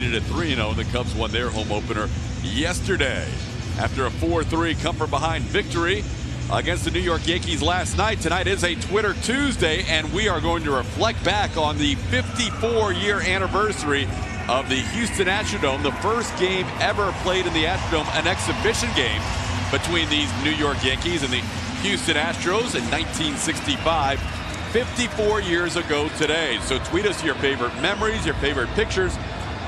undefeated at 3-0, and the Cubs won their home opener yesterday after a 4-3 come-from-behind victory against the New York Yankees last night. Tonight is a Twitter Tuesday, and we are going to reflect back on the 54-year anniversary of the Houston Astrodome, the first game ever played in the Astrodome, an exhibition game between these New York Yankees and the Houston Astros in 1965, 54 years ago today. So tweet us your favorite memories, your favorite pictures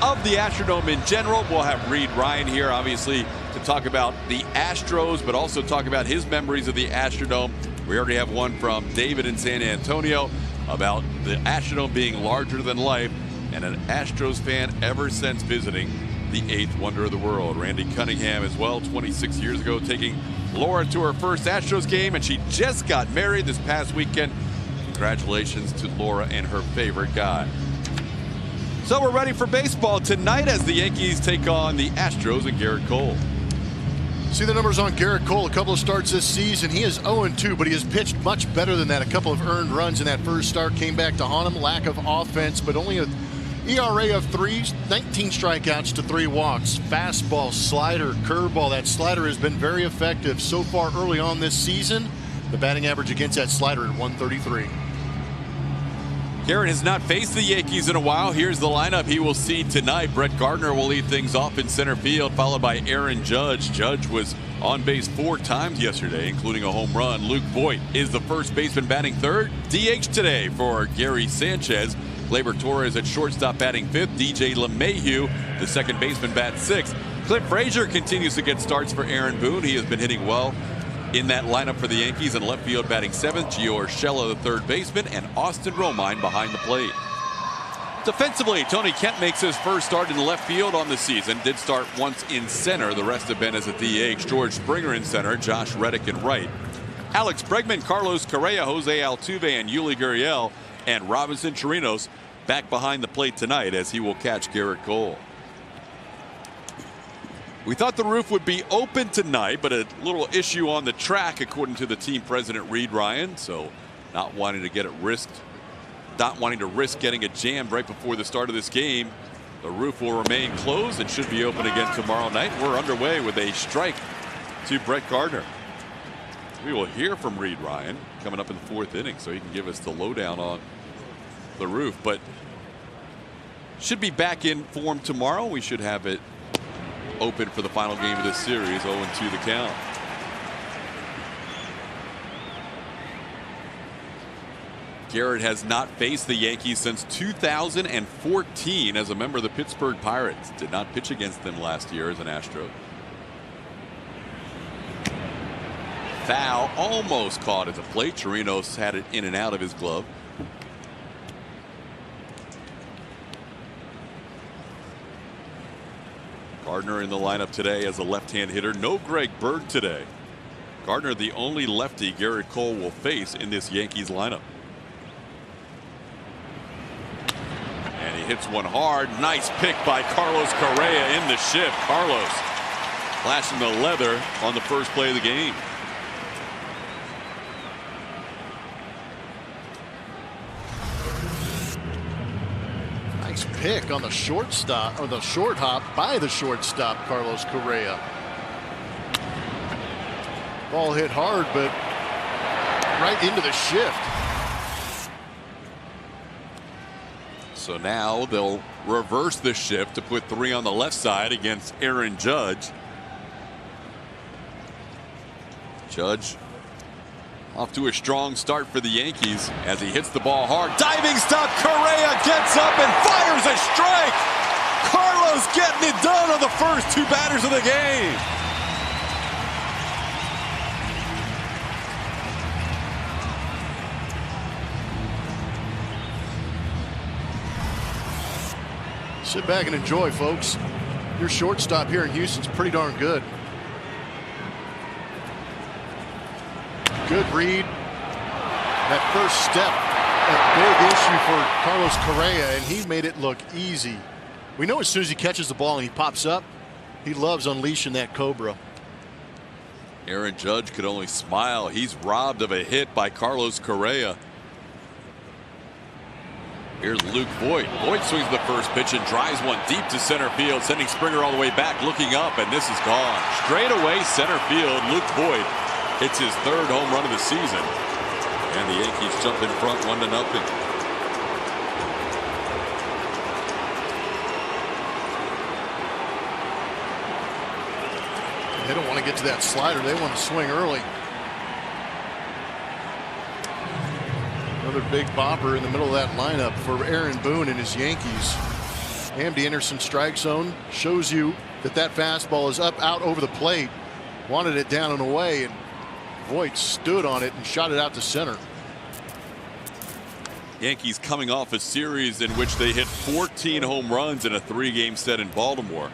of the Astrodome in general. We'll have Reed Ryan here, obviously, to talk about the Astros, but also talk about his memories of the Astrodome. We already have one from David in San Antonio about the Astrodome being larger than life, and an Astros fan ever since visiting the eighth wonder of the world. Randy Cunningham as well, 26 years ago, taking Laura to her first Astros game, and she just got married this past weekend. Congratulations to Laura and her favorite guy. So we're ready for baseball tonight as the Yankees take on the Astros and Garrett Cole. See the numbers on Garrett Cole. A couple of starts this season. He is 0-2, but he has pitched much better than that. A couple of earned runs in that first start came back to haunt him. Lack of offense, but only a ERA of 3, 19 strikeouts to 3 walks. Fastball, slider, curveball. That slider has been very effective so far early on this season. The batting average against that slider at 133. Garrett has not faced the Yankees in a while. Here's the lineup he will see tonight. Brett Gardner will lead things off in center field, followed by Aaron Judge. Judge was on base 4 times yesterday, including a home run. Luke Voit is the first baseman, batting third. DH today for Gary Sanchez. Gleyber Torres at shortstop, batting 5th. DJ LeMahieu, the second baseman, bats 6th. Clint Frazier continues to get starts for Aaron Boone. He has been hitting well in that lineup for the Yankees. In left field, batting 7th, Gio Urshela, the third baseman, and Austin Romine behind the plate. Defensively, Tony Kemp makes his first start in left field on the season. Did start once in center. The rest have been as a DH. George Springer in center, Josh Reddick in right. Alex Bregman, Carlos Correa, Jose Altuve, and Yuli Gurriel, and Robinson Chirinos back behind the plate tonight as he will catch Garrett Cole. We thought the roof would be open tonight, but a little issue on the track, according to the team president, Reed Ryan. So not wanting to get it risked, not wanting to risk getting it jammed right before the start of this game. The roof will remain closed and should be open again tomorrow night. We're underway with a strike to Brett Gardner. We will hear from Reed Ryan coming up in the 4th inning, so he can give us the lowdown on the roof, but should be back in form tomorrow. We should have it open for the final game of this series. 0-2 the count. Garrett has not faced the Yankees since 2014 as a member of the Pittsburgh Pirates. Did not pitch against them last year as an Astro. Foul, almost caught at the plate. Chirinos had it in and out of his glove. Gardner in the lineup today as a left-hand hitter. No Greg Bird today. Gardner, the only lefty Garrett Cole will face in this Yankees lineup. And he hits one hard. Nice pick by Carlos Correa in the shift. Carlos flashing the leather on the first play of the game. Nice pick on the shortstop, or the short hop by the shortstop, Carlos Correa. Ball hit hard, but right into the shift. So now they'll reverse the shift to put 3 on the left side against Aaron Judge. Judge off to a strong start for the Yankees as he hits the ball hard. Diving stop. Correa gets up and fires a strike. Carlos getting it done on the first 2 batters of the game. Sit back and enjoy, folks. Your shortstop here in Houston's pretty darn good. Good read. That first step, a big issue for Carlos Correa, and he made it look easy. We know as soon as he catches the ball and he pops up, he loves unleashing that cobra. Aaron Judge could only smile. He's robbed of a hit by Carlos Correa. Here's Luke Voigt. Voigt swings the first pitch and drives one deep to center field, sending Springer all the way back, looking up, and this is gone. Straight away center field. Luke Voigt hits his third home run of the season, and the Yankees jump in front 1-0. They don't want to get to that slider. They want to swing early. Another big bopper in the middle of that lineup for Aaron Boone and his Yankees. Andy Anderson strike zone shows you that that fastball is up out over the plate. Wanted it down and away, and Voigt stood on it and shot it out to center. Yankees coming off a series in which they hit 14 home runs in a 3-game set in Baltimore.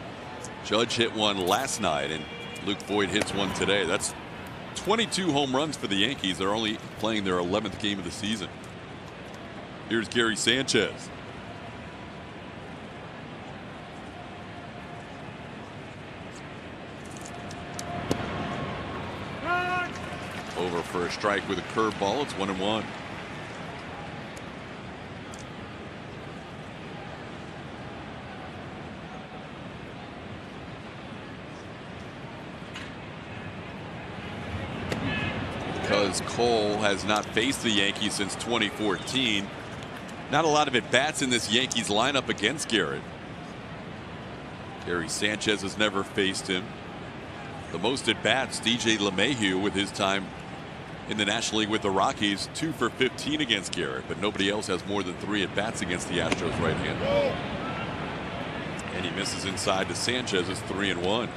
Judge hit one last night, and Luke Voigt hits one today. That's 22 home runs for the Yankees. They're only playing their 11th game of the season. Here's Gary Sanchez. Over for a strike with a curveball. It's 1-1. Because Cole has not faced the Yankees since 2014. Not a lot of at-bats in this Yankees lineup against Garrett. Gary Sanchez has never faced him. The most at-bats, DJ LeMahieu, with his time in the National League with the Rockies, 2 for 15 against Garrett, but nobody else has more than 3 at-bats against the Astros right-hander. And he misses inside to Sanchez. It's 3-1.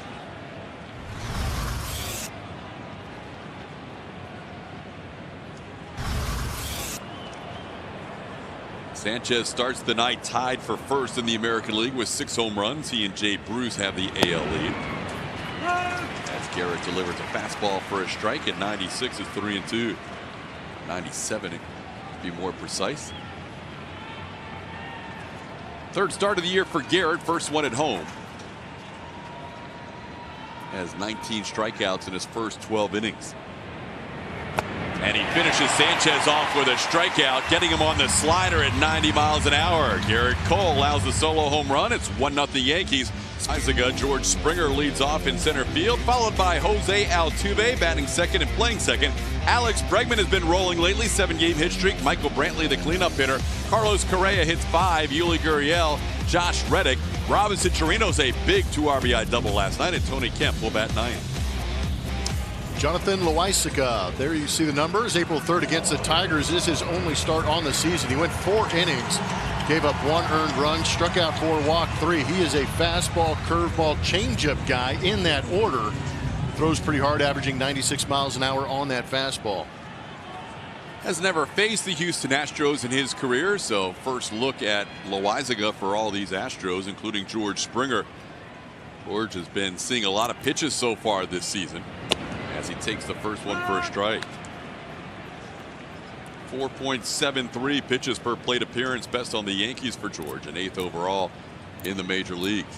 Sanchez starts the night tied for first in the American League with 6 home runs. He and Jay Bruce have the AL lead. As Garrett delivers a fastball for a strike at 96, is 3-2. 97 to be more precise. Third start of the year for Garrett, first one at home. Has 19 strikeouts in his first 12 innings. And he finishes Sanchez off with a strikeout, getting him on the slider at 90 miles an hour. Garrett Cole allows the solo home run. It's 1-0 Yankees. Isaaga, George Springer leads off in center field, followed by Jose Altuve batting second and playing second. Alex Bregman has been rolling lately, 7-game hit streak. Michael Brantley, the cleanup hitter. Carlos Correa hits 5. Yuli Gurriel, Josh Reddick. Robinson Chirinos a big 2 RBI double last night, and Tony Kemp will bat 9th. Jonathan Loaisiga, there you see the numbers. April 3rd against the Tigers is his only start on the season. He went 4 innings, gave up 1 earned run, struck out 4, walked 3. He is a fastball, curveball, changeup guy in that order. Throws pretty hard, averaging 96 miles an hour on that fastball. Has never faced the Houston Astros in his career, so first look at Loaisiga for all these Astros, including George Springer. George has been seeing a lot of pitches so far this season, as he takes the first one for a strike. 4.73 pitches per plate appearance, best on the Yankees for George, and 8th overall in the major leagues.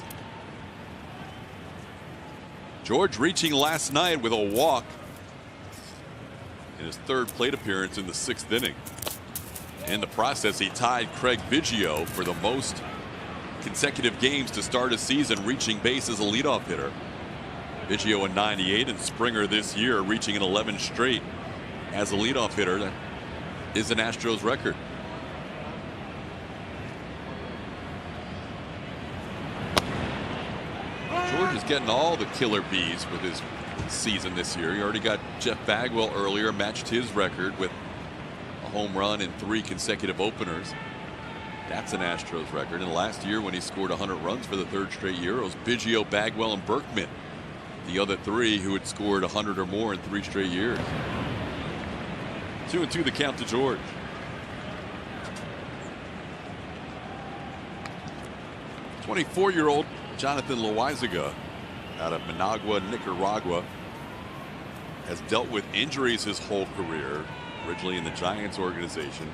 George reaching last night with a walk in his 3rd plate appearance in the 6th inning. In the process, he tied Craig Biggio for the most consecutive games to start a season reaching base as a leadoff hitter. Biggio in 98, and Springer this year reaching an 11 straight as a leadoff hitter. That is an Astros record. George is getting all the killer bees with his season this year. He already got Jeff Bagwell earlier, matched his record with a home run in 3 consecutive openers. That's an Astros record. And last year, when he scored 100 runs for the 3rd straight year, it was Biggio, Bagwell, and Berkman, the other 3 who had scored 100 or more in 3 straight years. 2-2 the count to George. '24-year-old Jonathan Loaisiga out of Managua, Nicaragua, has dealt with injuries his whole career, originally in the Giants organization.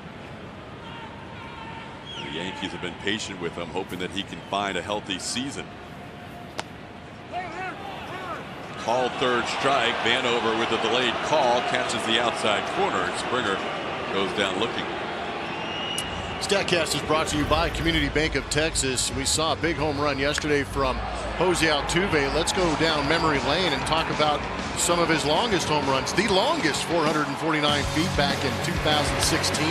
And the Yankees have been patient with him, hoping that he can find a healthy season. Called 3rd strike. Vanover with a delayed call catches the outside corner. Springer goes down looking. StatCast is brought to you by Community Bank of Texas. We saw a big home run yesterday from Jose Altuve. Let's go down memory lane and talk about some of his longest home runs. The longest, 449 feet back in 2016.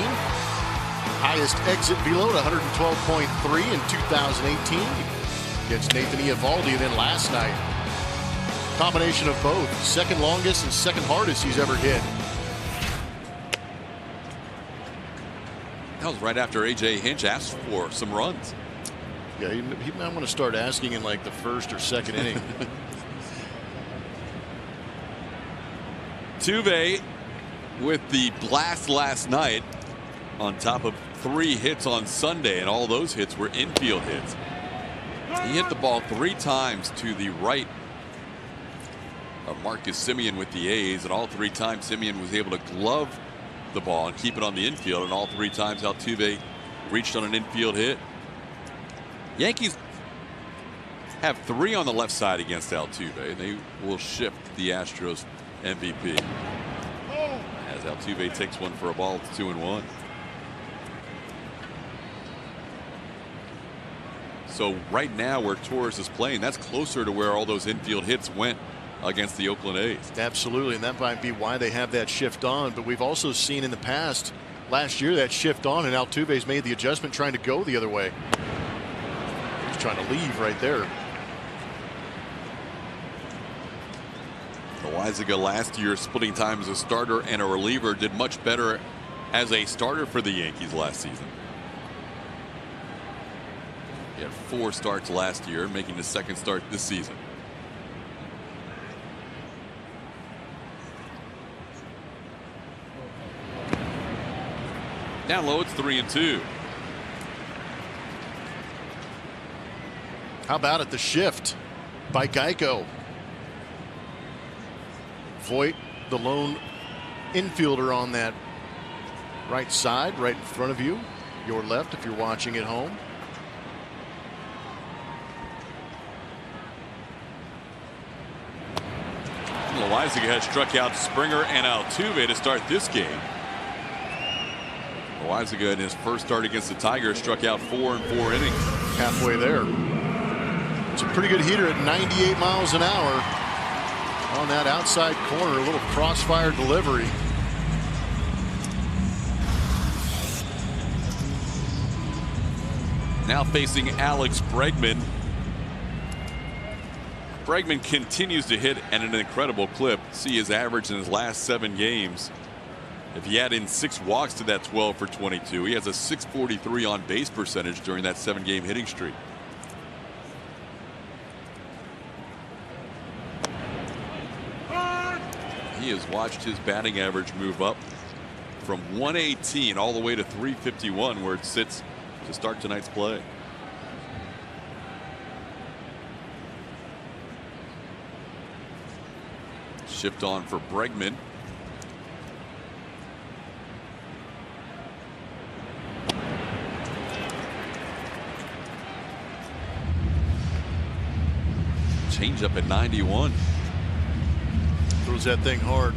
Highest exit velo, 112.3 in 2018 against Nathan Eovaldi. And then last night, combination of both, second longest and second hardest he's ever hit. That was right after A.J. Hinch asked for some runs. Yeah, he might want to start asking in like the first or second inning. Altuve with the blast last night on top of 3 hits on Sunday, and all those hits were infield hits. He hit the ball 3 times to the right of Marcus Semien with the A's, and all 3 times Semien was able to glove the ball and keep it on the infield, and all 3 times Altuve reached on an infield hit. Yankees have 3 on the left side against Altuve, and they will shift the Astros MVP as Altuve takes one for a ball. It's 2-1. So right now where Torres is playing, that's closer to where all those infield hits went against the Oakland A's. Absolutely, and that might be why they have that shift on. But we've also seen in the past, last year, that shift on, and Altuve's made the adjustment trying to go the other way. He's trying to leave right there. Loaizaga last year splitting time as a starter and a reliever, did much better as a starter for the Yankees last season. He had 4 starts last year, making his 2nd start this season. Down low, it's 3-2. How about it, the shift by Geico? Voit, the lone infielder on that right side, right in front of you, your left if you're watching at home. Loaizaga has struck out Springer and Altuve to start this game. Loaizaga in his first start against the Tigers struck out 4 in 4 innings. Halfway there. It's a pretty good heater at 98 miles an hour on that outside corner. A little crossfire delivery. Now facing Alex Bregman. Bregman continues to hit at an incredible clip. See his average in his last 7 games. If you add in 6 walks to that 12 for 22, he has a .643 on base percentage during that 7-game hitting streak. He has watched his batting average move up from 118 all the way to 351, where it sits to start tonight's play. Shift on for Bregman. Change up at 91. Throws that thing hard.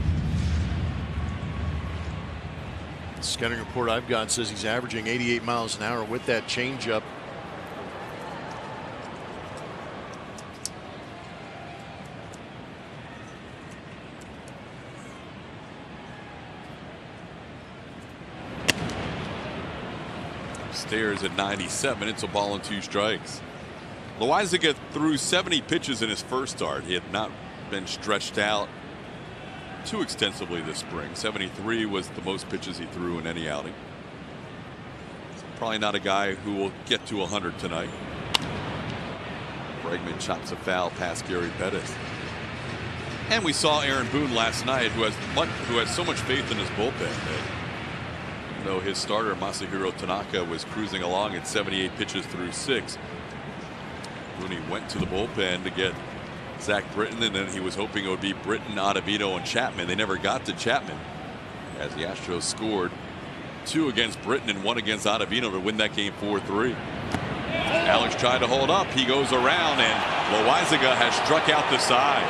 The scouting report I've got says he's averaging 88 miles an hour with that changeup. Upstairs at 97. It's a ball and 2 strikes. Loaizaga threw 70 pitches in his first start. He had not been stretched out too extensively this spring. 73 was the most pitches he threw in any outing. Probably not a guy who will get to 100 tonight. Bregman chops a foul past Gary Pettis. And we saw Aaron Boone last night, who has so much faith in his bullpen that even though his starter Masahiro Tanaka was cruising along at 78 pitches through 6, Boone went to the bullpen to get Zach Britton, and then he was hoping it would be Britton, Ottavino, and Chapman. They never got to Chapman as the Astros scored 2 against Britton and 1 against Ottavino to win that game 4-3. Alex tried to hold up. He goes around, and Loaizaga has struck out the side.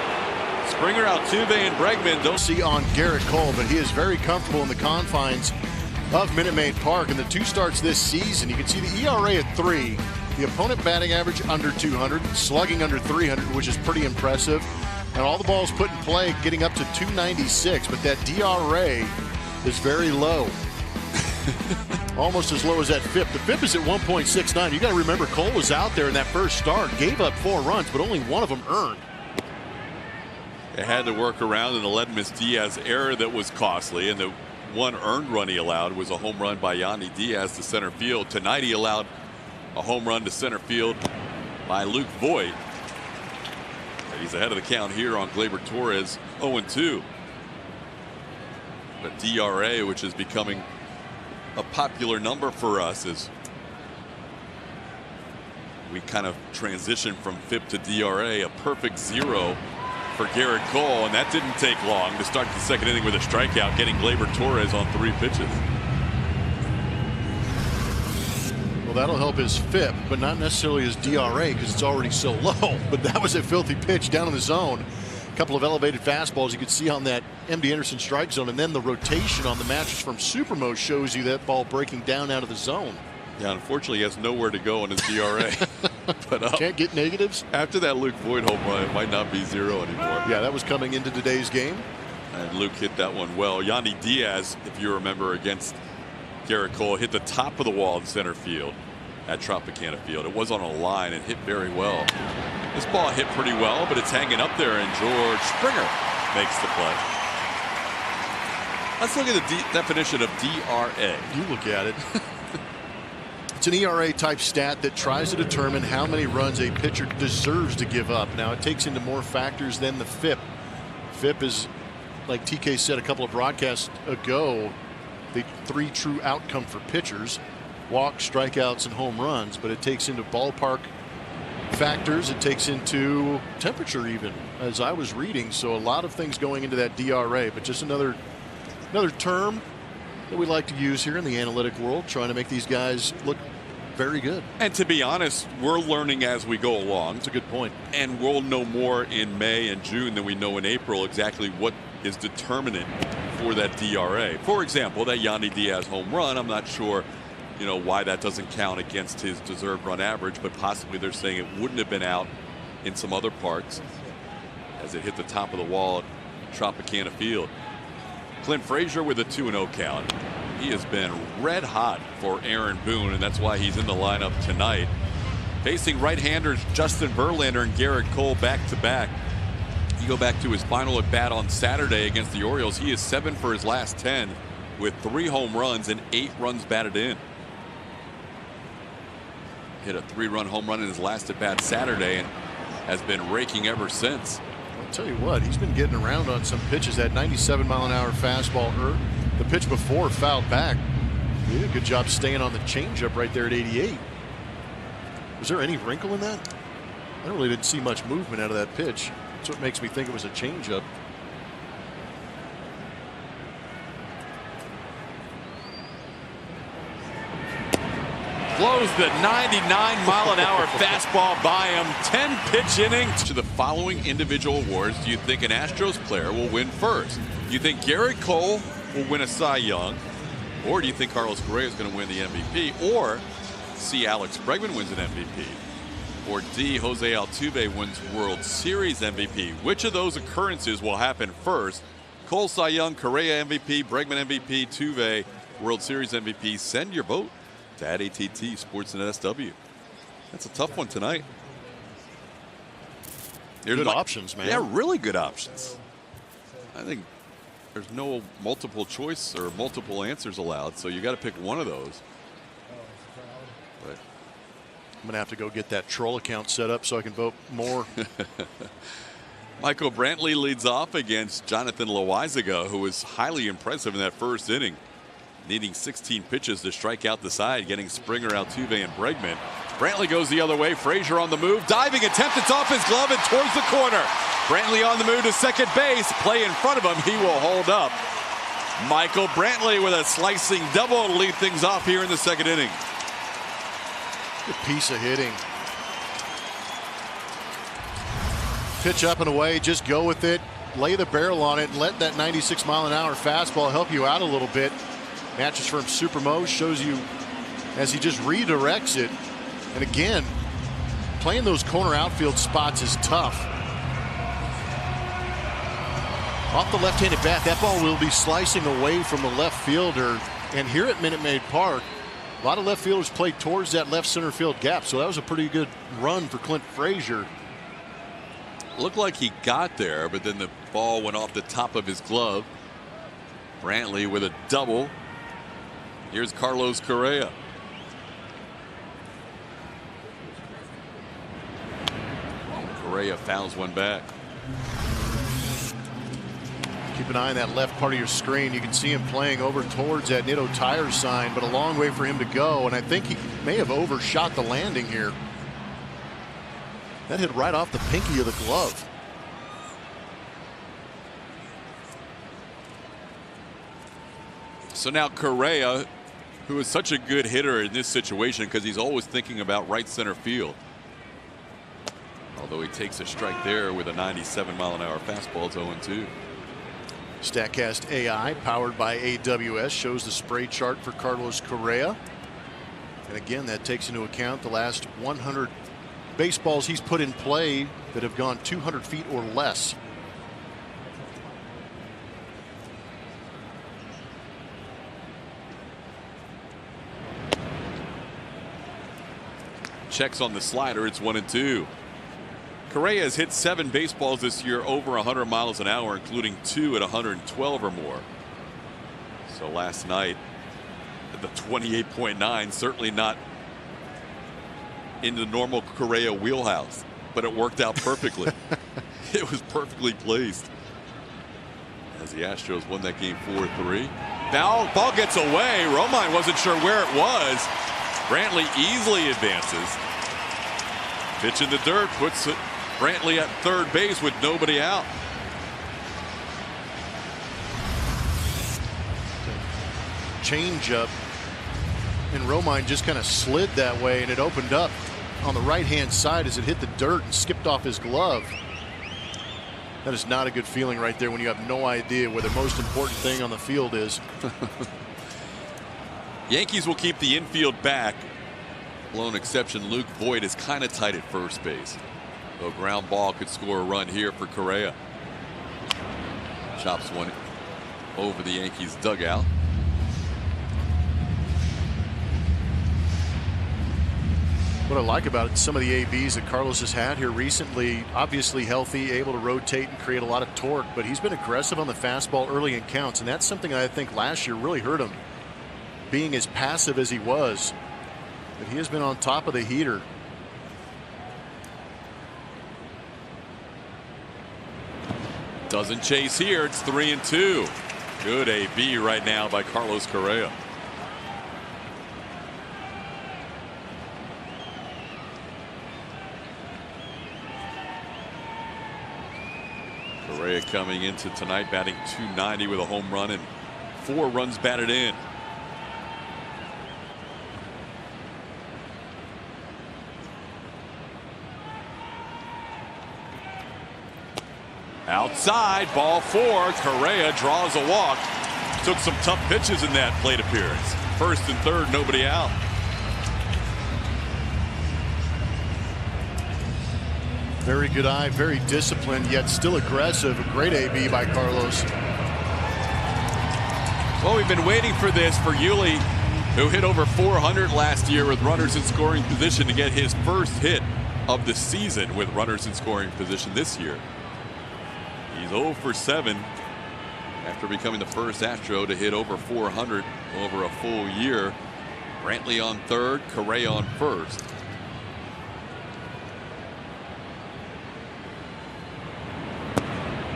Springer, Altuve, and Bregman don't see on Garrett Cole, but he is very comfortable in the confines of Minute Maid Park. In the 2 starts this season, you can see the ERA at 3, the opponent batting average under 200, slugging under 300, which is pretty impressive, and all the balls put in play getting up to 296, but that DRA is very low. Almost as low as that FIP. The FIP is at 1.69. You got to remember, Cole was out there in that first start, gave up 4 runs, but only 1 of them earned. They had to work around an Aledmus Diaz error that was costly, and the 1 earned run he allowed was a home run by Yandy Diaz to center field. Tonight he allowed a home run to center field by Luke Voigt. He's ahead of the count here on Gleyber Torres, 0-2. But DRA, which is becoming a popular number for us as we kind of transition from FIP to DRA, a perfect 0 for Garrett Cole, and that didn't take long to start the second inning with a strikeout, getting Gleyber Torres on 3 pitches. Well, that'll help his FIP, but not necessarily his DRA because it's already so low. But that was a filthy pitch down in the zone. A couple of elevated fastballs you could see on that MD Anderson strike zone, and then the rotation on the Mattress Firm Supermo shows you that ball breaking down out of the zone. Yeah, unfortunately, he has nowhere to go in his DRA. But can't get negatives. After that Luke Voigt home run, it might not be 0 anymore. Yeah, that was coming into today's game. And Luke hit that one well. Yandy Diaz, if you remember, against Garrett Cole, hit the top of the wall in center field at Tropicana Field. It was on a line and hit very well. This ball hit pretty well, but it's hanging up there, and George Springer makes the play. Let's look at the definition of DRA. You look at it. It's an ERA type stat that tries to determine how many runs a pitcher deserves to give up. Now, it takes into more factors than the FIP. FIP is, like TK said a couple of broadcasts ago, the 3 true outcome for pitchers: walks, strikeouts, and home runs. But it takes into ballpark factors. It takes into temperature, even, as I was reading. So a lot of things going into that DRA, but just another term that we like to use here in the analytic world, trying to make these guys look very good. And to be honest, we're learning as we go along. That's a good point. And we'll know more in May and June than we know in April exactly what is determinant for that DRA. For example, that Yandy Diaz home run, I'm not sure, you know, why that doesn't count against his deserved run average, but possibly they're saying it wouldn't have been out in some other parts as it hit the top of the wall at Tropicana Field. Clint Frazier with a 2-0 count. He has been red hot for Aaron Boone, and that's why he's in the lineup tonight. Facing right-handers Justin Verlander and Garrett Cole back-to-back. You go back to his final at bat on Saturday against the Orioles. He is 7 for his last 10 with 3 home runs and 8 runs batted in. Hit a 3-run home run in his last at bat Saturday and has been raking ever since. I'll tell you what, he's been getting around on some pitches. That 97-mile-an-hour fastball hurt. The pitch before fouled back. He did a good job staying on the changeup right there at 88. Was there any wrinkle in that? I really didn't see much movement out of that pitch. That's what makes me think it was a changeup. Blows the 99-mile-an-hour fastball by him. 10-pitch innings. To the following individual awards, do you think an Astros player will win first? Do you think Garrett Cole will win a Cy Young? Or do you think Carlos Correa is going to win the MVP? Or C. Alex Bregman wins an MVP? Or D. Jose Altuve wins World Series MVP? Which of those occurrences will happen first? Cole Cy Young, Correa MVP, Bregman MVP, Tuve World Series MVP. Send your vote to @ATT Sportsnet SW. That's a tough one tonight. Good options, man. Yeah, really good options. I think there's no multiple choice or multiple answers allowed, so you got to pick one of those. But I'm gonna have to go get that troll account set up so I can vote more. Michael Brantley leads off against Jonathan Loaizaga, who was highly impressive in that first inning, needing 16 pitches to strike out the side, getting Springer, Altuve, and Bregman. Brantley goes the other way. Frazier on the move. Diving attempt. It's off his glove and towards the corner. Brantley on the move to second base. Play in front of him. He will hold up. Michael Brantley with a slicing double to lead things off here in the second inning. Good piece of hitting. Pitch up and away. Just go with it. Lay the barrel on it and let that 96-mile-an-hour fastball help you out a little bit. Mattress Firm Supermo shows you as he just redirects it. And again, playing those corner outfield spots is tough. Off the left-handed bat, that ball will be slicing away from the left fielder. And here at Minute Maid Park, a lot of left fielders played towards that left center field gap. So that was a pretty good run for Clint Frazier. Looked like he got there, but then the ball went off the top of his glove. Brantley with a double. Here's Carlos Correa. Correa fouls one back. Keep an eye on that left part of your screen. You can see him playing over towards that Nitto Tire sign, but a long way for him to go. And I think he may have overshot the landing here. That hit right off the pinky of the glove. So now Correa, who is such a good hitter in this situation because he's always thinking about right center field. Although he takes a strike there with a 97-mile-an-hour fastball. It's 0-2. Statcast AI powered by AWS shows the spray chart for Carlos Correa. And again, that takes into account the last 100 baseballs he's put in play that have gone 200 feet or less. Checks on the slider. It's 1-2. Correa has hit 7 baseballs this year over 100 miles an hour, including 2 at 112 or more. So last night at the 28.9, certainly not in the normal Correa wheelhouse, but it worked out perfectly. It was perfectly placed as the Astros won that game 4-3. Now ball gets away. Romine wasn't sure where it was. Brantley easily advances. Pitch in the dirt puts it Brantley at third base with nobody out. Change up, and Romine just kind of slid that way, and it opened up on the right-hand side as it hit the dirt and skipped off his glove. That is not a good feeling right there when you have no idea where the most important thing on the field is. Yankees will keep the infield back. Lone exception, Luke Voigt is kind of tight at first base. Though ground ball could score a run here for Correa. Chops one over the Yankees dugout. What I like about it, some of the ABs that Carlos has had here recently, obviously healthy, able to rotate and create a lot of torque, but he's been aggressive on the fastball early in counts, and that's something I think last year really hurt him, being as passive as he was. But he has been on top of the heater. Doesn't chase here. It's 3-2. Good AB right now by Carlos Correa. Correa coming into tonight batting .290 with a home run and 4 runs batted in. Outside, ball 4. Correa draws a walk. Took some tough pitches in that plate appearance. First and third, nobody out. Very good eye, very disciplined, yet still aggressive. A great AB by Carlos. Well, we've been waiting for this for Yuli, who hit over 400 last year with runners in scoring position, to get his first hit of the season with runners in scoring position this year. He's 0 for 7 after becoming the first Astro to hit over 400 over a full year. Brantley on third, Correa on first.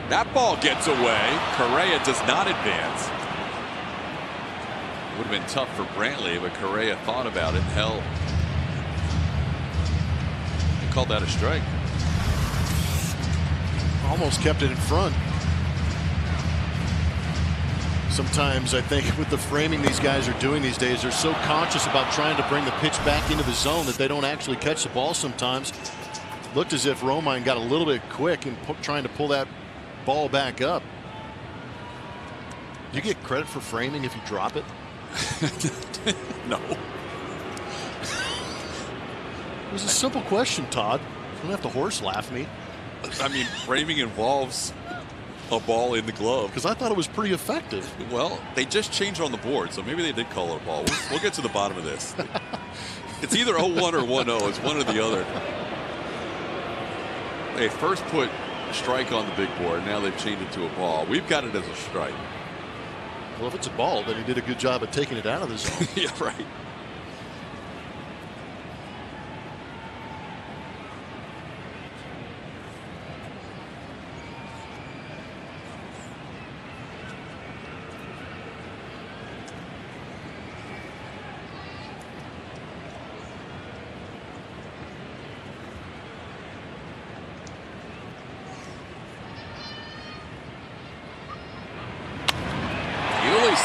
That ball gets away. Correa does not advance. Would have been tough for Brantley, but Correa thought about it and held. He called that a strike. Almost kept it in front. Sometimes I think with the framing these guys are doing these days, they're so conscious about trying to bring the pitch back into the zone that they don't actually catch the ball sometimes. Looked as if Romine got a little bit quick in trying to pull that ball back up. Do you get credit for framing if you drop it? No. It was a simple question, Todd. You don't have to horse laugh me. I mean, framing involves a ball in the glove. Because I thought it was pretty effective. Well, they just changed on the board, so maybe they did call it a ball. We'll get to the bottom of this. It's either 0-1 or 1-0. It's one or the other. They first put strike on the big board. Now they've changed it to a ball. We've got it as a strike. Well, if it's a ball, then he did a good job of taking it out of the zone. Yeah, right.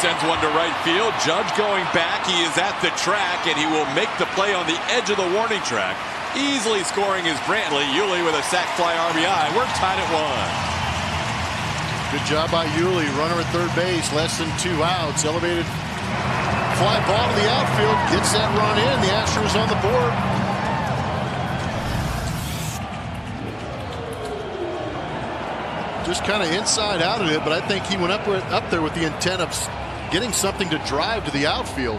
Sends one to right field. Judge going back. He is at the track, and he will make the play on the edge of the warning track. Easily scoring is Brantley. Yuli with a sac fly RBI. We're tied at 1. Good job by Yuli. Runner at third base. Less than 2 outs. Elevated fly ball to the outfield. Gets that run in. The Astros on the board. Just kind of inside out of it, but I think he went up there with the intent of getting something to drive to the outfield.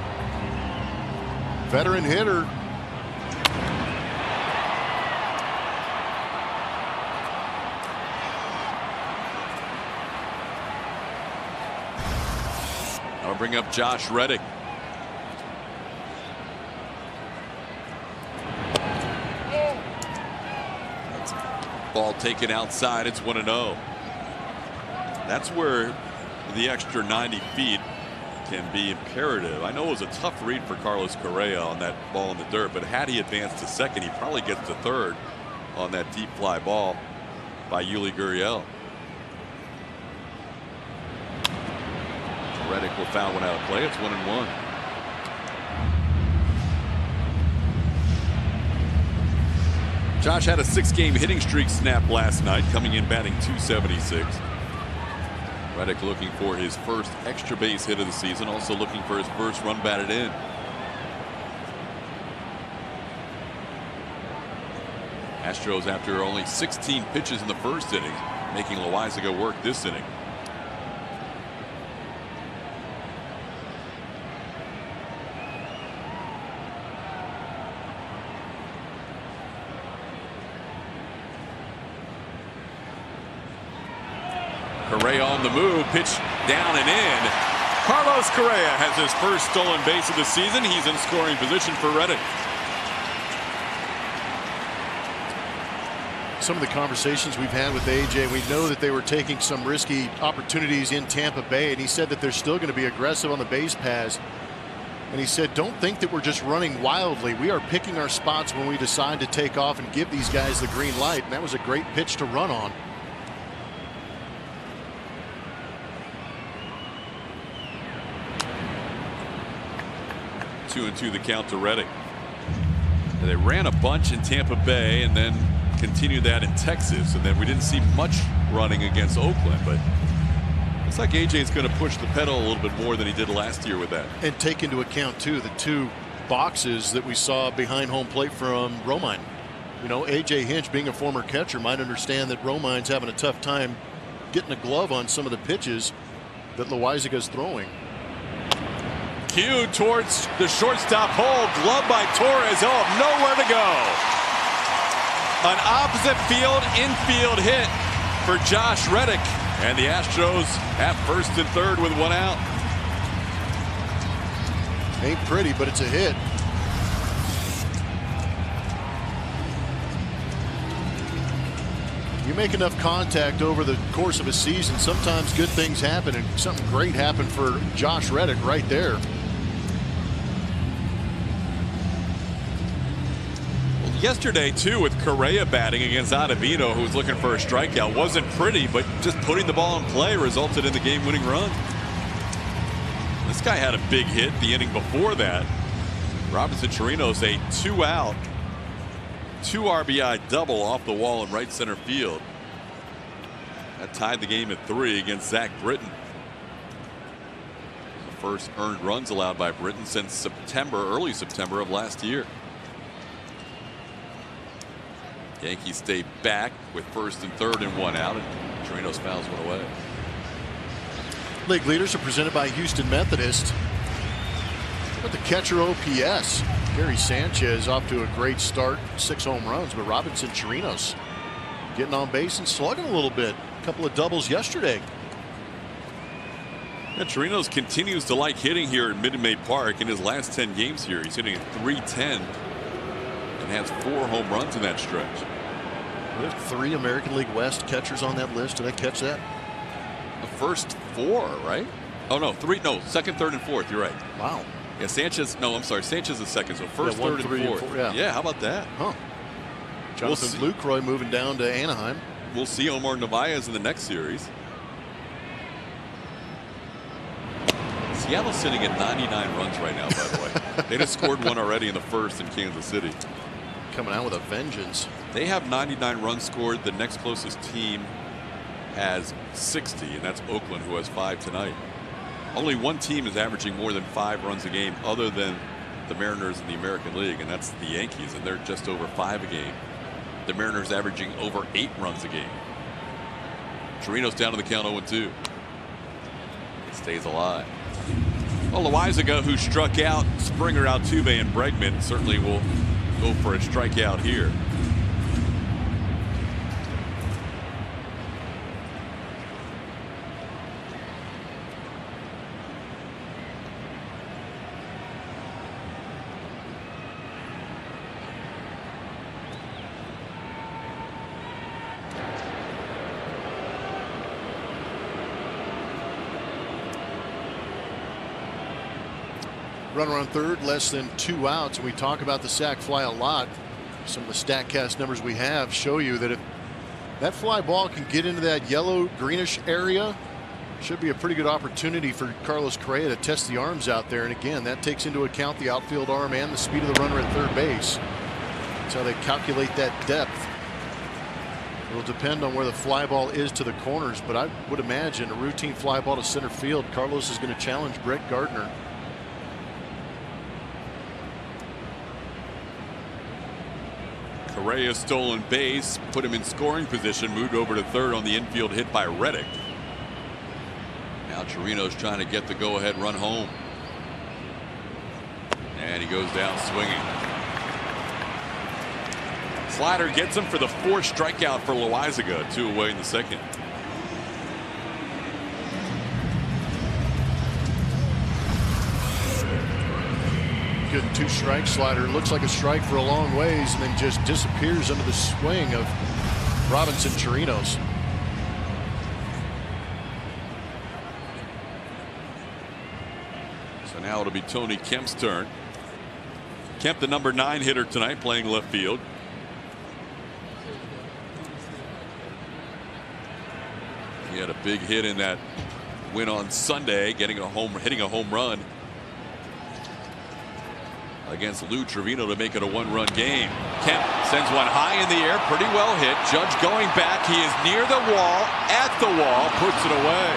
Veteran hitter. I'll bring up Josh Reddick. Ball taken outside. It's 1-0. That's where the extra 90 feet can be imperative. I know it was a tough read for Carlos Correa on that ball in the dirt, but had he advanced to second, he probably gets to third on that deep fly ball by Yuli Gurriel. Reddick will foul one out of play. It's 1-1. Josh had a 6-game hitting streak snap last night, coming in batting .276. Reddick looking for his first extra base hit of the season, also looking for his first run batted in. Astros, after only 16 pitches in the first inning, making Loaisiga work this inning. Correa on the move, pitch down and in. Carlos Correa has his first stolen base of the season. He's in scoring position for Reddick. Some of the conversations we've had with AJ, we know that they were taking some risky opportunities in Tampa Bay, and he said that they're still going to be aggressive on the base paths. And he said, don't think that we're just running wildly. We are picking our spots when we decide to take off and give these guys the green light. And that was a great pitch to run on. Two and two the count to Reddick. They ran a bunch in Tampa Bay and then continued that in Texas, and then we didn't see much running against Oakland, but looks like AJ's going to push the pedal a little bit more than he did last year with that. And take into account too the 2 boxes that we saw behind home plate from Romine. You know, AJ Hinch, being a former catcher, might understand that Romine's having a tough time getting a glove on some of the pitches that Loaisiga's throwing. Cue towards the shortstop hole. Glove by Torres. Oh, nowhere to go. An opposite field infield hit for Josh Reddick. And the Astros have first and third with 1 out. Ain't pretty, but it's a hit. You make enough contact over the course of a season, sometimes good things happen, and something great happened for Josh Reddick right there. Yesterday, too, with Correa batting against Ottavino, who was looking for a strikeout. Wasn't pretty, but just putting the ball in play resulted in the game-winning run. This guy had a big hit the inning before that. Robinson Chirinos, a 2-out, 2 RBI double off the wall in right center field. That tied the game at 3 against Zach Britton. first earned runs allowed by Britain since early September of last year. Yankees stay back with first and third and one out, and Chirinos fouls one away. League leaders are presented by Houston Methodist. With the catcher OPS, Gary Sanchez off to a great start, 6 home runs, but Robinson Chirinos getting on base and slugging a little bit. A couple of doubles yesterday. Yeah, Chirinos continues to like hitting here at Minute Maid Park. In his last 10 games here, he's hitting at .310 and has 4 home runs in that stretch. We have 3 American League West catchers on that list. Did I catch that? The first 4, right? Oh no, 3. No, second, third, and fourth. You're right. Wow. Yeah, Sanchez. No, I'm sorry. Sanchez is second. So first, yeah, 1, third, 3, and fourth. And 4. Yeah. How about that? Huh. Jonathan Lucroy moving down to Anaheim. We'll see Omar Narvaez in the next series. Seattle's sitting at 99 runs right now, by the way. They just scored one already in the first in Kansas City. Coming out with a vengeance. They have 99 runs scored. The next closest team has 60, and that's Oakland, who has 5 tonight. Only one team is averaging more than 5 runs a game other than the Mariners in the American League, and that's the Yankees, and they're just over 5 a game. The Mariners averaging over 8 runs a game. Chirinos down to the count 0-2. Stays alive. Well, Loaizaga, who struck out Springer, Altuve, and Bregman, certainly will go for a strikeout here. Runner on third, less than 2 outs. And we talk about the sac fly a lot. Some of the StatCast numbers we have show you that if that fly ball can get into that yellow greenish area, should be a pretty good opportunity for Carlos Correa to test the arms out there. And again, that takes into account the outfield arm and the speed of the runner at third base. That's how they calculate that depth. It'll depend on where the fly ball is to the corners, but I would imagine a routine fly ball to center field, Carlos is going to challenge Brett Gardner. Correa stolen base, put him in scoring position, moved over to third on the infield hit by Reddick. Now Chirinos trying to get the go-ahead run home. And he goes down swinging. Slider gets him for the 4th strikeout for Loaizaga, 2 away in the second. Good 2-strike slider. Looks like a strike for a long ways and then just disappears under the swing of Robinson Chirinos. So now it'll be Tony Kemp's turn. Kemp, the number 9 hitter tonight, playing left field. He had a big hit in that win on Sunday, hitting a home run against Lou Trevino to make it a 1-run game. Kemp sends one high in the air, pretty well hit. Judge going back. He is near the wall, at the wall, puts it away.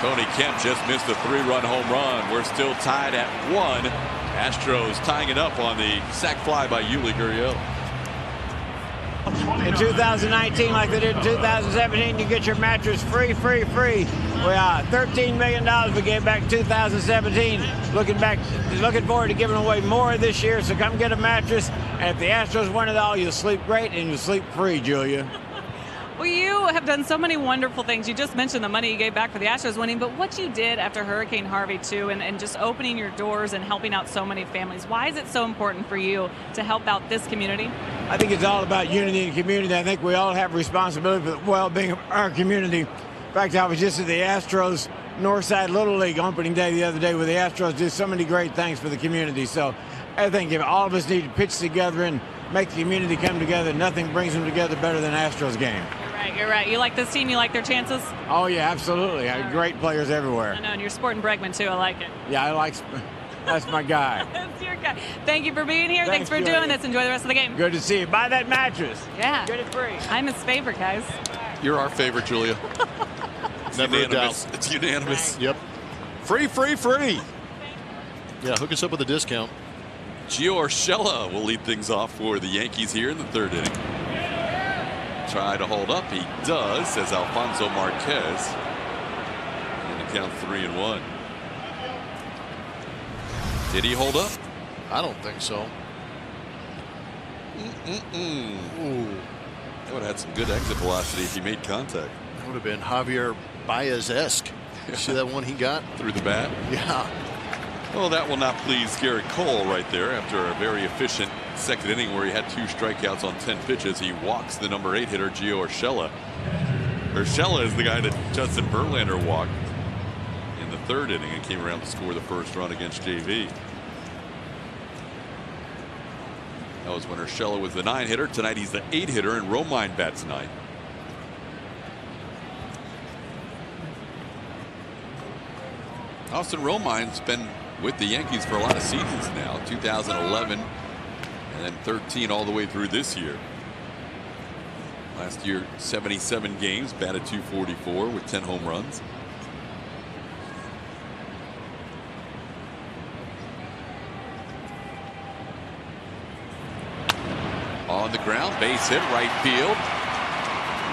Tony Kemp just missed a 3-run home run. We're still tied at 1. Astros tying it up on the sac fly by Yuli Gurriel. In 2019, like they did in 2017, you get your mattress free. We $13 million we gave back in 2017. Looking forward to giving away more this year. So come get a mattress. And if the Astros win it all, you'll sleep great and you'll sleep free, Julia. Well, you have done so many wonderful things. You just mentioned the money you gave back for the Astros winning, but what you did after Hurricane Harvey, too, and just opening your doors and helping out so many families. Why is it so important for you to help out this community? I think it's all about unity in the community. I think we all have responsibility for the well-being of our community. In fact, I was just at the Astros Northside Little League opening day the other day where the Astros did so many great things for the community. So I think if all of us need to pitch together and make the community come together, nothing brings them together better than Astros game. You're right. You like this team? You like their chances? Oh, yeah, absolutely. I have great players everywhere. I know, and you're sporting Bregman, too. I like it. Yeah, that's my guy. That's your guy. Thank you for being here. Thanks for doing this. Enjoy the rest of the game. Good to see you. Buy that mattress. Yeah. Get it free. I'm his favorite, guys. You're our favorite, Julia. Never a doubt. It's unanimous. Yep. Free, free, free. Yeah, hook us up with a discount. Gio Urshela will lead things off for the Yankees here in the 3rd inning. Try to hold up. He does, says Alfonso Marquez. And it counts 3-1. Did he hold up? I don't think so. Ooh. That would have had some good exit velocity if he made contact. That would have been Javier Baez-esque. See that one he got? Through the bat? Yeah. Well, that will not please Garrett Cole right there after a very efficient 2nd inning where he had 2 strikeouts on 10 pitches. He walks the number 8 hitter, Gio Urshela. Urshela is the guy that Justin Verlander walked in the 3rd inning and came around to score the 1st run against JV. That was when Urshela was the 9 hitter. Tonight he's the 8 hitter, and Romine bats 9. Austin Romine's been with the Yankees for a lot of seasons now. 2011 and then 13 all the way through this year. Last year 77 games, batted .244 with 10 home runs. On the ground, base hit, right field.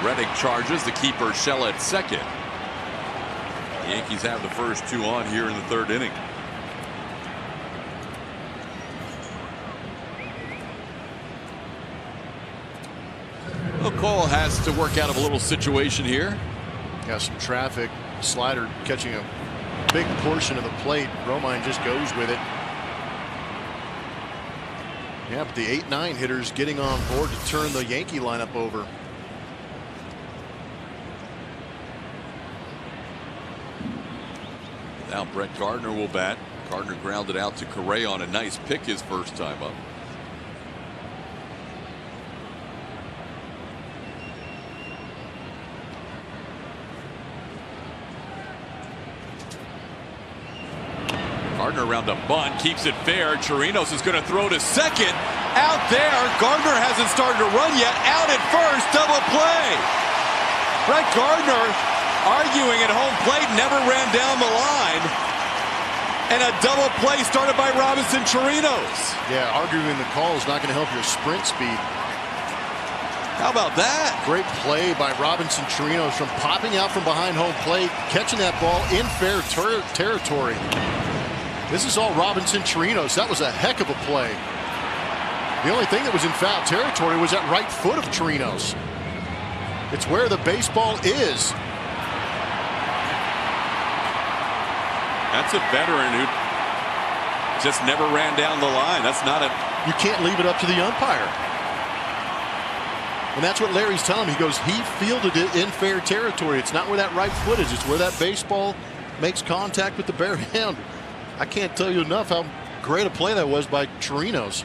Reddick charges to keep Urshela at 2nd. The Yankees have the first 2 on here in the 3rd inning. Well, Cole has to work out of a little situation here. Got some traffic. Slider catching a big portion of the plate. Romine just goes with it. Yeah, but the 8-9 hitters getting on board to turn the Yankee lineup over. Now Brett Gardner will bat. Gardner grounded out to Correa on a nice pick his first time up. Gardner around a bunt, keeps it fair. Chirinos is going to throw to 2nd. Out there. Gardner hasn't started to run yet. Out at 1st. Double play. Brett Gardner arguing at home plate, never ran down the line. And a double play started by Robinson Chirinos. Yeah, arguing the call is not going to help your sprint speed. How about that? Great play by Robinson Chirinos from popping out from behind home plate, catching that ball in fair territory. This is all Robinson Chirinos. That was a heck of a play. The only thing that was in foul territory was that right foot of Chirinos. It's where the baseball is. That's a veteran who just never ran down the line. That's not a... You can't leave it up to the umpire. And that's what Larry's telling him. He goes, he fielded it in fair territory. It's not where that right foot is. It's where that baseball makes contact with the bare hand. I can't tell you enough how great a play that was by Chirinos.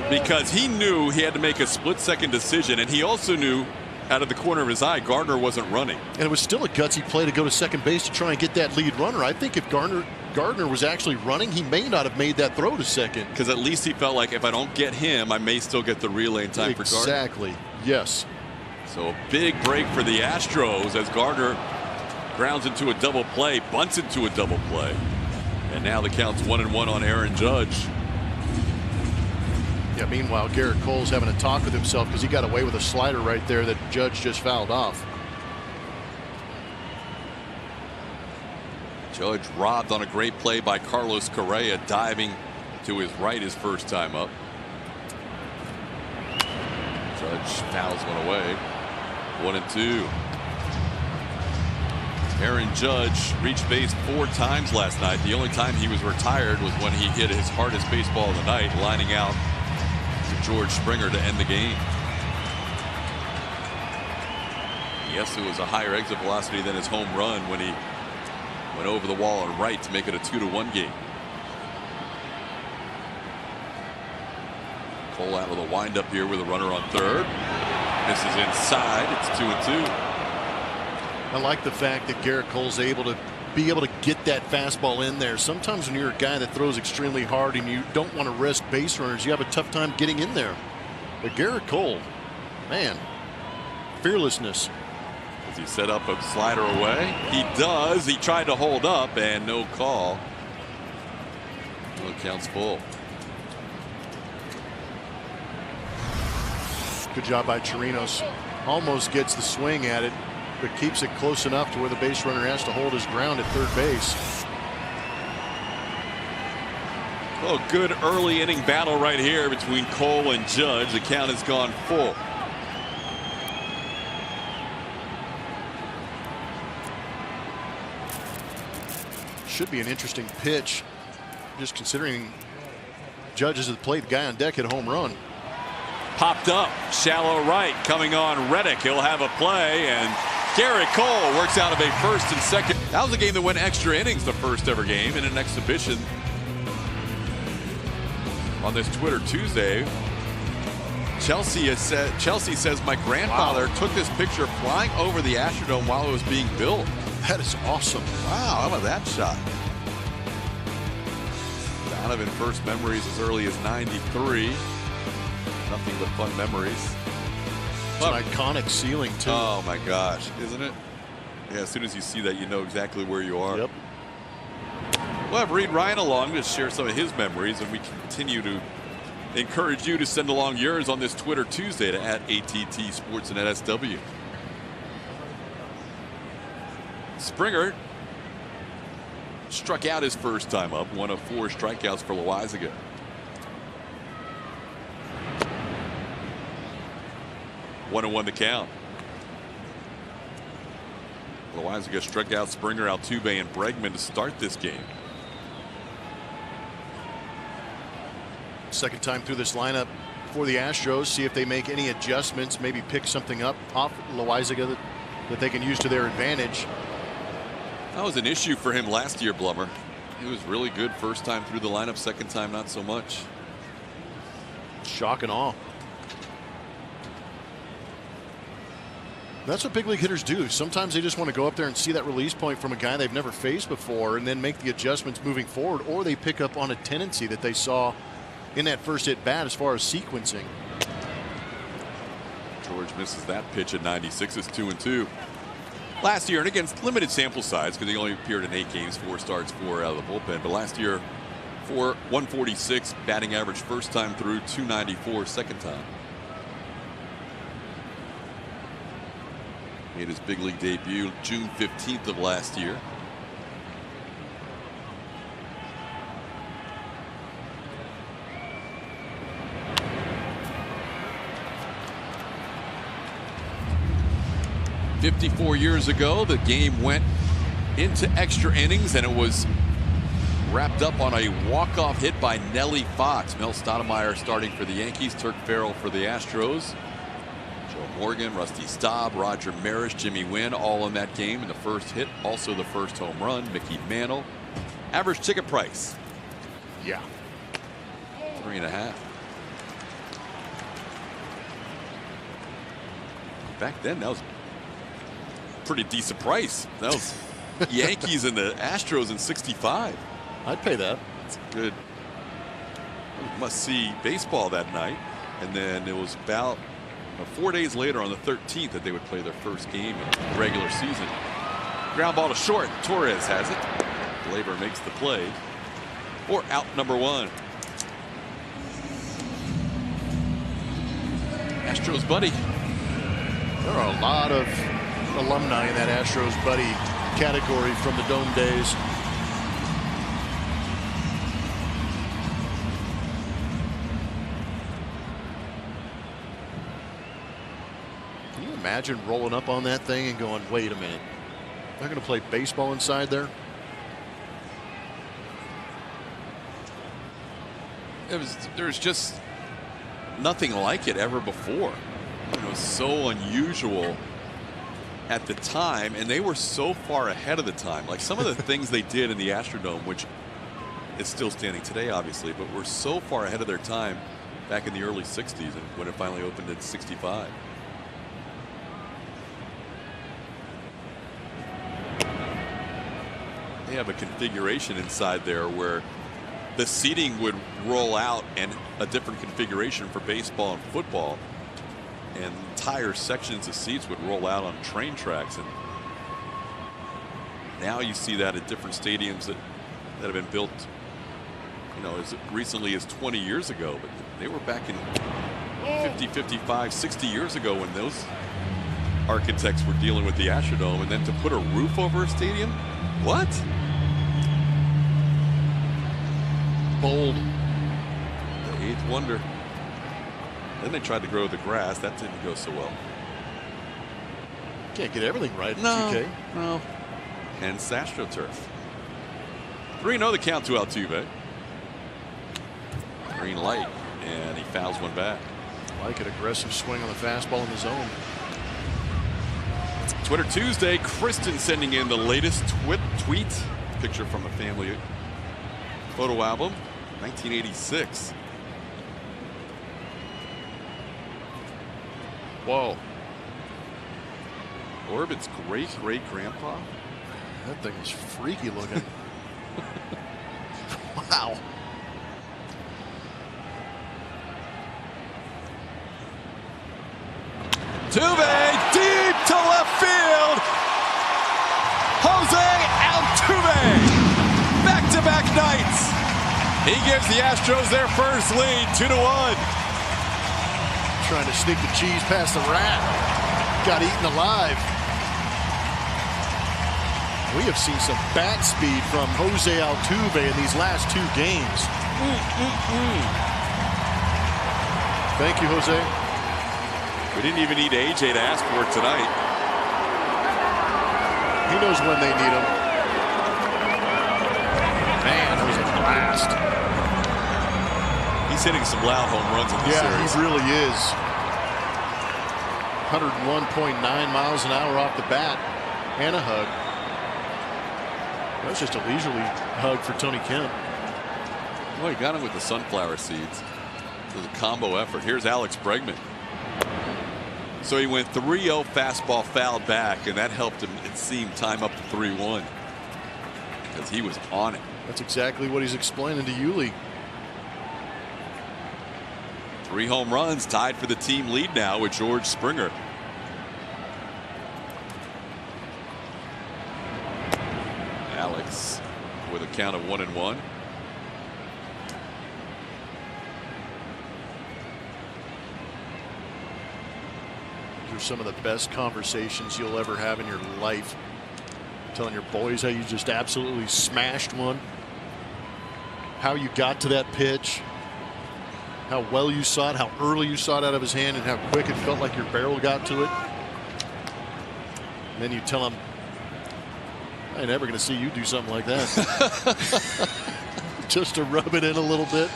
Because he knew he had to make a split-second decision, and he also knew out of the corner of his eye Gardner wasn't running. And it was still a gutsy play to go to second base to try and get that lead runner. I think if Gardner was actually running, he may not have made that throw to second. Because at least he felt like if I don't get him, I may still get the relay in time for Gardner. Exactly. Yes. So a big break for the Astros as Gardner grounds into a double play, bunts into a double play. And now the count's 1-1 on Aaron Judge. Yeah, meanwhile, Garrett Cole's having a talk with himself because he got away with a slider right there that Judge just fouled off. Judge robbed on a great play by Carlos Correa, diving to his right his first time up. Judge fouls one away. 1-2. Aaron Judge reached base 4 times last night. The only time he was retired was when he hit his hardest baseball of the night, lining out to George Springer to end the game. Yes, it was a higher exit velocity than his home run when he went over the wall on right to make it a 2-1 game. Cole out of the windup here with a runner on third. This is inside. It's 2-2. I like the fact that Garrett Cole's able to get that fastball in there. Sometimes when you're a guy that throws extremely hard and you don't want to risk base runners, you have a tough time getting in there. But Garrett Cole, man, fearlessness. Does he set up a slider away? He does. He tried to hold up and no call. No, counts full. Good job by Chirinos. Almost gets the swing at it, but keeps it close enough to where the base runner has to hold his ground at third base. Oh, good early inning battle right here between Cole and Judge. The count has gone full. Should be an interesting pitch, just considering Judge is at the plate. The guy on deck hit a home run. Popped up, shallow right, coming on Reddick. He'll have a play, and Garrett Cole works out of a first and second. That was a game that went extra innings, the first ever game in an exhibition. On this Twitter Tuesday, Chelsea says my grandfather took this picture flying over the Astrodome while it was being built. That is awesome. Wow, how about that shot? Donovan first memories as early as '93. Nothing but fun memories. It's an iconic ceiling too. Oh my gosh, isn't it? Yeah, as soon as you see that, you know exactly where you are. Yep. We'll have Reed Ryan along to share some of his memories, and we continue to encourage you to send along yours on this Twitter Tuesday to @ATT Sports and @SW. Springer struck out his first time up, one of 4 strikeouts for Loizaga. One and 1 to count. Loizaga struck out Springer, Altuve, and Bregman to start this game. Second time through this lineup for the Astros. See if they make any adjustments, maybe pick something up off Loizaga that they can use to their advantage. That was an issue for him last year, Blummer. He was really good first time through the lineup, second time not so much. Shock and awe. That's what big league hitters do. Sometimes they just want to go up there and see that release point from a guy they've never faced before and then make the adjustments moving forward, or they pick up on a tendency that they saw in that first at bat as far as sequencing. George misses that pitch at 96. It's 2-2. Last year, and against limited sample size because he only appeared in 8 games, 4 starts, 4 out of the bullpen. But last year, 146 batting average first time through, 294 second time. Made his big league debut June 15th of last year. "54 years ago, the game went into extra innings, and it was wrapped up on a walk-off hit by Nellie Fox. Mel Stoudemire starting for the Yankees, Turk Farrell for the Astros. Joe Morgan, Rusty Staub, Roger Maris, Jimmy Wynn, all in that game. And the first hit, also the first home run, Mickey Mantle. Average ticket price, Yeah. $3.50. Back then, that was a pretty decent price. That was Yankees and the Astros in '65. I'd pay that. It's good. Must-see baseball that night. And then it was about 4 days later on the 13th that they would play their first game in the regular season. Ground ball to short. Torres has it. Glaber makes the play for out number 1. Astros buddy. There are a lot of alumni in that Astros buddy category from the Dome days. Can you imagine rolling up on that thing and going, wait a minute, they're going to play baseball inside there? There's just nothing like it ever before. It was so unusual at the time, and they were so far ahead of the time. Like some of the things they did in the Astrodome, which is still standing today, obviously, but were so far ahead of their time back in the early 60s and when it finally opened in '65. They have a configuration inside there where the seating would roll out and a different configuration for baseball and football. And entire sections of seats would roll out on train tracks, and now you see that at different stadiums that have been built, you know, as recently as 20 years ago, but they were back in 50, 55, 60 years ago when those architects were dealing with the Astrodome. And then to put a roof over a stadium, what? Bold. The eighth wonder. Then they tried to grow the grass. That didn't go so well. Can't get everything right in No, 2K. no. Hence AstroTurf. 3-0 the count to Altuve. Green light, and he fouls one back. Like an aggressive swing on the fastball in the zone. Twitter Tuesday, Kristen sending in the latest tweet. Picture from a family photo album, 1986. Whoa. Orbit's great-great-grandpa. That thing is freaky looking. Wow. Altuve deep to left field. Jose Altuve. Back-to-back nights. He gives the Astros their first lead, 2-1. Trying to sneak the cheese past the rat. Got eaten alive. We have seen some bat speed from Jose Altuve in these last 2 games. Thank you, Jose. We didn't even need AJ to ask for it tonight. He knows when they need him. Man, that was a blast. He's hitting some loud home runs in this series. He really is. 101.9 miles an hour off the bat. And a hug. That was just a leisurely hug for Tony Kemp. Well, he got him with the sunflower seeds. It was a combo effort. Here's Alex Bregman. So he went 3-0 fastball fouled back, and that helped him, it seemed, time up to 3-1 because he was on it. That's exactly what he's explaining to Yuli. 3 home runs, tied for the team lead now with George Springer. Alex with a count of 1-1. These are some of the best conversations you'll ever have in your life. Telling your boys how you just absolutely smashed one. How you got to that pitch. How well you saw it, how early you saw it out of his hand, and how quick it felt like your barrel got to it. And then you tell him, I ain't never going to see you do something like that. Just to rub it in a little bit.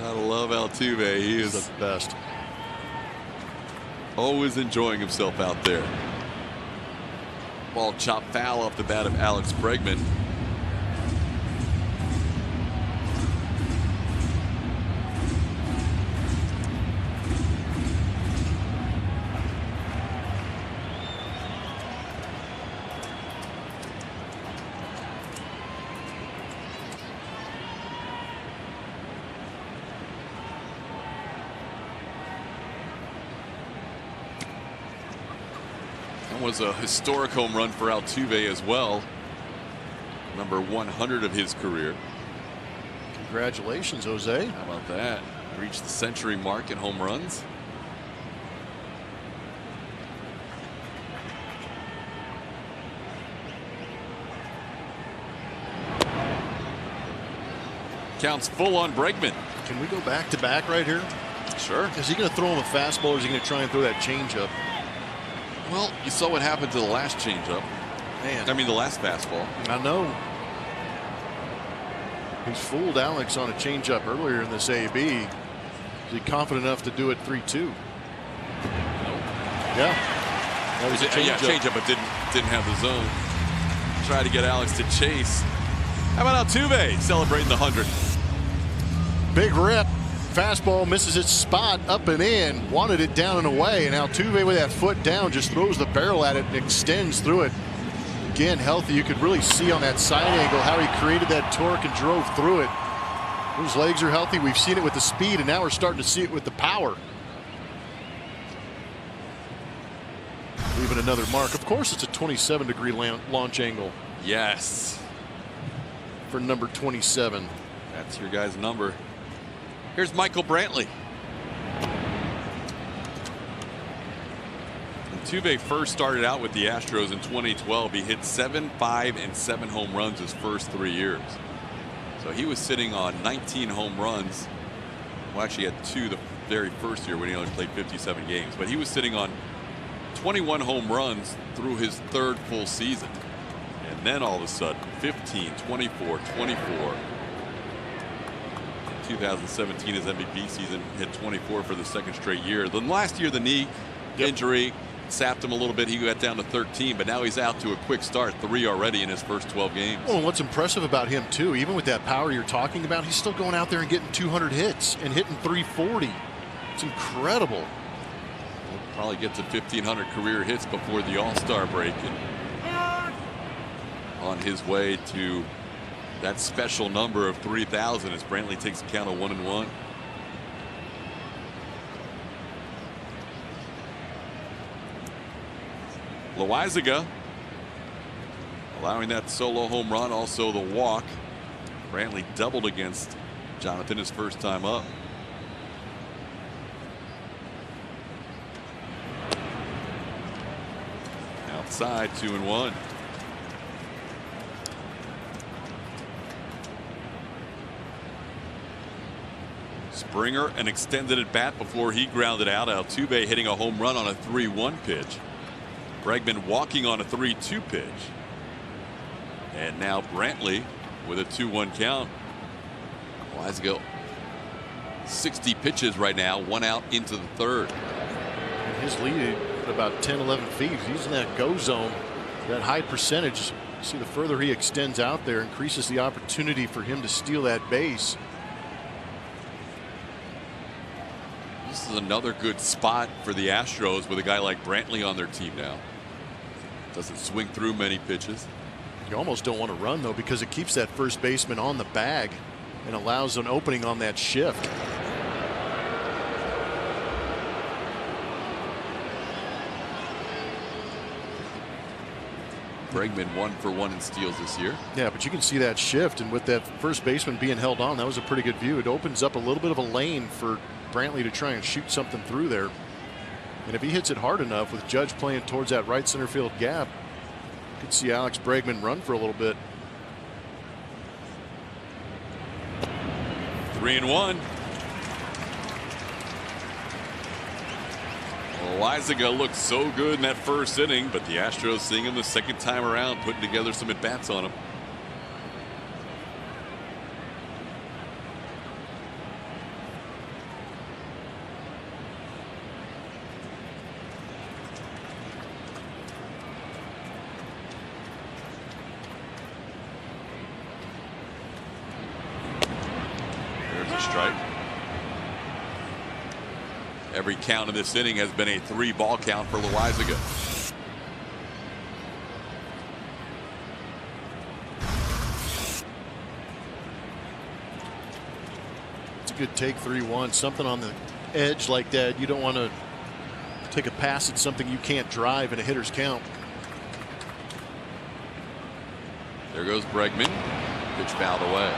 I love Altuve. He is the best. Always enjoying himself out there. Ball chopped foul off the bat of Alex Bregman. Was a historic home run for Altuve as well. Number 100 of his career. Congratulations, Jose. How about that? Reached the century mark in home runs. Counts full on Bregman. Can we go back to back right here? Sure. Is he going to throw him a fastball, or is he going to try and throw that changeup? Well, you saw what happened to the last changeup. Man. I mean, the last fastball. I know. He's fooled Alex on a changeup earlier in this AB. Is he confident enough to do it 3-2? No. Yeah. That was a changeup, but didn't have the zone. Tried to get Alex to chase. How about Altuve celebrating the 100? Big rip. Fastball misses its spot up and in. Wanted it down and away, and Altuve with that foot down just throws the barrel at it and extends through it. Again, healthy. You could really see on that side angle how he created that torque and drove through it. Those legs are healthy. We've seen it with the speed, and now we're starting to see it with the power. Leaving another mark. Of course, it's a 27-degree launch angle. Yes. For number 27. That's your guy's number. Here's Michael Brantley. When Tuve first started out with the Astros in 2012, he hit 7, 5, and 7 home runs his first 3 years. So he was sitting on 19 home runs. Well, actually, he had 2 the very first year when he only played 57 games. But he was sitting on 21 home runs through his 3rd full season. And then all of a sudden, 15, 24, 24. 2017, his MVP season, hit 24 for the 2nd straight year. Then last year, the knee injury sapped him a little bit. He got down to 13, but now he's out to a quick start, 3 already in his first 12 games. Well, and what's impressive about him, too, even with that power you're talking about, he's still going out there and getting 200 hits and hitting 340. It's incredible. He'll probably get to 1,500 career hits before the All-Star break, and on his way to that special number of 3,000 as Brantley takes a count of 1-1. Loaizaga allowing that solo home run, also the walk. Brantley doubled against Jonathan his first time up. Outside, 2-1. Springer an extended at bat before he grounded out. Altuve hitting a home run on a 3-1 pitch. Bregman walking on a 3-2 pitch. And now Brantley with a 2-1 count. Loaizaga 60 pitches right now, 1 out into the 3rd. And his lead at about 10-11 feet. He's in that go zone, that high percentage. See, the further he extends out there, increases the opportunity for him to steal that base. This is another good spot for the Astros with a guy like Brantley on their team now. Doesn't swing through many pitches. You almost don't want to run, though, because it keeps that first baseman on the bag and allows an opening on that shift. Bregman 1 for 1 in steals this year. Yeah, but you can see that shift, and with that first baseman being held on, that was a pretty good view. It opens up a little bit of a lane for Brantley to try and shoot something through there. And if he hits it hard enough with Judge playing towards that right center field gap, you could see Alex Bregman run for a little bit. 3-1. Loaizaga looked so good in that first inning, but the Astros seeing him the second time around, putting together some at-bats on him. Strike. Every count of this inning has been a 3-ball count for Loaizaga. It's a good take, 3-1. Something on the edge like that. You don't want to take a pass at something you can't drive in a hitter's count. There goes Bregman. Pitch fouled away.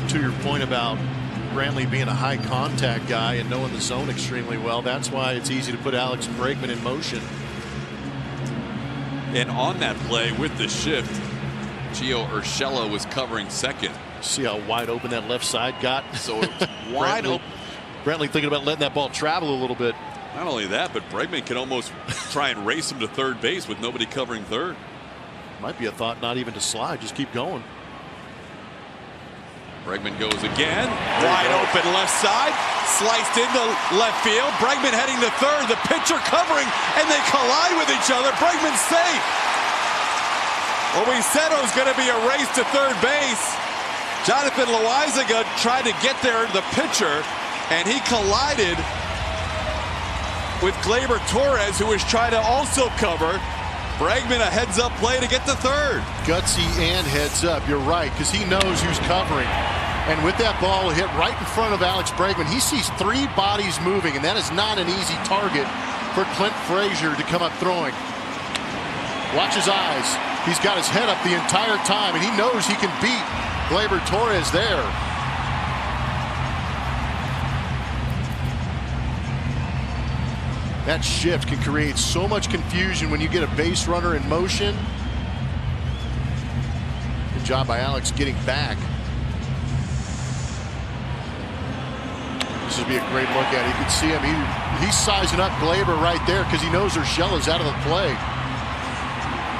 To your point about Brantley being a high contact guy and knowing the zone extremely well, that's why it's easy to put Alex Bregman in motion. And on that play with the shift, Gio Urshela was covering second. See how wide open that left side got? So it was wide open. Brantley thinking about letting that ball travel a little bit. Not only that, but Bregman can almost try and race him to third base with nobody covering third. Might be a thought not even to slide, just keep going. Bregman goes again, wide open left side, sliced into left field. Bregman heading to third, the pitcher covering, and they collide with each other. Bregman's safe. Well, we said it was going to be a race to third base. Jonathan Loaizaga tried to get there, the pitcher, and he collided with Gleyber Torres, who was trying to also cover. Bregman, a heads-up play to get to third. Gutsy and heads up. You're right, because he knows who's covering. And with that ball hit right in front of Alex Bregman, he sees 3 bodies moving, and that is not an easy target for Clint Frazier to come up throwing. Watch his eyes. He's got his head up the entire time, and he knows he can beat Gleyber Torres there. That shift can create so much confusion when you get a base runner in motion. Good job by Alex getting back. This would be a great look at it. You can see him. He's sizing up Gleyber right there because he knows Urshela's out of the play.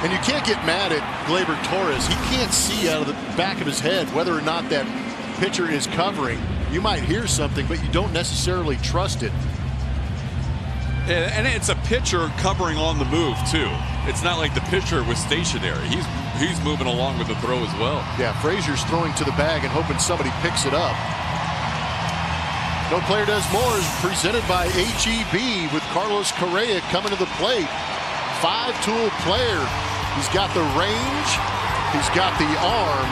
And you can't get mad at Gleyber Torres. He can't see out of the back of his head whether or not that pitcher is covering. You might hear something, but you don't necessarily trust it. And it's a pitcher covering on the move too. It's not like the pitcher was stationary. He's moving along with the throw as well. Yeah, Frazier's throwing to the bag and hoping somebody picks it up. No Player Does More is presented by HEB with Carlos Correa coming to the plate. 5-tool player. He's got the range. He's got the arm.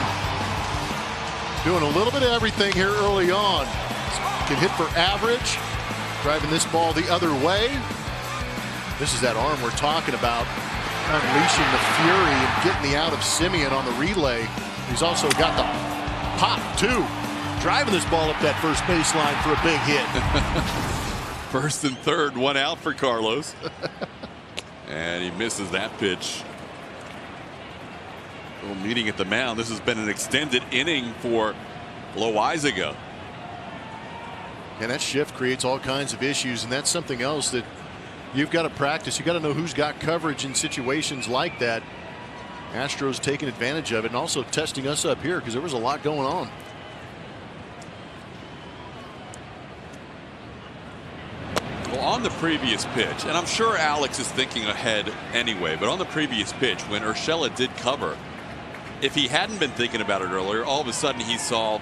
Doing a little bit of everything here early on. Can hit for average. Driving this ball the other way. This is that arm we're talking about. Unleashing the fury and getting the out of Simeon on the relay. He's also got the pop too. Driving this ball up that first baseline for a big hit. First and third, 1 out for Carlos. And he misses that pitch. A little meeting at the mound. This has been an extended inning for Loaizaga. And that shift creates all kinds of issues, and that's something else that you've got to practice. You've got to know who's got coverage in situations like that. Astros taking advantage of it and also testing us up here because there was a lot going on. Well, on the previous pitch, and I'm sure Alex is thinking ahead anyway, but on the previous pitch when Urshela did cover, if he hadn't been thinking about it earlier, all of a sudden he saw,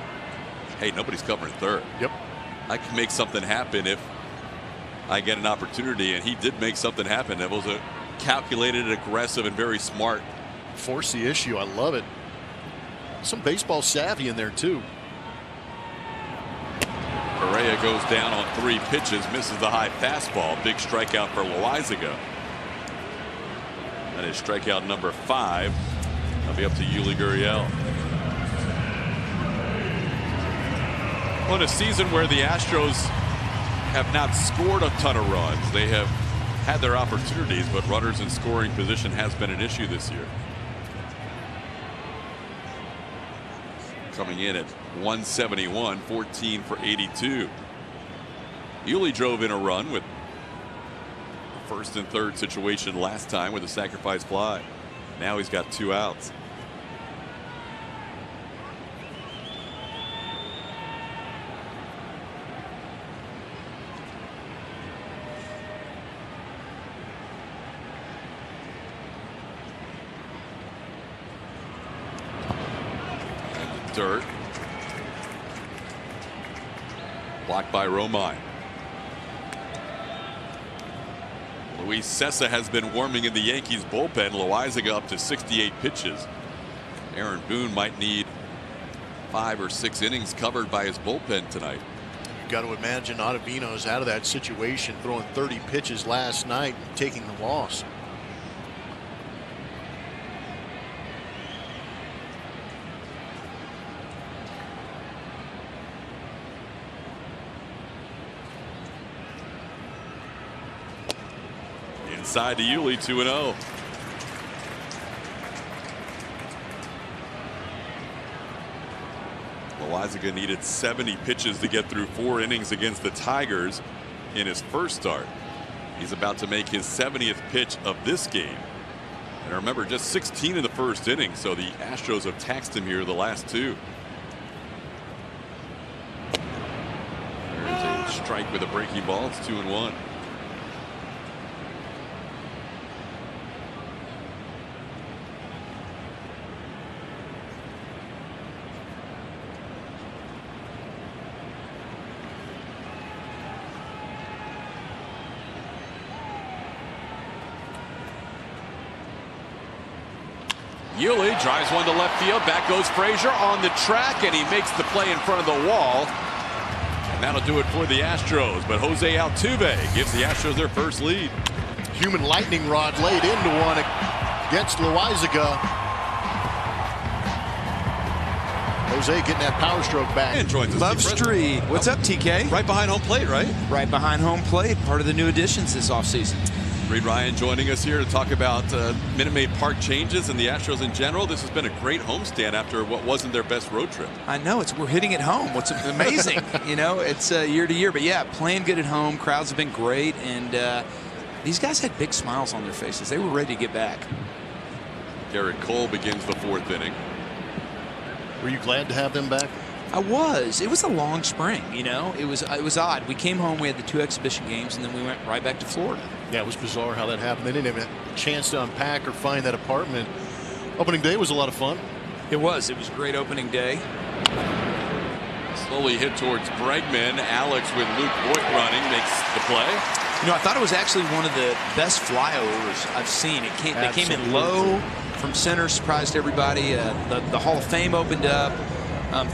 hey, nobody's covering third. Yep. I can make something happen if I get an opportunity, and he did make something happen. That was a calculated, aggressive, and very smart. Force the issue. I love it. Some baseball savvy in there too. Correa goes down on 3 pitches, misses the high fastball. Big strikeout for Loaizaga. That is strikeout number 5. That'll be up to Yuli Gurriel. Well, in a season where the Astros have not scored a ton of runs, they have had their opportunities, but runners in scoring position has been an issue this year. Coming in at 171, 14 for 82. Yuli drove in a run with the first and third situation last time with a sacrifice fly. Now he's got 2 outs. Dirt. Blocked by Romine. Luis Cessa has been warming in the Yankees bullpen. Loaizaga up to 68 pitches. Aaron Boone might need 5 or 6 innings covered by his bullpen tonight. You've got to imagine Ottavino's out of that situation, throwing 30 pitches last night and taking the loss. Inside to Yuli, 2-0. Loaizaga needed 70 pitches to get through 4 innings against the Tigers in his first start. He's about to make his 70th pitch of this game. And remember, just 16 in the first inning, so the Astros have taxed him here the last 2. There's a strike with a breaking ball. It's 2-1. Yuli drives one to left field. Back goes Frazier on the track, and he makes the play in front of the wall. And that'll do it for the Astros. But Jose Altuve gives the Astros their first lead. Human lightning rod laid into one against Loizaga. Jose getting that power stroke back. And joins us. Love Street. What's up, TK? Right behind home plate, right? Right behind home plate. Part of the new additions this offseason. Reed Ryan joining us here to talk about Minute Maid Park changes and the Astros in general. This has been a great homestand after what wasn't their best road trip. I know. We're hitting it home. What's amazing. You know, it's year to year. But, yeah, playing good at home. Crowds have been great. And these guys had big smiles on their faces. They were ready to get back. Garrett Cole begins the fourth inning. Were you glad to have them back? I was. It was a long spring, you know. It was odd. We came home, we had the 2 exhibition games, and then we went right back to Florida. Yeah, it was bizarre how that happened. They didn't even have a chance to unpack or find that apartment. Opening day was a lot of fun. It was. It was a great opening day. Slowly hit towards Bregman. Alex with Luke Voigt running makes the play. You know, I thought it was actually one of the best flyovers I've seen. They came in low from center, surprised everybody. The Hall of Fame opened up.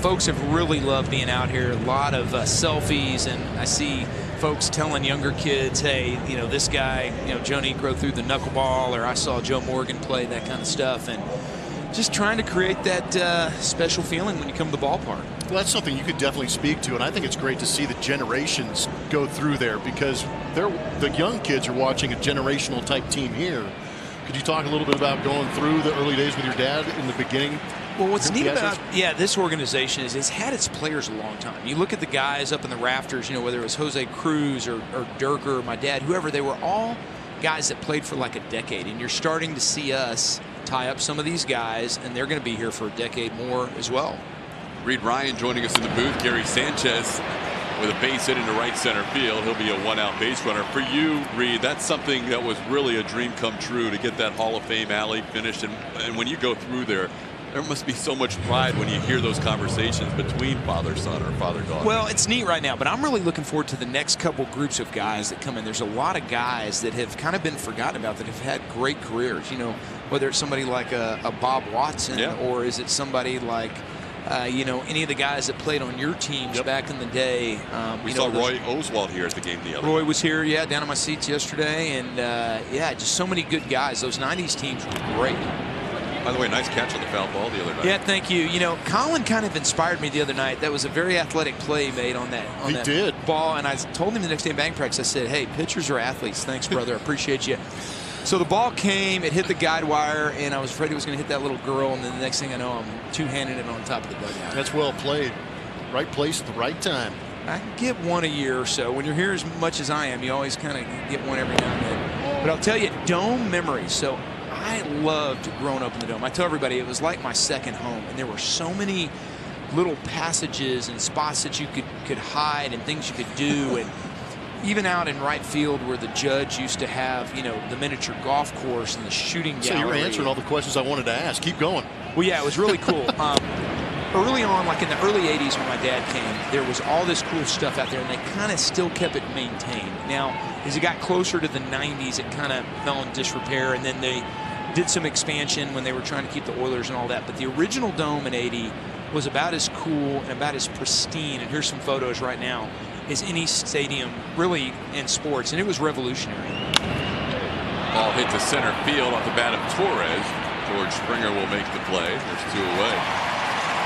Folks have really loved being out here. A lot of selfies, and I see folks telling younger kids, hey, you know, this guy, you know, Joe Negro threw the knuckleball, or I saw Joe Morgan play, that kind of stuff. And just trying to create that special feeling when you come to the ballpark. Well, that's something you could definitely speak to, and I think it's great to see the generations go through there because the young kids are watching a generational type team here. Could you talk a little bit about going through the early days with your dad in the beginning? Well, what's neat about this organization is it's had its players a long time. You look at the guys up in the rafters, you know, whether it was Jose Cruz or Durker or my dad, whoever, they were all guys that played for like a decade. And you're starting to see us tie up some of these guys, and they're going to be here for a decade more as well. Reed Ryan joining us in the booth. Gary Sanchez with a base hit into right center field. He'll be a one-out base runner. For you, Reed, that's something that was really a dream come true to get that Hall of Fame alley finished. And when you go through there must be so much pride when you hear those conversations between father-son or father-daughter. Well, it's neat right now, but I'm really looking forward to the next couple groups of guys that come in. There's a lot of guys that have kind of been forgotten about that have had great careers. You know, whether it's somebody like a Bob Watson, or is it somebody like you know, any of the guys that played on your teams back in the day. We saw Roy Oswald here at the game the other Roy day. was here, down in my seats yesterday, and yeah, just so many good guys. Those 90s teams were great. By the way, nice catch on the foul ball the other night. Yeah, thank you. You know, Colin kind of inspired me the other night. That was a very athletic play made on that ball, and I told him the next day in batting practice, I said, hey, pitchers are athletes. Thanks, brother. I appreciate you. So the ball came, it hit the guide wire, and I was afraid it was going to hit that little girl, and then the next thing I know, I'm two-handing it on top of the dugout. That's well played. Right place at the right time. I can get one a year or so. When you're here as much as I am, you always kind of get one every now and then. But I'll tell you, dome memories. So I loved growing up in the dome. I tell everybody it was like my second home, and there were so many little passages and spots that you could hide and things you could do, and even out in right field where the judge used to have, you know, the miniature golf course and the shooting gallery. So you're answering all the questions I wanted to ask. Keep going. Well, yeah, it was really cool. Early on, like in the early 80s when my dad came, there was all this cool stuff out there, and they kind of still kept it maintained. Now, as it got closer to the 90s, it kind of fell in disrepair, and then they did some expansion when they were trying to keep the Oilers and all that. But the original dome in 80 was about as cool and about as pristine, and here's some photos right now, as any stadium really in sports, and it was revolutionary. Ball hit to center field off the bat of Torres. George Springer will make the play. There's 2 away.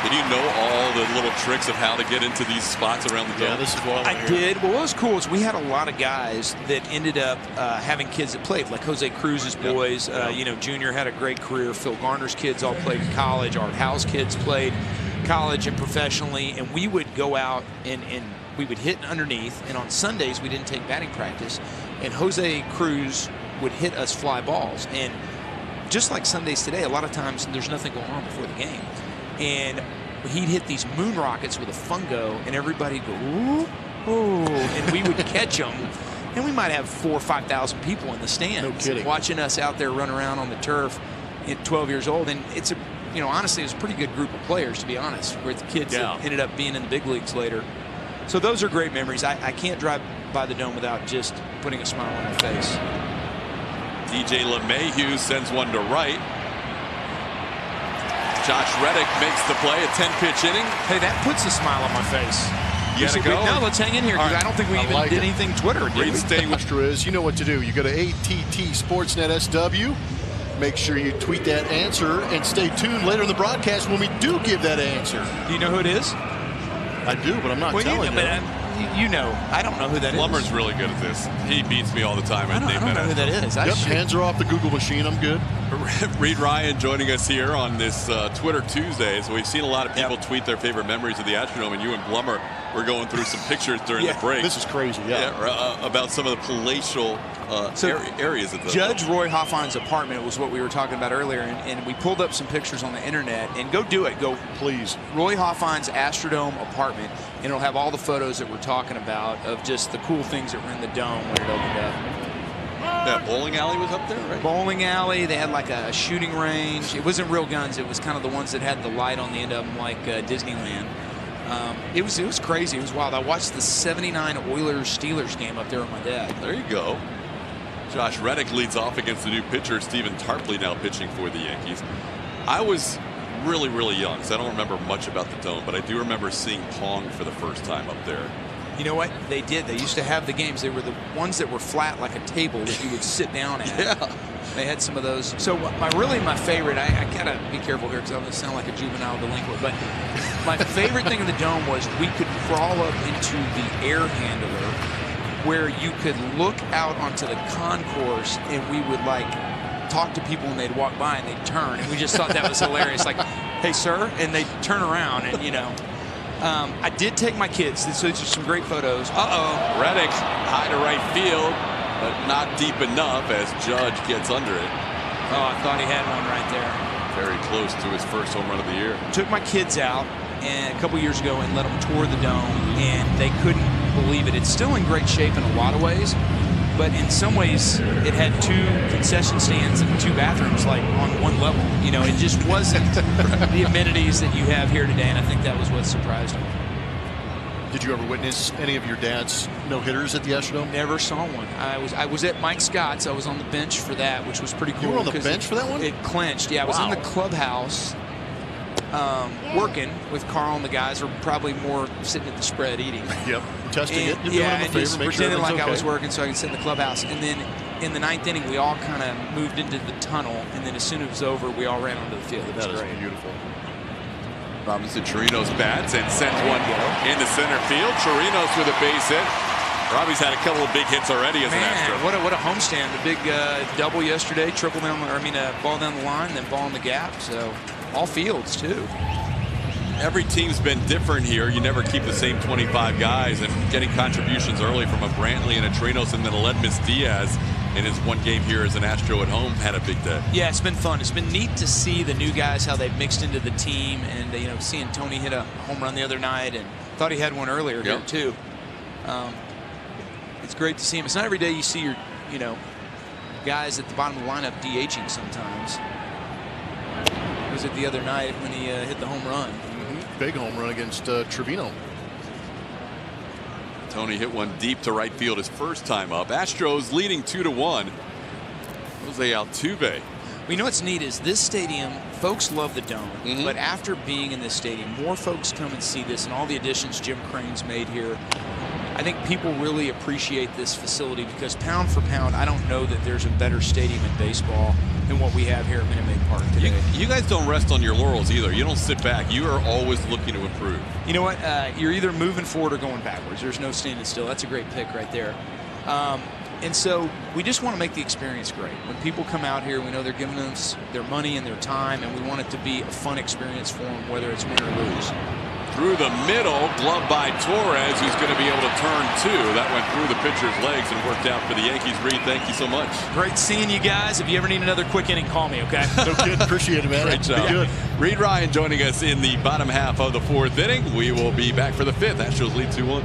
Did you know all the little tricks of how to get into these spots around the dome? Yeah, this is what I did. Well, what was cool is we had a lot of guys that ended up having kids that played, like Jose Cruz's boys. You know, Junior had a great career. Phil Garner's kids all played in college. Art Howe's kids played college and professionally, and we would go out and we would hit underneath, and on Sundays we didn't take batting practice, and Jose Cruz would hit us fly balls. And just like Sundays today, a lot of times there's nothing going on before the game, and he'd hit these moon rockets with a fungo, and everybody'd go, ooh, ooh, and we would catch them, and we might have 4,000 or 5,000 people in the stands watching us out there run around on the turf at 12 years old. And it's a, you know, honestly, it was a pretty good group of players, to be honest, with the kids that ended up being in the big leagues later. So those are great memories. I can't drive by the dome without just putting a smile on my face. DJ LeMahieu sends one to right. Josh Reddick makes the play, a 10-pitch inning. Hey, that puts a smile on my face. You gotta go? No, let's hang in here because I don't think we even did anything Twitter. Staying Astros, you know what to do. You go to ATT Sportsnet SW. Make sure you tweet that answer and stay tuned later in the broadcast when we do give that answer. Do you know who it is? I do, but I'm not telling you. You know, I don't know who that is. Plummer's really good at this. He beats me all the time. I don't know who that is. Yep, hands are off the Google machine. I'm good. Reed Ryan joining us here on this Twitter Tuesday. So we've seen a lot of people tweet their favorite memories of the Astrodome, and you and Plummer were going through some pictures during the break. This is crazy, about some of the palatial areas of the Judge Roy Hoffman's apartment was what we were talking about earlier, and we pulled up some pictures on the internet. And go do it. Go, please. Roy Hoffman's Astrodome apartment, and it'll have all the photos that we're talking about of just the cool things that were in the dome when it opened up. Yeah, bowling alley was up there, right? Bowling alley. They had like a shooting range. It wasn't real guns. It was kind of the ones that had the light on the end of them, like Disneyland. It was crazy. It was wild. I watched the '79 Oilers-Steelers game up there with my dad. There you go. Josh Reddick leads off against the new pitcher, Stephen Tarpley, now pitching for the Yankees. I was really, really young, so I don't remember much about the dome, but I do remember seeing Pong for the first time up there. You know what? They did. They used to have the games. They were the ones that were flat like a table that you would sit down at. Yeah. They had some of those. So my favorite, I gotta be careful here because I'm gonna sound like a juvenile delinquent, but my favorite thing in the dome was we could crawl up into the air handler where you could look out onto the concourse and we would like talk to people and they'd walk by and they'd turn, and we just thought that was hilarious. Like, hey sir, and they'd turn around, and you know. I did take my kids, so these are some great photos. Reddick high to right field, but not deep enough as Judge gets under it. Oh, I thought he had one right there. Very close to his first home run of the year. Took my kids out and a couple years ago and let them tour the dome, and they couldn't believe it. It's still in great shape in a lot of ways, but in some ways it had 2 concession stands and 2 bathrooms like on one level. You know, it just wasn't the amenities that you have here today, and I think that was what surprised them. Did you ever witness any of your dad's no-hitters at the Astrodome? Never saw one. I was at Mike Scott's. I was on the bench for that, which was pretty cool. You were on the bench for that one? It clinched. Yeah, I was in the clubhouse working with Carl, and the guys were probably more sitting at the spread eating. Yep, testing it. Yeah, and just pretending like I was working so I could sit in the clubhouse. And then in the 9th inning, we all kind of moved into the tunnel, and then as soon as it was over, we all ran onto the field. It was great. That is beautiful. Robinson Chirinos bats and sends one into center field. Chirinos with a base hit. Robbie's had a couple of big hits already as an Astro. What a homestand. The big double yesterday, triple down, ball down the line, then ball in the gap. So all fields too. Every team's been different here. You never keep the same 25 guys, and getting contributions early from a Brantley and a Chirinos and then a Ledmus Diaz in his one game here as an Astro at home had a big day. Yeah, it's been fun. It's been neat to see the new guys, how they've mixed into the team, and you know, seeing Tony hit a home run the other night, and thought he had one earlier here too. It's great to see him. It's not every day you see your, you know, guys at the bottom of the lineup DHing sometimes. It was it the other night when he hit the home run. Big home run against Trevino. Tony hit one deep to right field his first time up. Astros leading 2-1. Jose Altuve. Well, you know what's neat is this stadium, folks love the dome, but after being in this stadium, more folks come and see this, and all the additions Jim Crane's made here. I think people really appreciate this facility because pound for pound, I don't know that there's a better stadium in baseball than what we have here at Minute Maid Park today. You guys don't rest on your laurels either. You don't sit back. You are always looking to improve. You know what? You're either moving forward or going backwards. There's no standing still. That's a great pick right there. And so we just want to make the experience great. When people come out here, we know they're giving us their money and their time, and we want it to be a fun experience for them, whether it's win or lose. Through the middle, glove by Torres, who's going to be able to turn 2. That went through the pitcher's legs and worked out for the Yankees. Reed, thank you so much. Great seeing you guys. If you ever need another quick inning, call me, okay? No kid, appreciate it, man. Great job. Good. Reed Ryan joining us in the bottom half of the 4th inning. We will be back for the 5th. Astros lead 2-1.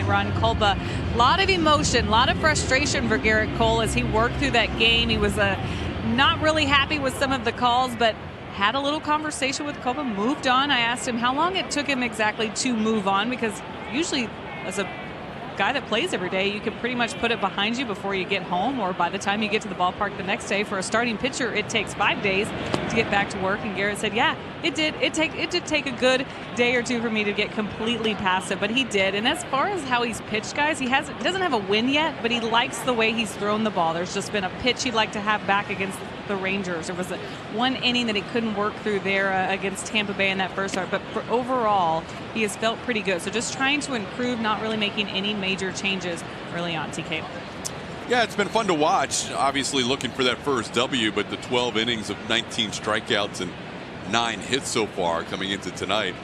Ron Kolba, a lot of emotion, a lot of frustration for Garrett Cole as he worked through that game. He was not really happy with some of the calls, but had a little conversation with Kolba, moved on. I asked him how long it took him exactly to move on, because usually as a guy that plays every day, you can pretty much put it behind you before you get home, or by the time you get to the ballpark the next day. For a starting pitcher, it takes 5 days to get back to work. And Garrett said, yeah, it did. It did take a good day or two for me to get completely past it, but he did. And as far as how he's pitched, guys, he doesn't have a win yet, but he likes the way he's thrown the ball. There's just been a pitch he'd like to have back against the Rangers. There was one inning that he couldn't work through there against Tampa Bay in that first start, but for overall, he has felt pretty good. So just trying to improve, not really making any major changes early on, TK. Yeah, it's been fun to watch. Obviously looking for that first W, but the 12 innings of 19 strikeouts and 9 hits so far coming into tonight.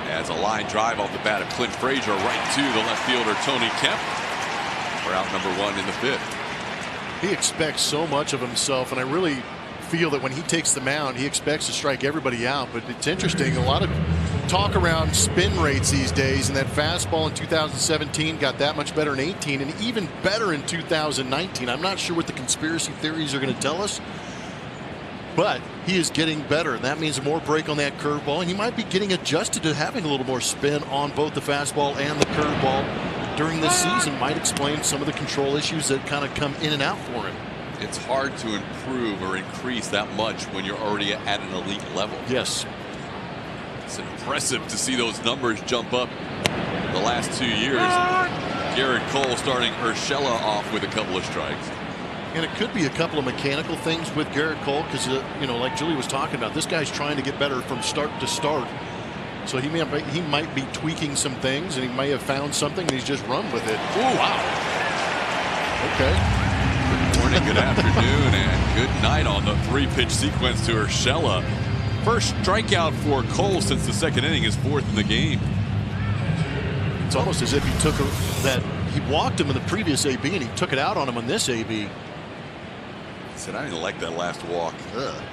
As a line drive off the bat of Clint Frazier right to the left fielder Tony Kemp. We're out number 1 in the 5th. He expects so much of himself, and I really feel that when he takes the mound, he expects to strike everybody out. But it's interesting, a lot of talk around spin rates these days, and that fastball in 2017 got that much better in 18 and even better in 2019. I'm not sure what the conspiracy theories are going to tell us, but he is getting better, and that means more break on that curveball, and he might be getting adjusted to having a little more spin on both the fastball and the curveball during this season. Might explain some of the control issues that kind of come in and out for him. It's hard to improve or increase that much when you're already at an elite level. Yes. It's impressive to see those numbers jump up the last 2 years. Garrett Cole starting Urshela off with a couple of strikes. And it could be a couple of mechanical things with Garrett Cole, because you know, like Julie was talking about, this guy's trying to get better from start to start. So he might be tweaking some things, and he may have found something and he's just run with it. Ooh, wow. Okay. Good morning, good afternoon, and good night on the 3-pitch sequence to Urshela. First strikeout for Cole since the 2nd inning, his 4th in the game. It's almost as if he took he walked him in the previous AB and he took it out on him on this AB. He said, I didn't like that last walk. Ugh.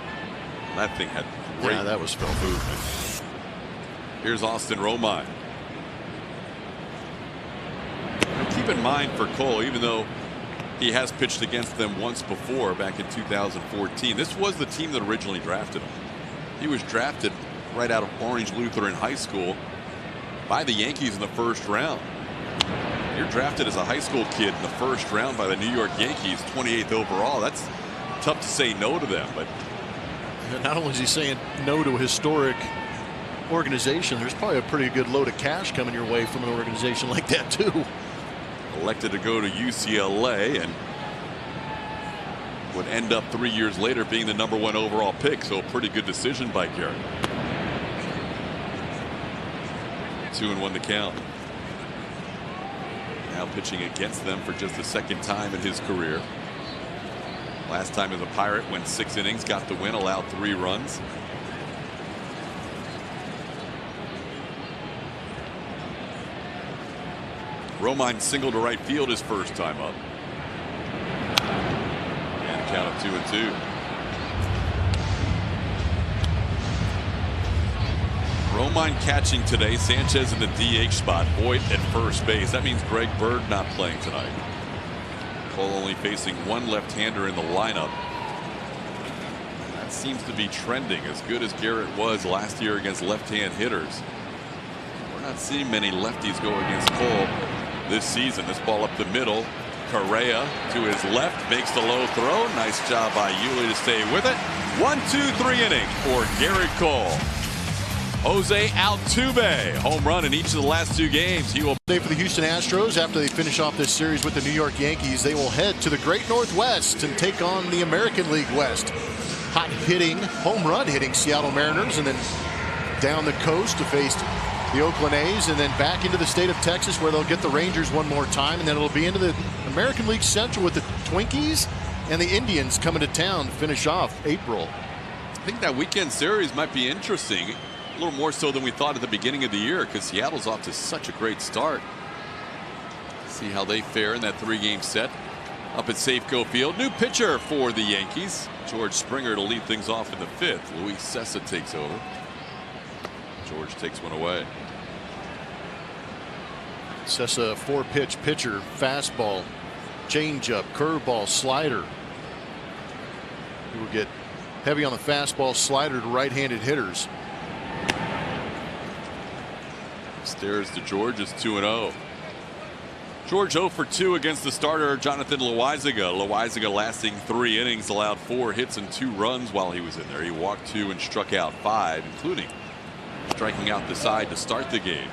That thing had great that was movement. Here's Austin Romine. Now keep in mind for Cole, even though he has pitched against them once before back in 2014, this was the team that originally drafted him. He was drafted right out of Orange Lutheran High School by the Yankees in the 1st round. You're drafted as a high school kid in the 1st round by the New York Yankees, 28th overall. That's tough to say no to them. But not only is he saying no to a historic organization, there's probably a pretty good load of cash coming your way from an organization like that too. Elected to go to UCLA and would end up 3 years later being the number 1 overall pick. So a pretty good decision by Garrett. 2-1 the count. Now pitching against them for just the 2nd time in his career. Last time as a Pirate, went 6 innings, got the win, allowed 3 runs. Romine single to right field his first time up. And a count of 2-2. Romine catching today. Sanchez in the DH spot. Voit at first base. That means Greg Bird not playing tonight. Cole only facing 1 left-hander in the lineup. That seems to be trending. As good as Garrett was last year against left-hand hitters, we're not seeing many lefties go against Cole this season. This ball up the middle. Correa to his left, makes the low throw. Nice job by Yuli to stay with it. 1-2-3 inning for Garrett Cole. Jose Altuve, home run in each of the last 2 games. He will play for the Houston Astros. After they finish off this series with the New York Yankees, they will head to the Great Northwest and take on the American League West. Hot hitting, home run hitting Seattle Mariners, and then down the coast to face the Oakland A's, and then back into the state of Texas where they'll get the Rangers one more time, and then it'll be into the American League Central with the Twinkies and the Indians coming to town to finish off April. I think that weekend series might be interesting. A little more so than we thought at the beginning of the year, because Seattle's off to such a great start. See how they fare in that 3-game set up at Safeco Field. New pitcher for the Yankees, George Springer, to lead things off in the 5th. Luis Sessa takes over. George takes one away. Sessa, 4-pitch pitcher, fastball, changeup, curveball, slider. He will get heavy on the fastball, slider to right-handed hitters. Stairs to George is 2-0. George 0 for 2 against the starter Jonathan Loizaga. Loizaga lasting 3 innings, allowed 4 hits and 2 runs while he was in there. He walked 2 and struck out 5, including striking out the side to start the game.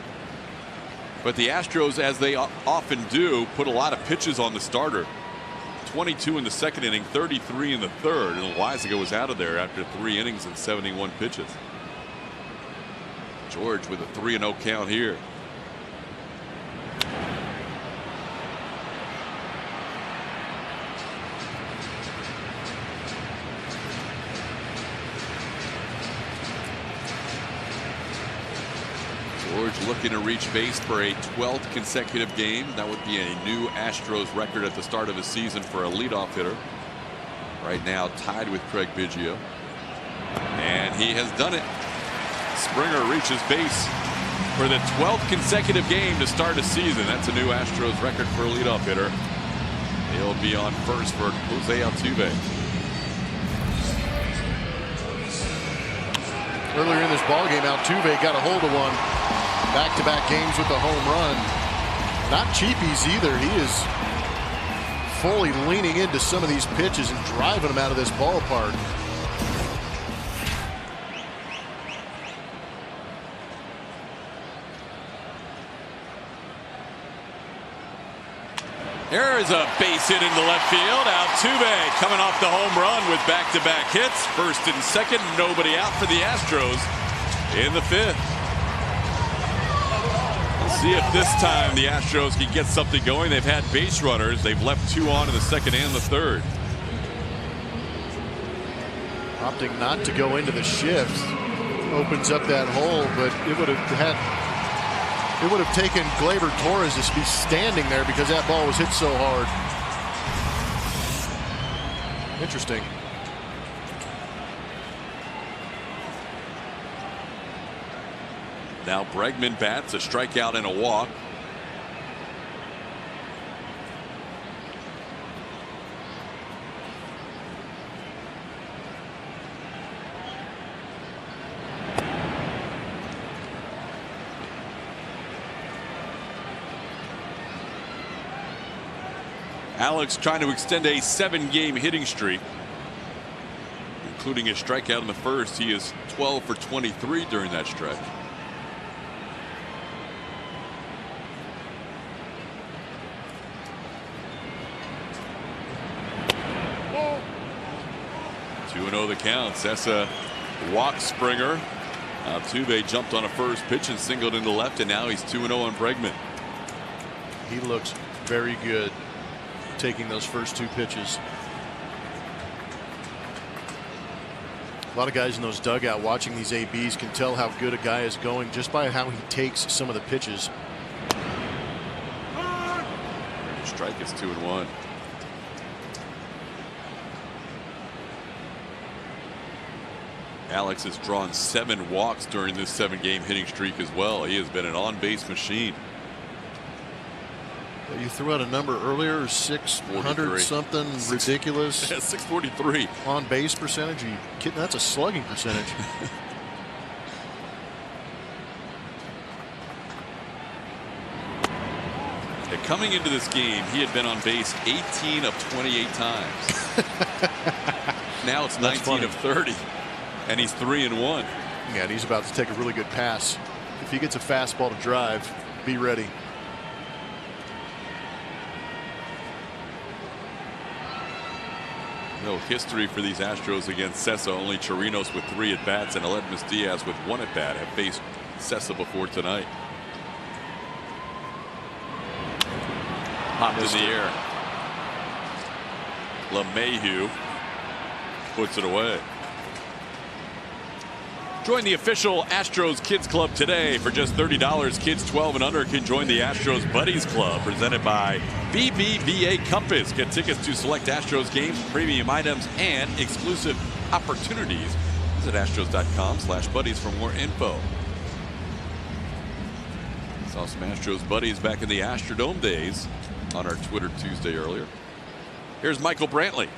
But the Astros, as they often do, put a lot of pitches on the starter. 22 in the second inning, 33 in the third, and Loizaga was out of there after 3 innings and 71 pitches. George with a 3-0 count here. George looking to reach base for a 12th consecutive game. That would be a new Astros record at the start of the season for a leadoff hitter. Right now tied with Craig Biggio. And he has done it. Springer reaches base for the 12th consecutive game to start a season. That's a new Astros record for a leadoff hitter. He'll be on first for Jose Altuve. Earlier in this ballgame, Altuve got a hold of one. Back-to-back games with the home run. Not cheapies either. He is fully leaning into some of these pitches and driving them out of this ballpark. There is a base hit into left field. Altuve coming off the home run with back-to-back hits. First and second, nobody out for the Astros in the 5th. Let's see if this time the Astros can get something going. They've had base runners. They've left 2 on in the second and the third. Opting not to go into the shift opens up that hole, but it would have taken Gleyber Torres to be standing there because that ball was hit so hard. Interesting. Now Bregman bats, a strikeout and a walk. Alex trying to extend a 7-game hitting streak, including a strikeout in the first. He is 12 for 23 during that stretch. The count. Sessa walked Springer. Altuve jumped on a first pitch and singled into left, and now he's 2-0 on Bregman. He looks very good taking those first 2 pitches. A lot of guys in those dugout watching these ABs can tell how good a guy is going just by how he takes some of the pitches. Strike is 2-1. Alex has drawn 7 walks during this 7-game hitting streak as well. He has been an on-base machine. You threw out a number earlier, 600 something ridiculous. Yeah, 643 on base percentage. Are you kidding? That's a slugging percentage. Yeah, coming into this game, he had been on base 18 of 28 times. Now it's 19 of 30. And he's 3-1. Yeah, and he's about to take a really good pass. If he gets a fastball to drive, be ready. No history for these Astros against Sessa. Only Chirinos with 3 at-bats and Aledmus Diaz with 1 at-bat have faced Sessa before tonight. Popped in the air. LeMahieu puts it away. Join the official Astros Kids Club today. For just $30, kids 12 and under can join the Astros Buddies Club, presented by BBVA Compass. Get tickets to select Astros games, premium items, and exclusive opportunities. Visit astros.com/buddies for more info. Saw some Astros buddies back in the Astrodome days on our Twitter Tuesday earlier. Here's Michael Brantley.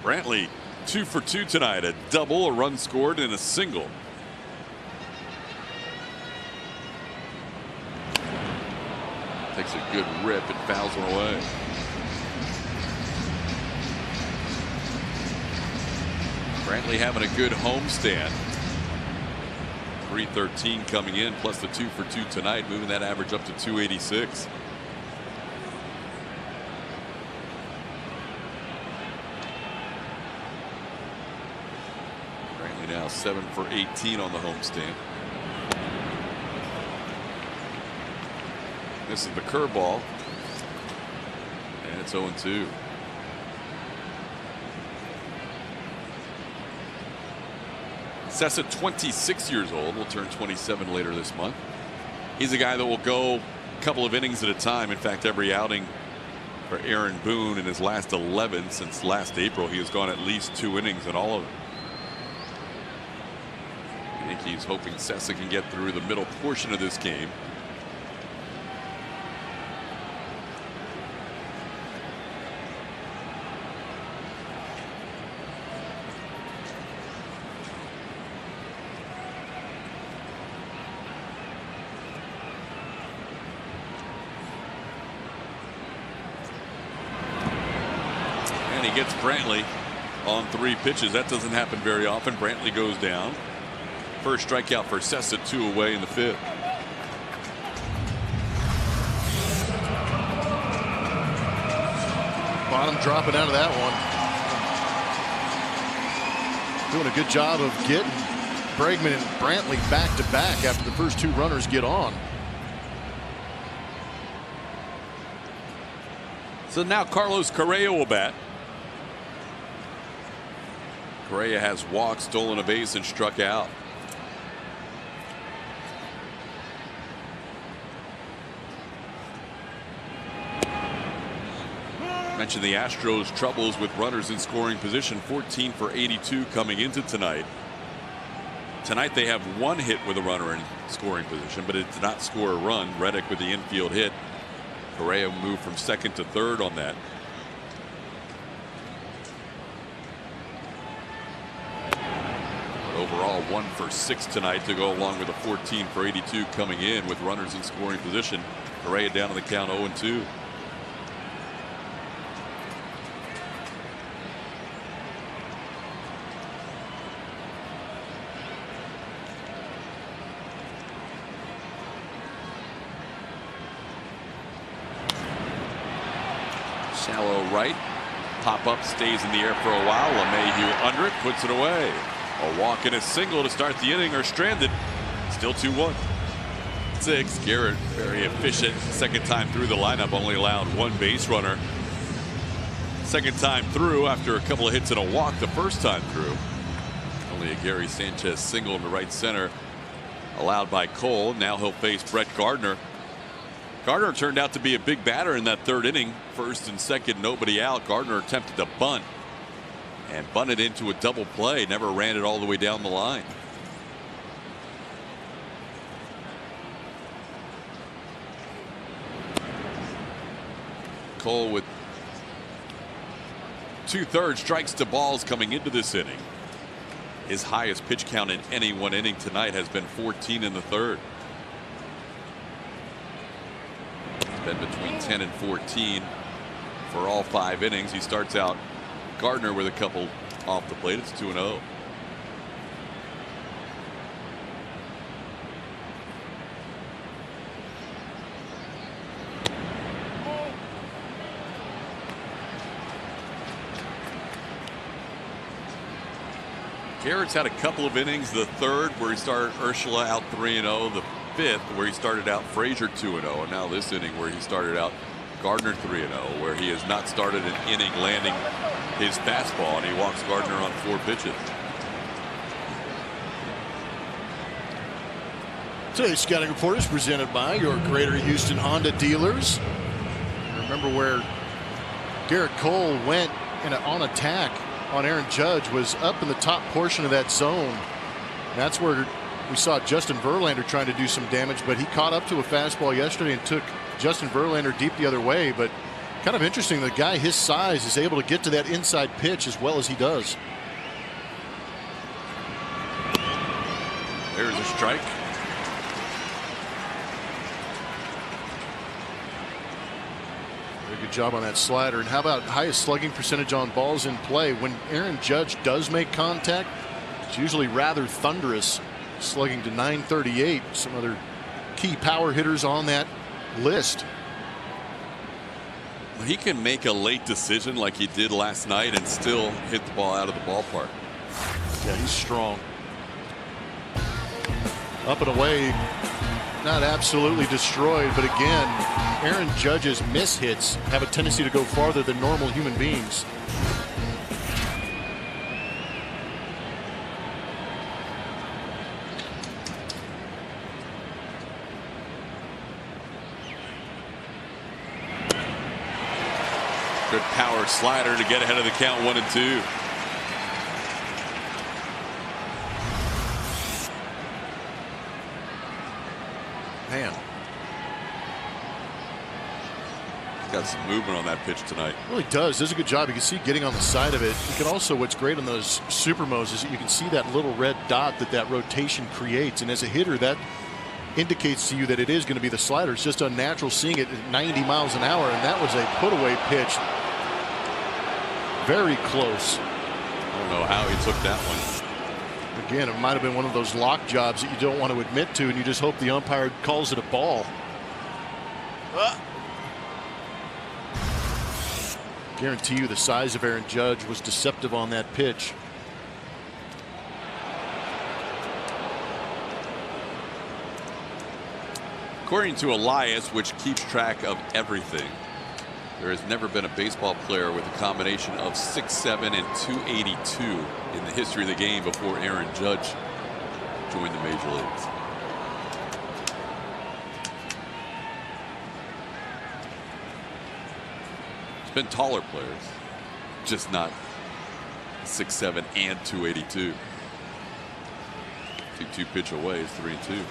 Brantley 2 for 2 tonight, a double, a run scored, and a single. Takes a good rip and fouls one away. Brantley having a good homestand. 313 coming in, plus the 2 for 2 tonight, moving that average up to 286. Brantley now 7 for 18 on the homestand. This is the curveball, and it's 0-2. Sessa, 26 years old, will turn 27 later this month. He's a guy that will go a couple of innings at a time. In fact, every outing for Aaron Boone in his last 11 since last April, he has gone at least 2 innings in all of them. I think he's hoping Sessa can get through the middle portion of this game. He gets Brantley on 3 pitches. That doesn't happen very often. Brantley goes down. First strikeout for Sessa, 2 away in the 5th. Bottom dropping out of that one. Doing a good job of getting Bregman and Brantley back to back after the first 2 runners get on. So now Carlos Correa will bat. Correa has walked, stolen a base, and struck out. Mentioned the Astros' troubles with runners in scoring position. 14 for 82 coming into tonight. Tonight they have 1 hit with a runner in scoring position, but it did not score a run. Reddick with the infield hit. Correa moved from 2nd to 3rd on that. Overall 1 for 6 tonight to go along with a 14 for 82 coming in with runners in scoring position. Correa down in the count 0-2. Shallow right. Pop up, stays in the air for a while. LeMahieu under it, puts it away. A walk and a single to start the inning, or stranded. Still 2-1. 6. Garrett very efficient. Second time through the lineup, only allowed 1 base runner. Second time through after a couple of hits and a walk the first time through. Only a Gary Sanchez single in the right center allowed by Cole. Now he'll face Brett Gardner. Gardner turned out to be a big batter in that 3rd inning. 1st and 2nd, nobody out. Gardner attempted to bunt and bunted into a double play. Never ran it all the way down the line. Cole with 2/3 strikes to balls coming into this inning. His highest pitch count in any one inning tonight has been 14 in the 3rd. It's been between 10 and 14 for all 5 innings. He starts out Gardner with a couple off the plate. It's 2-0. Garrett's had a couple of innings. The 3rd where he started Urshela out 3-0. The 5th where he started out Frazier 2-0. And now this inning where he started out Gardner 3-0, where he has not started an inning landing his fastball, and he walks Gardner on 4 pitches. Today's scouting report is presented by your Greater Houston Honda dealers. Remember where Garrett Cole went on attack on Aaron Judge, was up in the top portion of that zone. That's where we saw Justin Verlander trying to do some damage, but he caught up to a fastball yesterday and took Justin Verlander deep the other way. But kind of interesting, the guy his size is able to get to that inside pitch as well as he does. There's a strike. Good job on that slider. And how about highest slugging percentage on balls in play? When Aaron Judge does make contact, it's usually rather thunderous, slugging to .938. Some other key power hitters on that list. He can make a late decision like he did last night and still hit the ball out of the ballpark. Yeah, he's strong. Up and away, not absolutely destroyed, but again, Aaron Judge's mishits have a tendency to go farther than normal human beings. Good power slider to get ahead of the count, 1-2. Man, got some movement on that pitch tonight. Really does a good job. You can see getting on the side of it. You can also, what's great on those super mows is you can see that little red dot that rotation creates, and as a hitter that indicates to you that it is going to be the slider. It's just unnatural seeing it at 90 miles an hour, and that was a put away pitch. Very close. I don't know how he took that one. Again, it might have been one of those lock jobs that you don't want to admit to, and you just hope the umpire calls it a ball. Guarantee you the size of Aaron Judge was deceptive on that pitch. According to Elias, which keeps track of everything, there has never been a baseball player with a combination of 6'7" and 282 in the history of the game before Aaron Judge joined the major leagues. It's been taller players, just not 6'7" and 282. 2-2 pitch away is 3-2.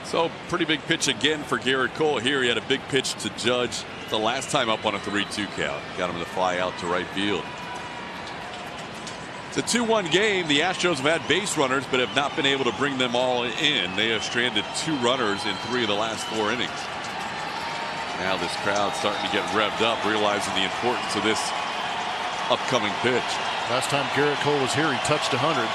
So pretty big pitch again for Garrett Cole here. He had a big pitch to Judge the last time up on a 3-2 count. Got him to fly out to right field. It's a 2-1 game. The Astros have had base runners but have not been able to bring them all in. They have stranded 2 runners in 3 of the last 4 innings. Now this crowd starting to get revved up, realizing the importance of this upcoming pitch. Last time Garrett Cole was here, he touched 100.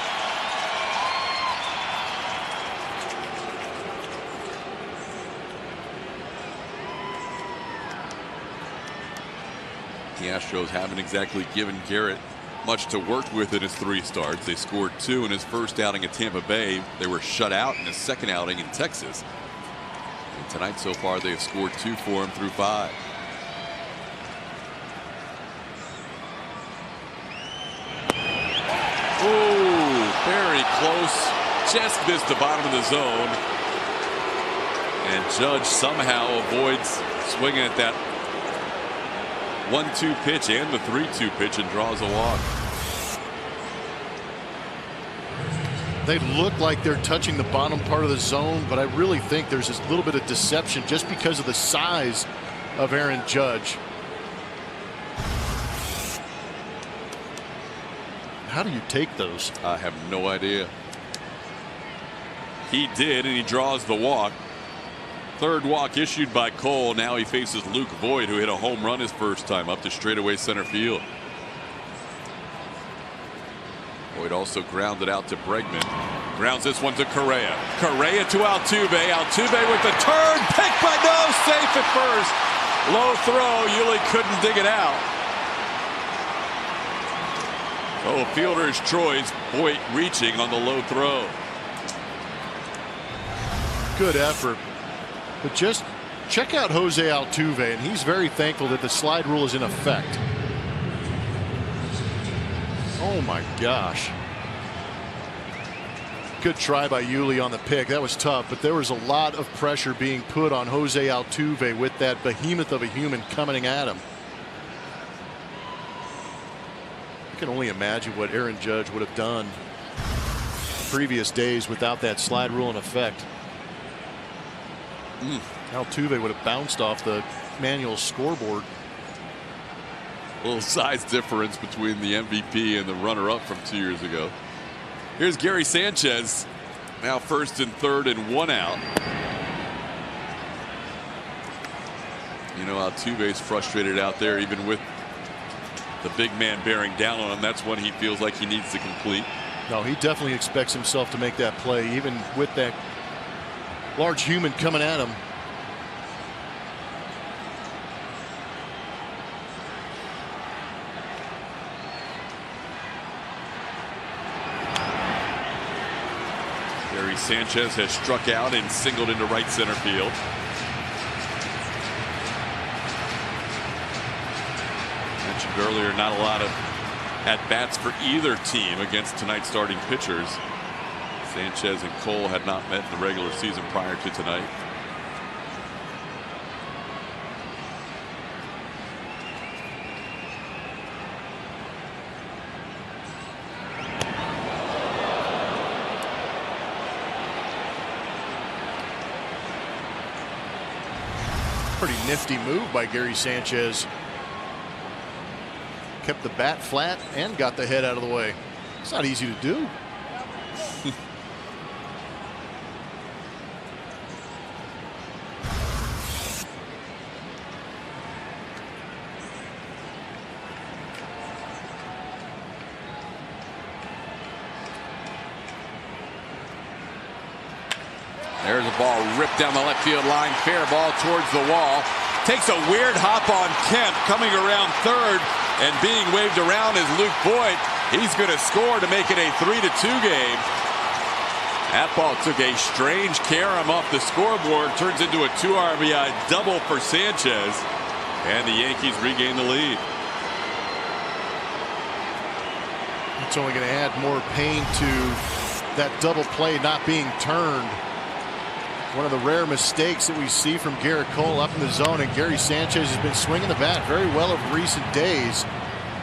The Astros haven't exactly given Garrett much to work with in his 3 starts. They scored 2 in his first outing at Tampa Bay. They were shut out in his second outing in Texas. And tonight so far they have scored 2 for him through 5. Oh, very close. Just missed the bottom of the zone. And Judge somehow avoids swinging at that 1-2 pitch and the 3-2 pitch and draws a walk. They look like they're touching the bottom part of the zone, but I really think there's this little bit of deception just because of the size of Aaron Judge. How do you take those? I have no idea. He did, and he draws the walk. 3rd walk issued by Cole. Now he faces Luke Voigt, who hit a home run his first time up to straightaway center field. Voigt also grounded out to Bregman. Grounds this one to Correa. Correa to Altuve. Altuve with the turn. Picked by no. Safe at first. Low throw. Yuli couldn't dig it out. Oh, fielder's choice. Voigt reaching on the low throw. Good effort. But just check out Jose Altuve, and he's very thankful that the slide rule is in effect. Oh my gosh. Good try by Yuli on the pick. That was tough, but there was a lot of pressure being put on Jose Altuve with that behemoth of a human coming at him. I can only imagine what Aaron Judge would have done previous days without that slide rule in effect. Altuve would have bounced off the manual scoreboard. A little size difference between the MVP and the runner-up from 2 years ago. Here's Gary Sanchez, now 1st and 3rd and 1 out. You know, Altuve's frustrated out there, even with the big man bearing down on him. That's one he feels like he needs to complete. No, he definitely expects himself to make that play, even with that large human coming at him. Gary Sanchez has struck out and singled into right center field. Mentioned earlier, not a lot of at-bats for either team against tonight's starting pitchers. Sanchez and Cole had not met in the regular season prior to tonight. Pretty nifty move by Gary Sanchez. Kept the bat flat and got the head out of the way. It's not easy to do. There's a ball ripped down the left field line. Fair ball towards the wall. Takes a weird hop on Kemp, coming around third and being waved around is Luke Boyd. He's going to score to make it a 3-2 game. That ball took a strange carom off the scoreboard. Turns into a 2 RBI double for Sanchez. And the Yankees regain the lead. It's only going to add more pain to that double play not being turned. One of the rare mistakes that we see from Garrett Cole up in the zone, and Gary Sanchez has been swinging the bat very well of recent days.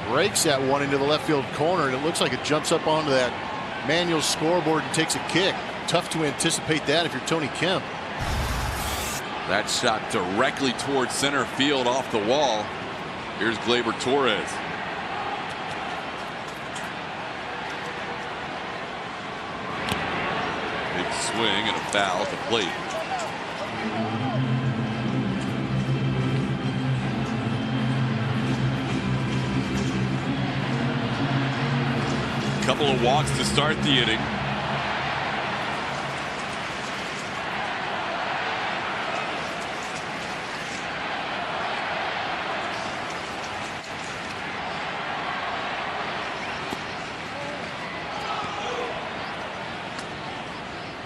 Rakes that one into the left field corner, and it looks like it jumps up onto that manual scoreboard and takes a kick. Tough to anticipate that if you're Tony Kemp. That shot directly towards center field off the wall. Here's Gleyber Torres. Big swing and a foul at the plate. Couple of walks to start the inning.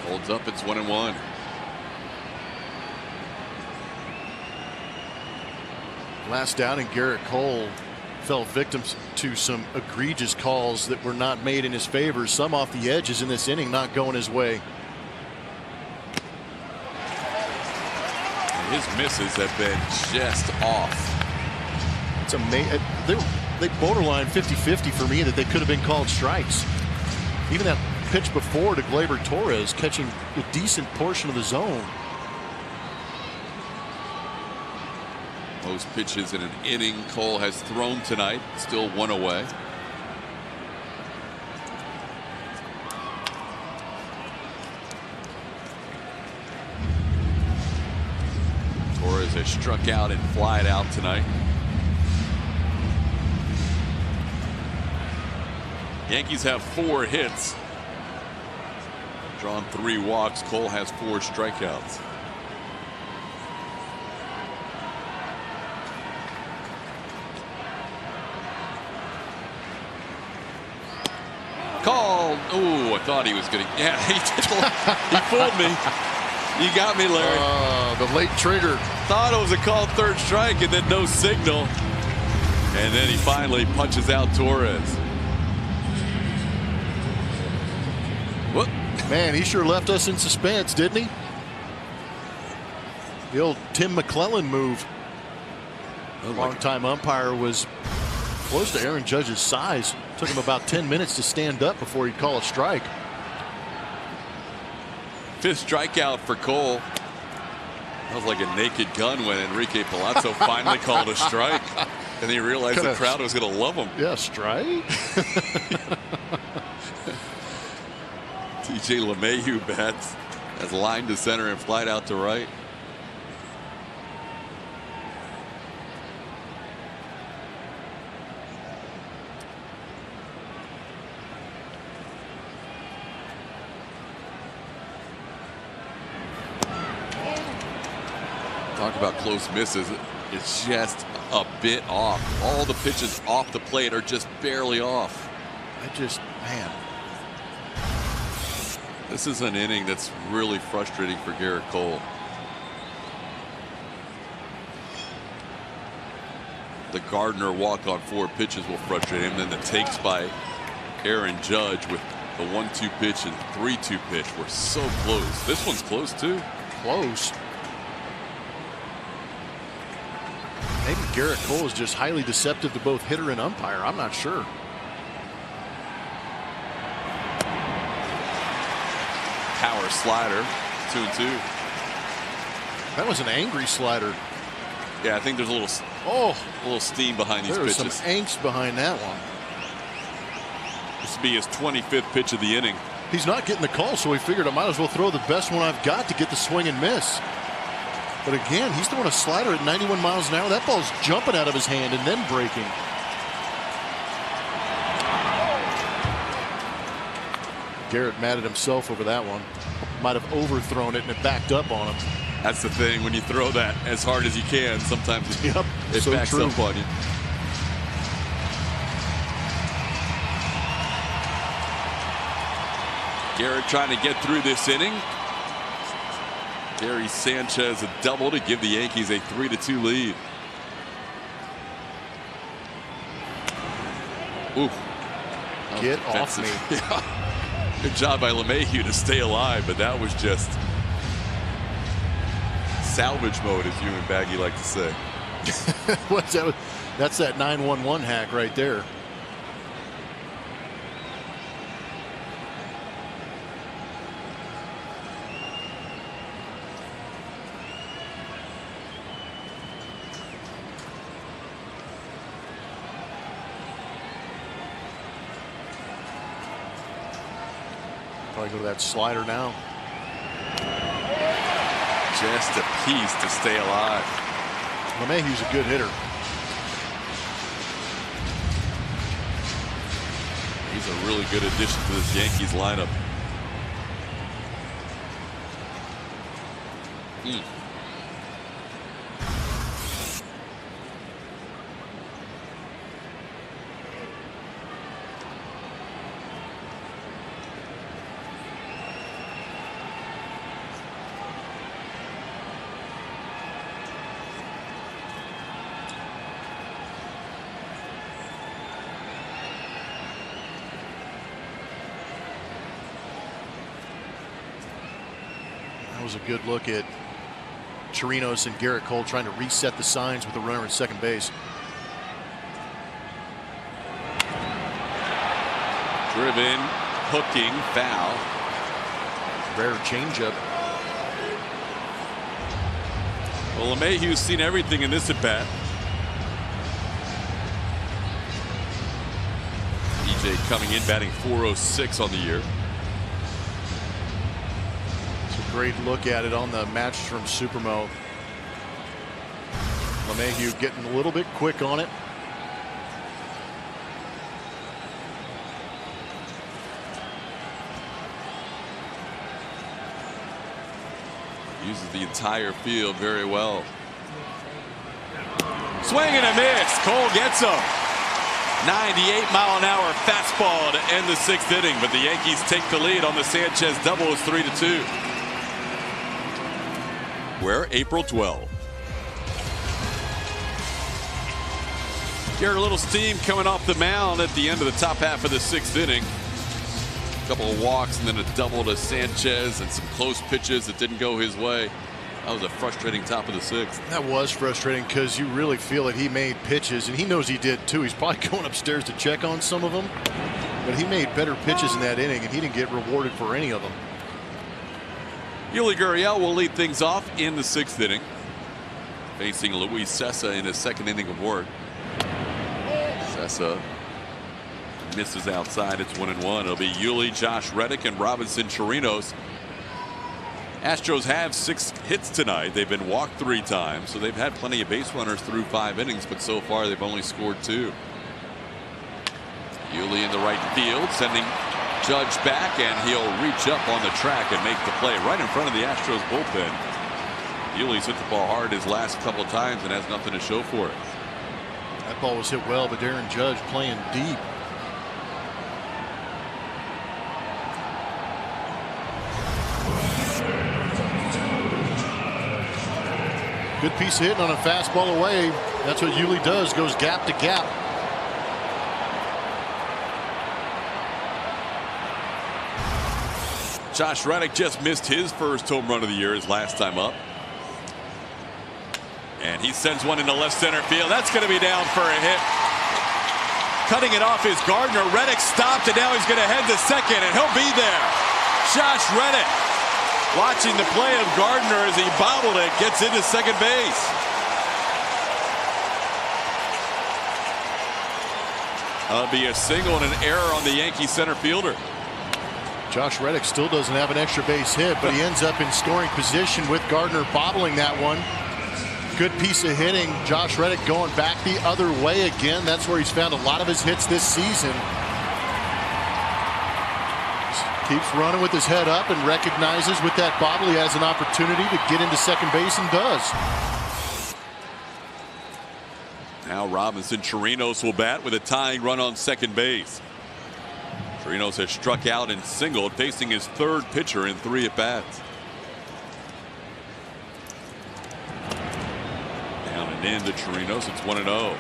Holds up, it's 1-1. Last down, and Garrett Cole fell victim to some egregious calls that were not made in his favor. Some off the edges in this inning not going his way. And his misses have been just off. It's amazing. They borderline 50-50 for me that they could have been called strikes. Even that pitch before to Gleyber Torres catching a decent portion of the zone. Most pitches in an inning Cole has thrown tonight, still one away. Torres has struck out and flied out tonight. Yankees have 4 hits. Drawn 3 walks. Cole has 4 strikeouts. Called. Oh, I thought he was going to. Yeah, he did. He fooled me. You got me, Larry. The late trigger. Thought it was a called third strike and then no signal. And then he finally punches out Torres. Whoop. Man, he sure left us in suspense, didn't he? The old Tim McClellan move. Long-time umpire was close to Aaron Judge's size. Took him about 10 minutes to stand up before he'd call a strike. 5th strikeout for Cole. That was like a naked gun when Enrique Palazzo finally called a strike. And he realized the crowd was going to love him. Yeah, strike. TJ LeMahieu bats has lined to center and flied out to right. Talk about close misses. It's just a bit off. All the pitches off the plate are just barely off. Man. This is an inning that's really frustrating for Garrett Cole. The Gardner walk on 4 pitches will frustrate him. Then the takes by Aaron Judge with the 1-2 pitch and 3-2 pitch were so close. This one's close too. Close. Maybe Garrett Cole is just highly deceptive to both hitter and umpire. I'm not sure. Power slider, 2-2. That was an angry slider. Yeah, I think there's a little steam behind these pitches. There's some angst behind that one. This will be his 25th pitch of the inning. He's not getting the call, so he figured I might as well throw the best one I've got to get the swing and miss. But again, he's throwing a slider at 91 miles an hour. That ball's jumping out of his hand and then breaking. Garrett mad at himself over that one. Might have overthrown it and it backed up on him. That's the thing. When you throw that as hard as you can, sometimes it backs up on you. Garrett trying to get through this inning. Gary Sanchez a double to give the Yankees a 3-2 lead. Ooh. Get off me. Yeah. Good job by LeMahieu to stay alive, but that was just salvage mode, as you and Baggy like to say. What's that? That's that 911 hack right there. Probably go to that slider now. Just a piece to stay alive. LeMahieu's a good hitter. He's a really good addition to this Yankees lineup. That was a good look at Chirinos and Garrett Cole trying to reset the signs with the runner at second base. Driven, hooking, foul. Rare changeup. Well, LeMahieu's seen everything in this at bat. EJ coming in batting .406 on the year. Great look at it on the match from Supermo. LeMahieu getting a little bit quick on it. Uses the entire field very well. Swing and a miss. Cole gets him. 98-mile-an-hour fastball to end the 6th inning, but the Yankees take the lead on the Sanchez double. It's 3-2. Where April 12. Garrett, a little steam coming off the mound at the end of the top half of the 6th inning. A couple of walks and then a double to Sanchez and some close pitches that didn't go his way. That was a frustrating top of the 6th. That was frustrating because you really feel that he made pitches, and he knows he did too. He's probably going upstairs to check on some of them, but he made better pitches in that inning and he didn't get rewarded for any of them. Yuli Gurriel will lead things off in the 6th inning, facing Luis Cessa in his 2nd inning of work. Cessa misses outside. It's 1-1. It'll be Yuli, Josh Reddick, and Robinson Chirinos. Astros have 6 hits tonight. They've been walked 3 times, so they've had plenty of base runners through 5 innings, but so far they've only scored 2. Yuli in the right field, sending Judge back, and he'll reach up on the track and make the play right in front of the Astros bullpen. Yuli's hit the ball hard his last couple of times and has nothing to show for it. That ball was hit well, but Aaron Judge playing deep. Good piece of hitting on a fastball away. That's what Yuli does, goes gap to gap. Josh Reddick just missed his first home run of the year his last time up. And he sends one into left center field. That's going to be down for a hit. Cutting it off is Gardner. Reddick stopped, and now he's going to head to second, and he'll be there. Josh Reddick watching the play of Gardner as he bobbled it, gets into second base. That'll be a single and an error on the Yankee center fielder. Josh Reddick still doesn't have an extra base hit, but he ends up in scoring position with Gardner bobbling that one. Good piece of hitting. Josh Reddick going back the other way again. That's where he's found a lot of his hits this season. Keeps running with his head up and recognizes with that bobble he has an opportunity to get into second base and does. Now Robinson Chirinos will bat with a tying run on second base. Chirinos has struck out and singled, facing his third pitcher in 3 at-bats. Down and in to Chirinos. It's 1-0.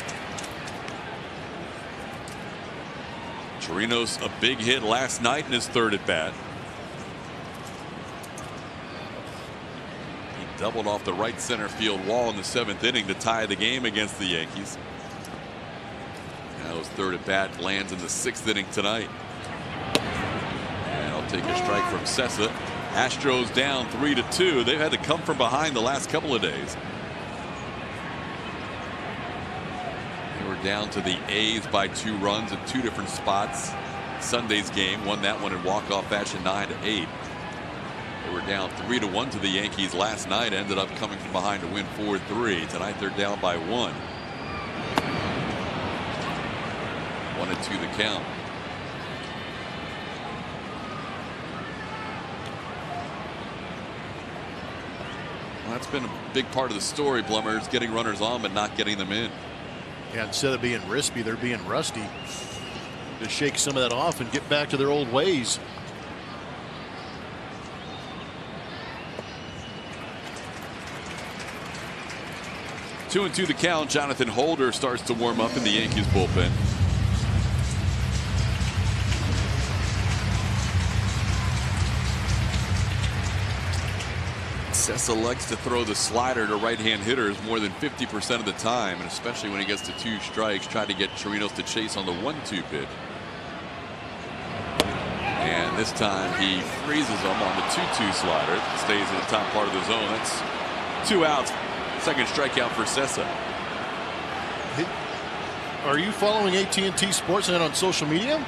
Chirinos a big hit last night in his third at-bat. He doubled off the right center field wall in the 7th inning to tie the game against the Yankees. Now his third at-bat lands in the 6th inning tonight. And I'll take a strike from Sessa. Astros down 3-2. They've had to come from behind the last couple of days. They were down to the A's by 2 runs in 2 different spots. Sunday's game, won that one in walk-off fashion 9-8. They were down 3-1 to the Yankees last night, ended up coming from behind to win 4-3. Tonight they're down by 1. 1-2 the count. Well, that's been a big part of the story, Blumers, getting runners on but not getting them in. Yeah, instead of being rispy, they're being rusty. To shake some of that off and get back to their old ways. Two and 2 the count. Jonathan Holder starts to warm up in the Yankees bullpen. Sessa likes to throw the slider to right-hand hitters more than 50% of the time, and especially when he gets to 2 strikes, trying to get Chirinos to chase on the 1-2 pitch. And this time he freezes him on the 2-2 slider. Stays in the top part of the zone. That's 2 outs. Second strikeout for Sessa. Are you following AT&T Sportsnet on social media?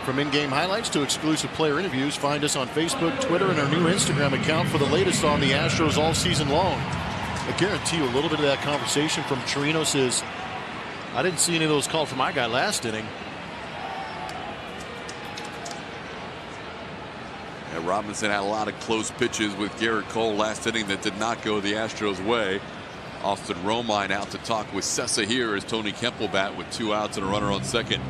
From in-game highlights to exclusive player interviews, find us on Facebook, Twitter, and our new Instagram account for the latest on the Astros all season long. I guarantee you a little bit of that conversation from Chirinos is, I didn't see any of those called for my guy last inning. And Robinson had a lot of close pitches with Garrett Cole last inning that did not go the Astros' way. Austin Romine out to talk with Sessa here as Tony Kemp will bat with 2 outs and a runner on second.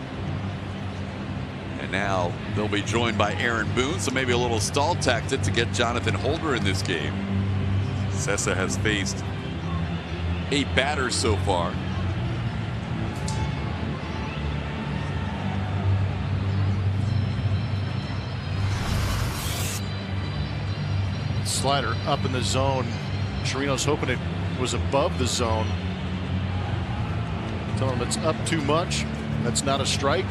And now they'll be joined by Aaron Boone, so maybe a little stall tactic to get Jonathan Holder in this game. Sessa has faced 8 batters so far. Slider up in the zone. Chirinos hoping it was above the zone. Tell him it's up too much. That's not a strike.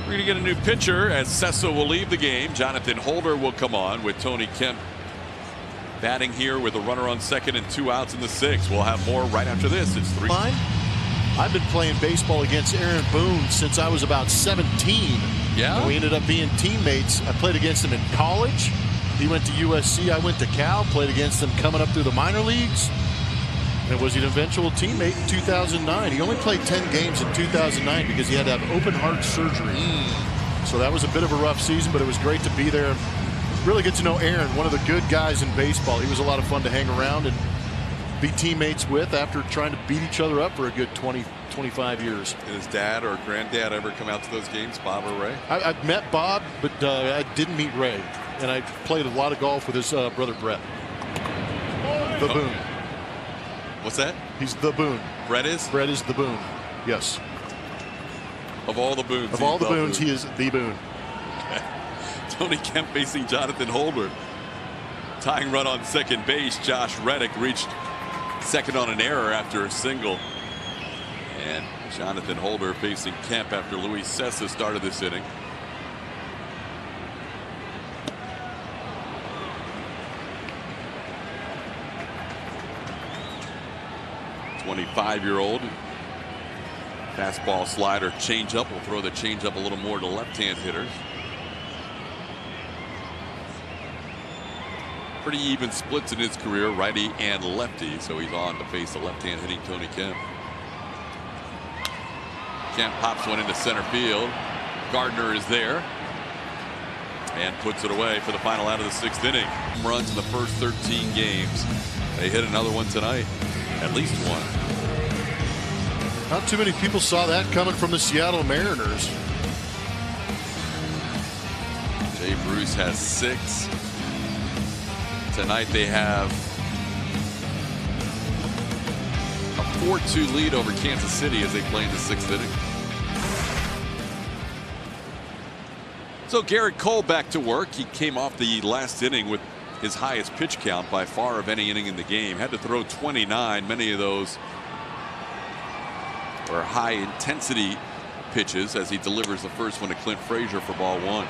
We're going to get a new pitcher as Sessa will leave the game. Jonathan Holder will come on with Tony Kemp batting here with a runner on second and 2 outs in the 6th. We'll have more right after this. It's 3. Fine. I've been playing baseball against Aaron Boone since I was about 17. Yeah. And we ended up being teammates. I played against him in college. He went to USC. I went to Cal. Played against him coming up through the minor leagues. And was an eventual teammate in 2009. He only played 10 games in 2009 because he had to have open heart surgery. So that was a bit of a rough season, but it was great to be there really get to know Aaron, one of the good guys in baseball. He was a lot of fun to hang around and be teammates with after trying to beat each other up for a good 20, 25 years. Did his dad or granddad ever come out to those games, Bob or Ray? I've met Bob, but I didn't meet Ray. And I played a lot of golf with his brother Brett. The Boone. What's that? He's the Boone. Brett is? Brett is the Boone. Yes. Of all the Boones. Of all the Boones, he is the Boone. Tony Kemp facing Jonathan Holder. Tying run on second base. Josh Reddick reached second on an error after a single. And Jonathan Holder facing Kemp after Luis Cessa started this inning. '25-year-old. Fastball, slider, changeup. Will throw the changeup a little more to left-hand hitters. Pretty even splits in his career, righty and lefty, so he's on to face the left-hand hitting Tony Kemp. Kemp pops one into center field. Gardner is there and puts it away for the final out of the 6th inning. Runs in the first 13 games. They hit another one tonight, at least one. Not too many people saw that coming from the Seattle Mariners. Jay Bruce has 6. Tonight they have a 4-2 lead over Kansas City as they play in the 6th inning. So Garrett Cole back to work. He came off the last inning with his highest pitch count by far of any inning in the game. Had to throw 29. Many of those are high intensity pitches as he delivers the first one to Clint Frazier for ball 1.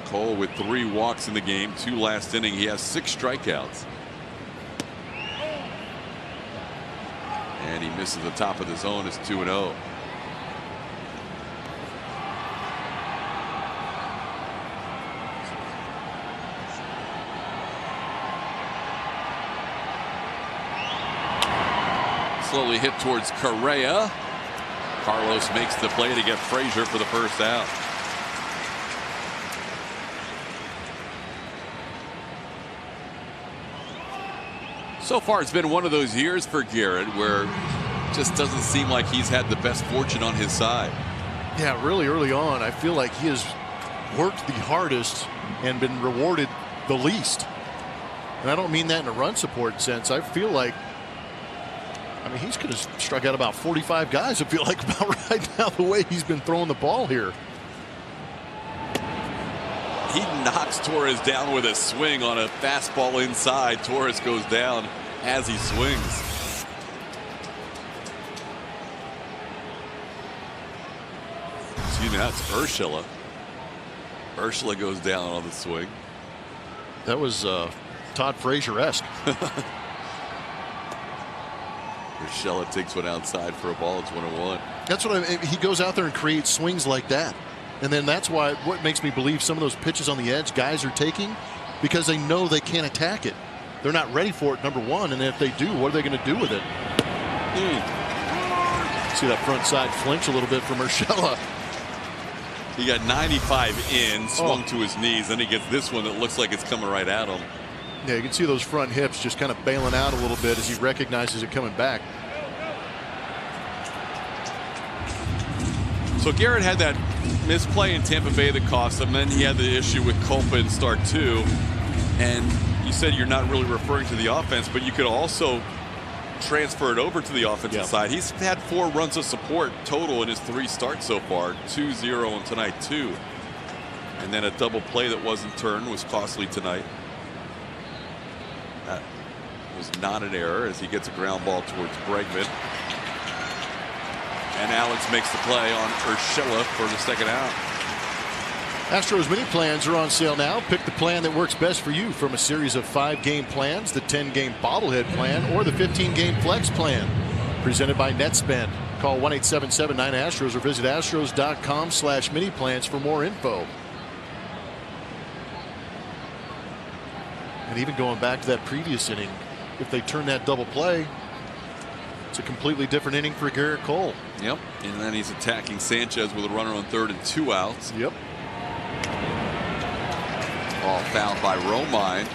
Cole with 3 walks in the game, 2 last inning. He has 6 strikeouts. And he misses the top of the zone. It's 2-0. Slowly hit towards Correa. Carlos makes the play to get Frazier for the first out. So far, it's been one of those years for Garrett where it just doesn't seem like he's had the best fortune on his side. Yeah, really early on, I feel like he has worked the hardest and been rewarded the least. And I don't mean that in a run support sense. I feel like, I mean, he's going to strike out about 45 guys, I feel like, about right now, the way he's been throwing the ball here. He knocks Torres down with a swing on a fastball inside. Torres goes down as he swings. Excuse me, that's Urshela. Urshela goes down on the swing. That was Todd Frazier-esque. Urshela takes one outside for a ball. It's 1-1. That's what he goes out there and creates swings like that. And then that's why what makes me believe some of those pitches on the edge guys are taking, because they know they can't attack it. They're not ready for it, number one. And if they do, what are they going to do with it? See that front side flinch a little bit from Urshela. He got 95 in, swung to his knees. Then he gets this one that looks like it's coming right at him. Yeah, you can see those front hips just kind of bailing out a little bit as he recognizes it coming back. So Garrett had that misplay in Tampa Bay that cost him. Then he had the issue with Culpa in start 2. And you said you're not really referring to the offense, but you could also transfer it over to the offensive side. He's had 4 runs of support total in his 3 starts so far. 2-0 and tonight 2. And then a double play that wasn't turned was costly tonight. That was not an error as he gets a ground ball towards Bregman. And Alex makes the play on Urshela for the second out. Astros mini plans are on sale now. Pick the plan that works best for you from a series of 5-game plans, the 10-game bobblehead plan, or the 15-game flex plan. Presented by Netspend. Call 1-877-9-ASTROS or visit astros.com/mini plans for more info. And even going back to that previous inning, if they turn that double play, it's a completely different inning for Garrett Cole. Yep. And then he's attacking Sanchez with a runner on third and 2 outs. Yep. Ball fouled by Romine.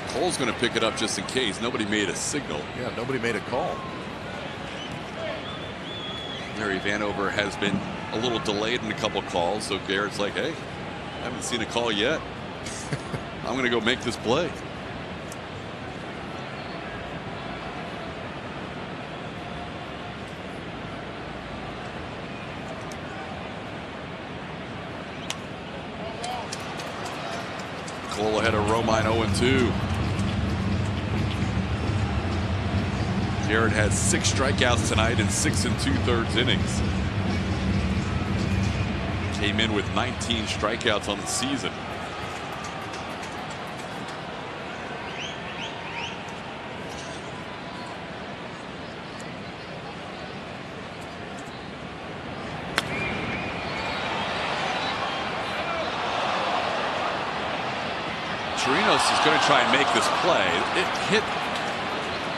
Cole's going to pick it up just in case. Nobody made a signal. Yeah, nobody made a call. Larry Vanover has been a little delayed in a couple calls, so Garrett's like, hey, I haven't seen a call yet. I'm going to go make this play. Cole ahead of Romine 0-2. Garrett had 6 strikeouts tonight in 6 2/3 innings. Came in with 19 strikeouts on the season. Chirinos is going to try and make this play. It hit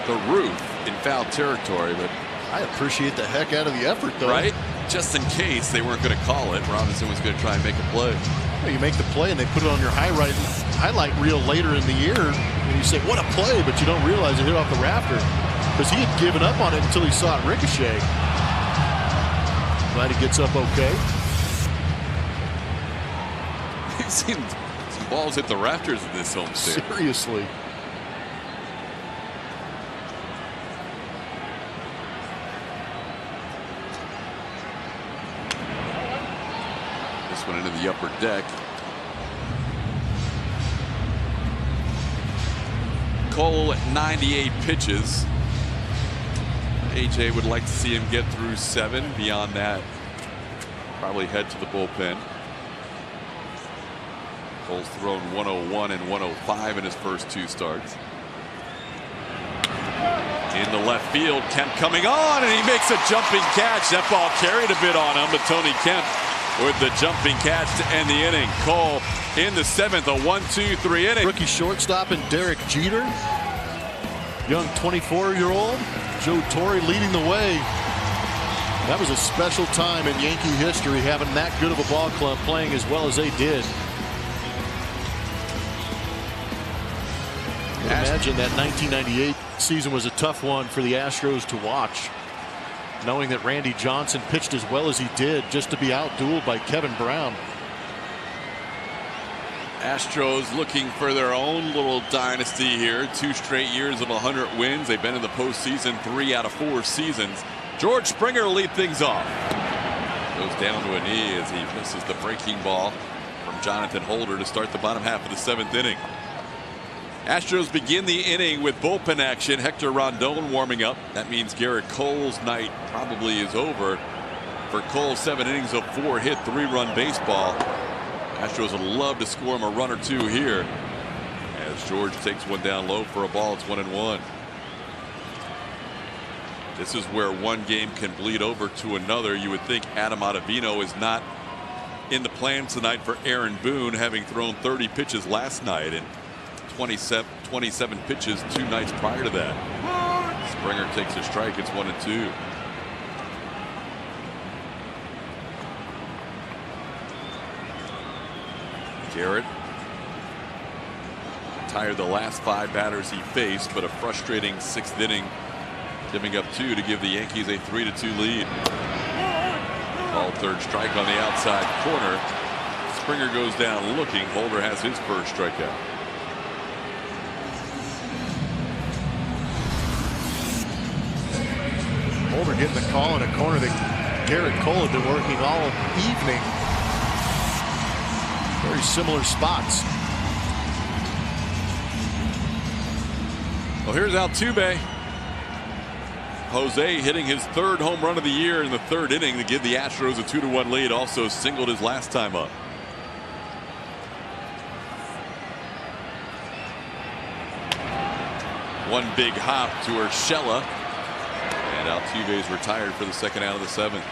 the roof in foul territory, but I appreciate the heck out of the effort, though. right, just in case they weren't going to call it, Robinson was going to try and make a play. Well, you make the play and they put it on your highlight reel later in the year, and you say, "What a play!" But you don't realize it hit off the rafter because he had given up on it until he saw it ricochet. Glad he gets up okay. We've seen some balls hit the rafters in this homestand. Seriously. Went into the upper deck. Cole at 98 pitches. AJ would like to see him get through 7. Beyond that, probably head to the bullpen. Cole's thrown 101 and 105 in his first 2 starts. In the left field, Kemp coming on, and he makes a jumping catch. That ball carried a bit on him, but Tony Kemp with the jumping catch to end the inning. Cole in the 7th, a 1-2-3 inning. Rookie shortstop and Derek Jeter. Young 24-year-old. Joe Torre leading the way. That was a special time in Yankee history, having that good of a ball club playing as well as they did. I imagine that 1998 season was a tough one for the Astros to watch, knowing that Randy Johnson pitched as well as he did just to be outdueled by Kevin Brown. Astros looking for their own little dynasty here. 2 straight years of 100 wins. They've been in the postseason 3 out of 4 seasons. George Springer will lead things off. Goes down to a knee as he misses the breaking ball from Jonathan Holder to start the bottom half of the 7th inning. Astros begin the inning with bullpen action. Hector Rondon warming up. That means Garrett Cole's night probably is over. For Cole, 7 innings of 4-hit, 3-run baseball. Astros would love to score him a run or 2 here. As George takes one down low for a ball, it's 1-1. This is where one game can bleed over to another. You would think Adam Ottavino is not in the plans tonight for Aaron Boone, having thrown 30 pitches last night and 27 pitches 2 nights prior to that. Springer takes a strike. It's 1-2. Garrett tired the last 5 batters he faced, but a frustrating 6th inning, giving up 2 to give the Yankees a 3-2 lead. Ball 3rd strike on the outside corner. Springer goes down looking. Holder has his first strikeout. Holder getting the call in a corner that Garrett Cole had been working all evening. Very similar spots. Well, here's Altuve. Jose hitting his 3rd home run of the year in the 3rd inning to give the Astros a 2-1 lead. Also singled his last time up. One big hop to Urshela. And Altuve's retired for the 2nd out of the 7th.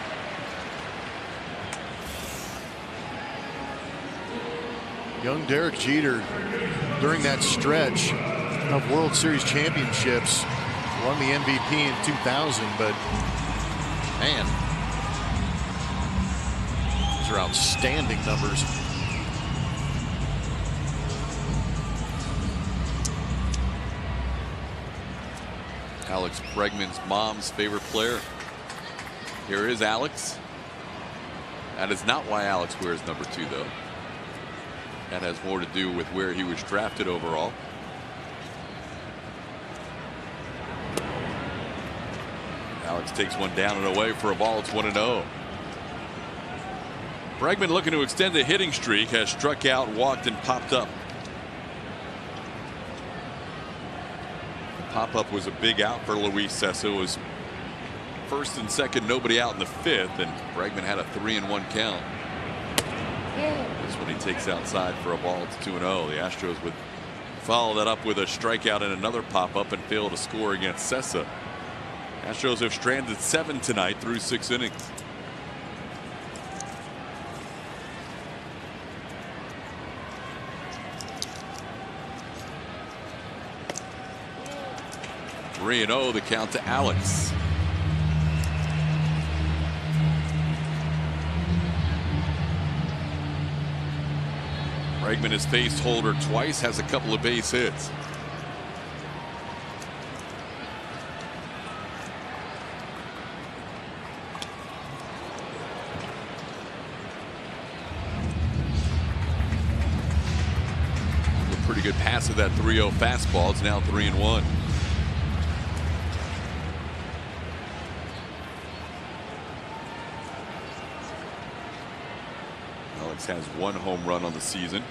Young Derek Jeter, during that stretch of World Series championships, Won the MVP in 2000, but man, these are outstanding numbers. Alex Bregman's mom's favorite player. Here is Alex. That is not why Alex wears number 2, though. That has more to do with where he was drafted overall. Alex takes one down and away for a ball. It's 1-0. Bregman looking to extend the hitting streak, has struck out, walked, and popped up. The pop-up was a big out for Luis Cessa. It was first and second, nobody out in the 5th, and Bregman had a 3-1 count. This one he takes outside for a ball. It's 2-0. The Astros would follow that up with a strikeout and another pop-up and fail to score against Cessa. Astros have stranded 7 tonight through 6 innings. Three and 0, the count to Alex. Bregman has faced Holder twice, has a couple of base hits. A pretty good pass of that 3-0 fastball. It's now 3-1. Alex has 1 home run on the season.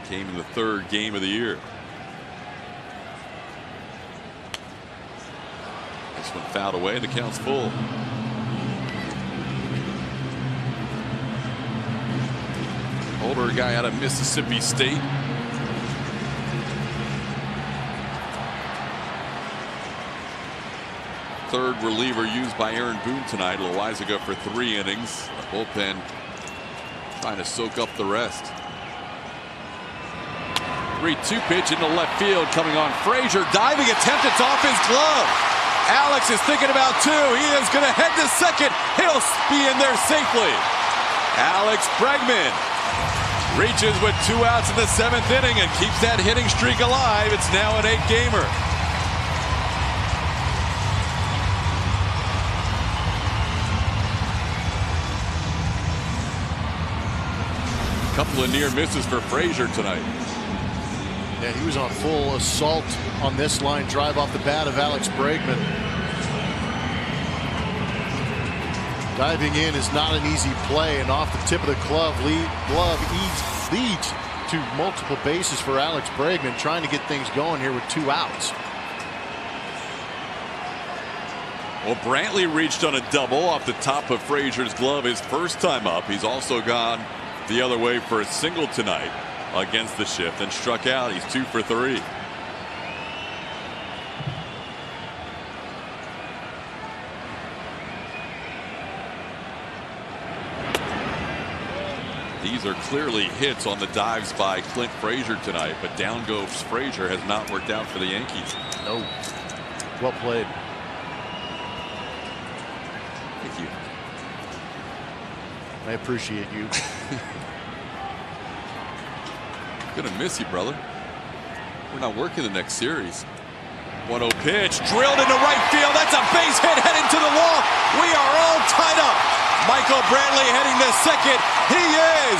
Came in the 3rd game of the year. This one fouled away. The count's full. Older guy out of Mississippi State. Third reliever used by Aaron Boone tonight. Loizaga for 3 innings. The bullpen trying to soak up the rest. 3-2 pitch into left field coming on. Frazier diving attempt. It's off his glove. Alex is thinking about 2. He is going to head to second. He'll be in there safely. Alex Bregman reaches with 2 outs in the 7th inning and keeps that hitting streak alive. It's now an 8-gamer. Couple of near misses for Frazier tonight. Yeah, he was on full assault on this line drive off the bat of Alex Bregman. Diving in is not an easy play, and off the tip of the glove leads to multiple bases for Alex Bregman, trying to get things going here with 2 outs. Well, Brantley reached on a double off the top of Frazier's glove his first time up. He's also gone the other way for a single tonight against the shift and struck out. He's 2 for 3. These are clearly hits on the dives by Clint Frazier tonight, but down goes Frazier. Has not worked out for the Yankees. No. Well played. Thank you. I appreciate you. Gonna miss you, brother. We're not working the next series. 1-0 pitch drilled into right field. That's a base hit heading to the wall. We are all tied up. Michael Brantley heading to second. He is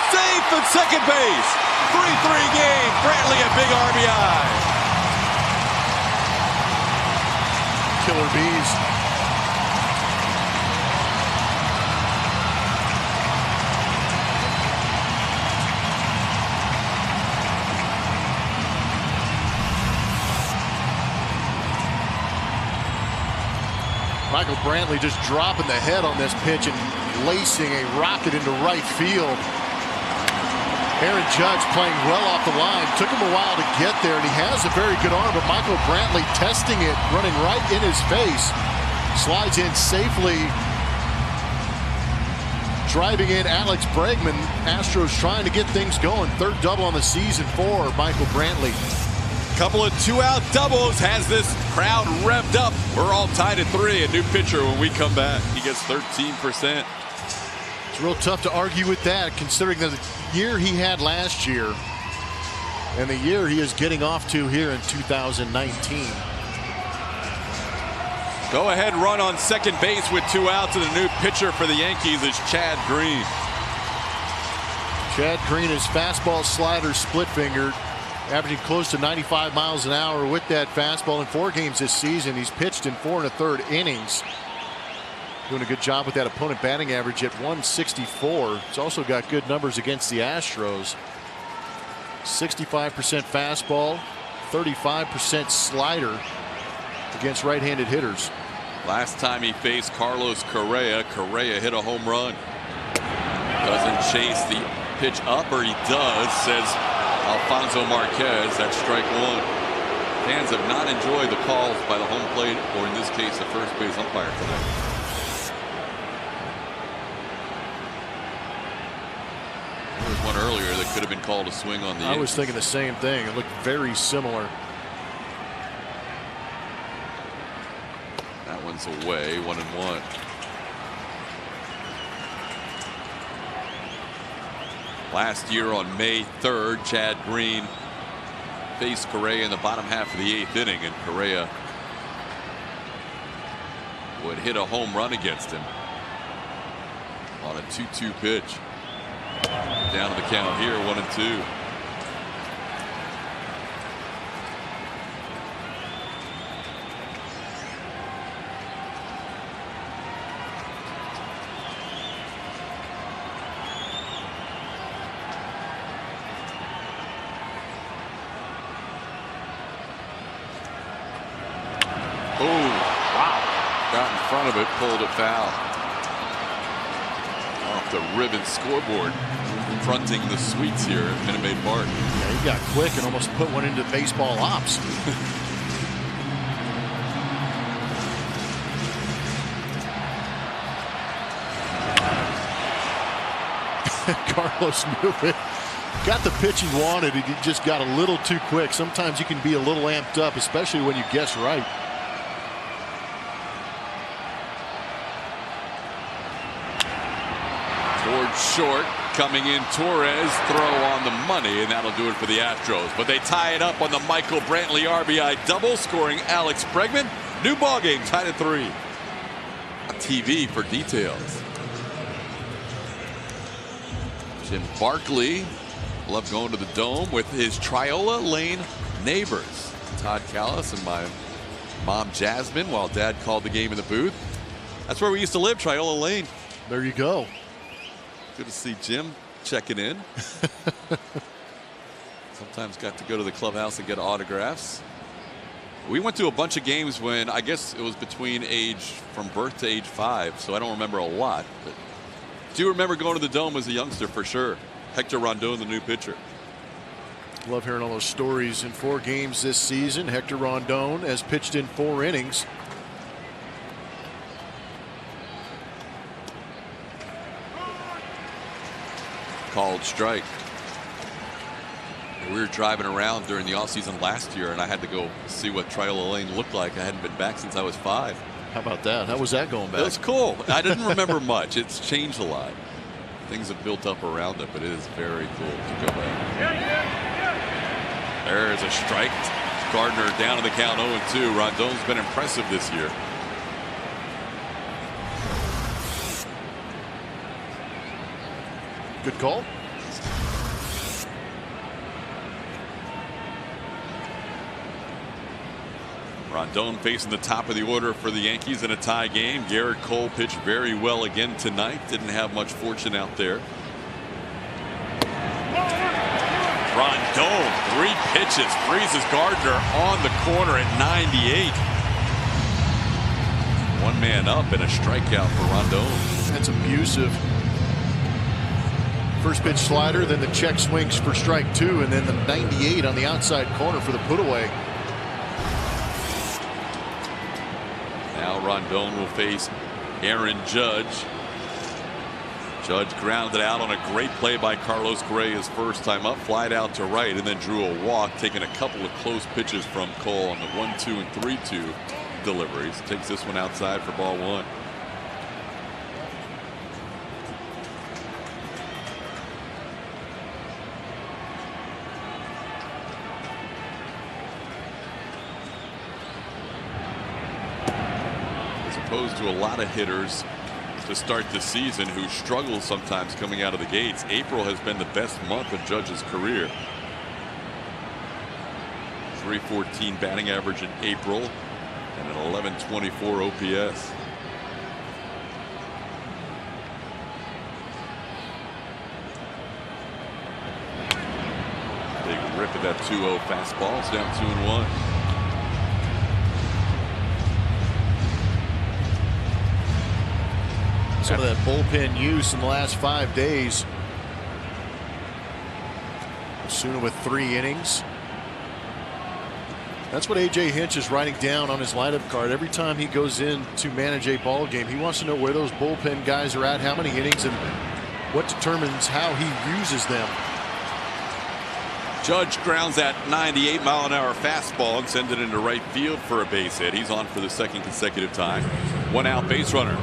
safe at second base. 3-3 game. Brantley a big RBI. Killer bees. Michael Brantley just dropping the head on this pitch and lacing a rocket into right field. Aaron Judge playing well off the line. Took him a while to get there, and he has a very good arm, but Michael Brantley testing it, running right in his face. Slides in safely. Driving in Alex Bregman. Astros trying to get things going. 3rd double on the season for Michael Brantley. couple of two-out doubles has this crowd revved up. We're all tied at 3. A new pitcher when we come back. He gets 13%. It's real tough to argue with that, considering the year he had last year and the year he is getting off to here in 2019. Go ahead run on second base with 2 outs, and the new pitcher for the Yankees is Chad Green. Chad Green is fastball, slider, split fingered, averaging close to 95 miles an hour with that fastball in 4 games this season. He's pitched in 4 1/3 innings. Doing a good job with that opponent batting average at 164. He's also got good numbers against the Astros. 65% fastball, 35% slider against right-handed hitters. Last time he faced Carlos Correa, Correa hit a home run. Doesn't chase the pitch up, or he does, says Alfonso Marquez. That's strike 1. Fans have not enjoyed the calls by the home plate, or in this case, the first base umpire tonight. There was one earlier that could have been called a swing on the I was thinking the same thing. It looked very similar. That one's away, 1-1. Last year on May 3rd, Chad Green faced Correa in the bottom half of the 8th inning, and Correa would hit a home run against him on a 2-2 pitch. Down to the count here, 1-2. Oh, wow. Got in front of it, pulled it foul. Off the ribbon scoreboard, fronting the suites here at Minute Maid Park. Yeah, he got quick and almost put one into baseball ops. Carlos knew it. Got the pitch he wanted, and he just got a little too quick. Sometimes you can be a little amped up, especially when you guess right. Towards short, coming in Torres, throw on the money, and that'll do it for the Astros. But they tie it up on the Michael Brantley RBI double, scoring Alex Bregman. New ballgame, tied at 3. TV for details. Jim Barkley loved going to the Dome with his Triola Lane neighbors, Todd Callis and my mom Jasmine, while Dad called the game in the booth. That's where we used to live, Triola Lane. There you go. Good to see Jim checking in. Sometimes got to go to the clubhouse and get autographs. We went to a bunch of games when I guess it was between from birth to age 5, so I don't remember a lot. But do remember going to the Dome as a youngster for sure. Hector Rondon, the new pitcher. Love hearing all those stories. In 4 games this season, Hector Rondon has pitched in 4 innings. Called strike. We were driving around during the offseason last year, and I had to go see what Triola Lane looked like. I hadn't been back since I was 5. How about that? How was that going back? It was cool. I didn't remember much. It's changed a lot. Things have built up around it, but it is very cool to go back. There's a strike. Gardner down to the count, 0-2. Rondon's been impressive this year. Good call. Rondon facing the top of the order for the Yankees in a tie game. Garrett Cole pitched very well again tonight. Didn't have much fortune out there. Rondon, 3 pitches, freezes Gardner on the corner at 98. 1 man up and a strikeout for Rondon. That's abusive. First pitch slider, then the check swings for strike 2, and then the 98 on the outside corner for the put away. Now Rondon will face Aaron Judge. Judge grounded out on a great play by Carlos Gray his first time up, flied out to right, and then drew a walk, taking a couple of close pitches from Cole on the 1-2 and 3-2 deliveries. Takes this one outside for ball one. As opposed to a lot of hitters to start the season who struggle sometimes coming out of the gates, April has been the best month of Judge's career. 314 batting average in April and an 1124 OPS. Big rip at that 2-0 fastball. It's down 2-1. Some of that bullpen use in the last 5 days. Osuna with 3 innings. That's what A.J. Hinch is writing down on his lineup card every time he goes in to manage a ball game. He wants to know where those bullpen guys are at, how many innings, and what determines how he uses them. Judge grounds that 98-mile-an-hour fastball and sends it into right field for a base hit. He's on for the second consecutive time. 1 out, base runner.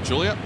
Julia?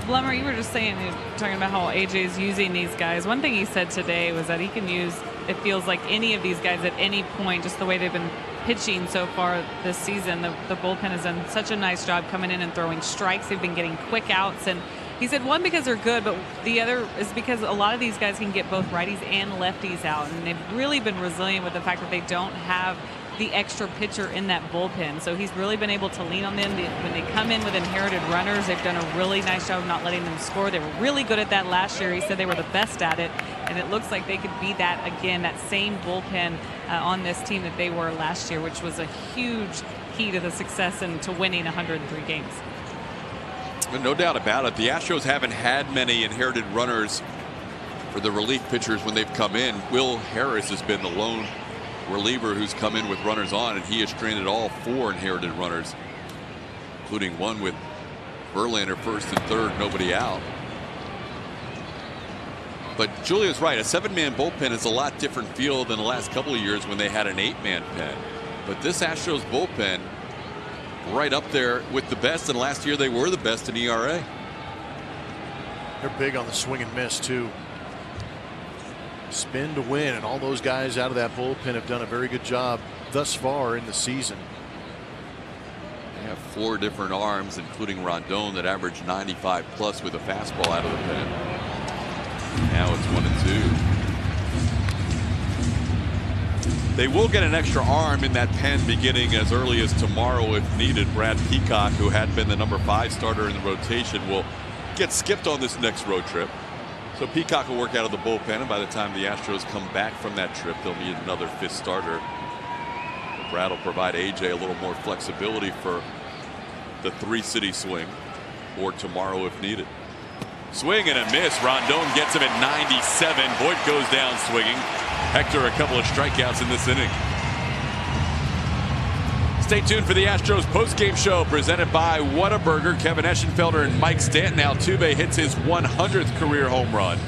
Blummer, you were just saying, talking about how AJ's using these guys. One thing he said today was that he can use, it feels like, any of these guys at any point, just the way they've been pitching so far this season. The bullpen has done such a nice job coming in and throwing strikes. They've been getting quick outs. And he said, one, because they're good, but the other is because a lot of these guys can get both righties and lefties out. And they've really been resilient with the fact that they don't have the extra pitcher in that bullpen. So he's really been able to lean on them. When they come in with inherited runners, they've done a really nice job of not letting them score. They were really good at that last year. He said they were the best at it. And it looks like they could be that again, that same bullpen on this team that they were last year, which was a huge key to the success and to winning 103 games. No doubt about it. The Astros haven't had many inherited runners for the relief pitchers when they've come in. Will Harris has been the lone reliever who's come in with runners on, and he has stranded all 4 inherited runners, including one with Verlander first and third, nobody out. But Julia's right. A 7-man bullpen is a lot different feel than the last couple of years when they had an 8-man pen. But this Astros bullpen, right up there with the best, and last year they were the best in ERA. They're big on the swing and miss too. Spin to win, and all those guys out of that bullpen have done a very good job thus far in the season. They have 4 different arms, including Rondon, that average 95 plus with a fastball out of the pen. Now it's 1-2. They will get an extra arm in that pen beginning as early as tomorrow if needed. Brad Peacock, who had been the number 5 starter in the rotation, will get skipped on this next road trip. So Peacock will work out of the bullpen, and by the time the Astros come back from that trip, they'll need another 5th starter. Brad will provide AJ a little more flexibility for the 3-city swing, or tomorrow if needed. Swing and a miss. Rondon gets him at 97. Voit goes down swinging. Hector a couple of strikeouts in this inning. Stay tuned for the Astros postgame show presented by Whataburger. Kevin Eschenfelder and Mike Stanton. Altuve hits his 100th career home run.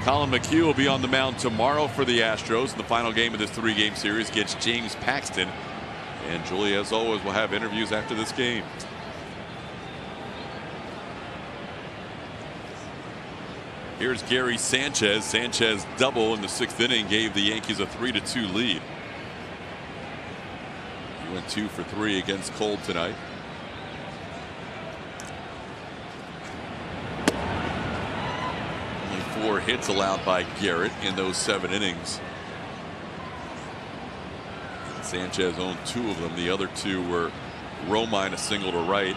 Colin McHugh will be on the mound tomorrow for the Astros in the final game of this 3-game series against James Paxton. And Julie, as always, will have interviews after this game. Here's Gary Sanchez. Sanchez double in the 6th inning gave the Yankees a 3-2 lead. He went 2 for 3 against Cole tonight. Only 4 hits allowed by Garrett in those 7 innings. Sanchez owned 2 of them. The other 2 were Romine, a single to right,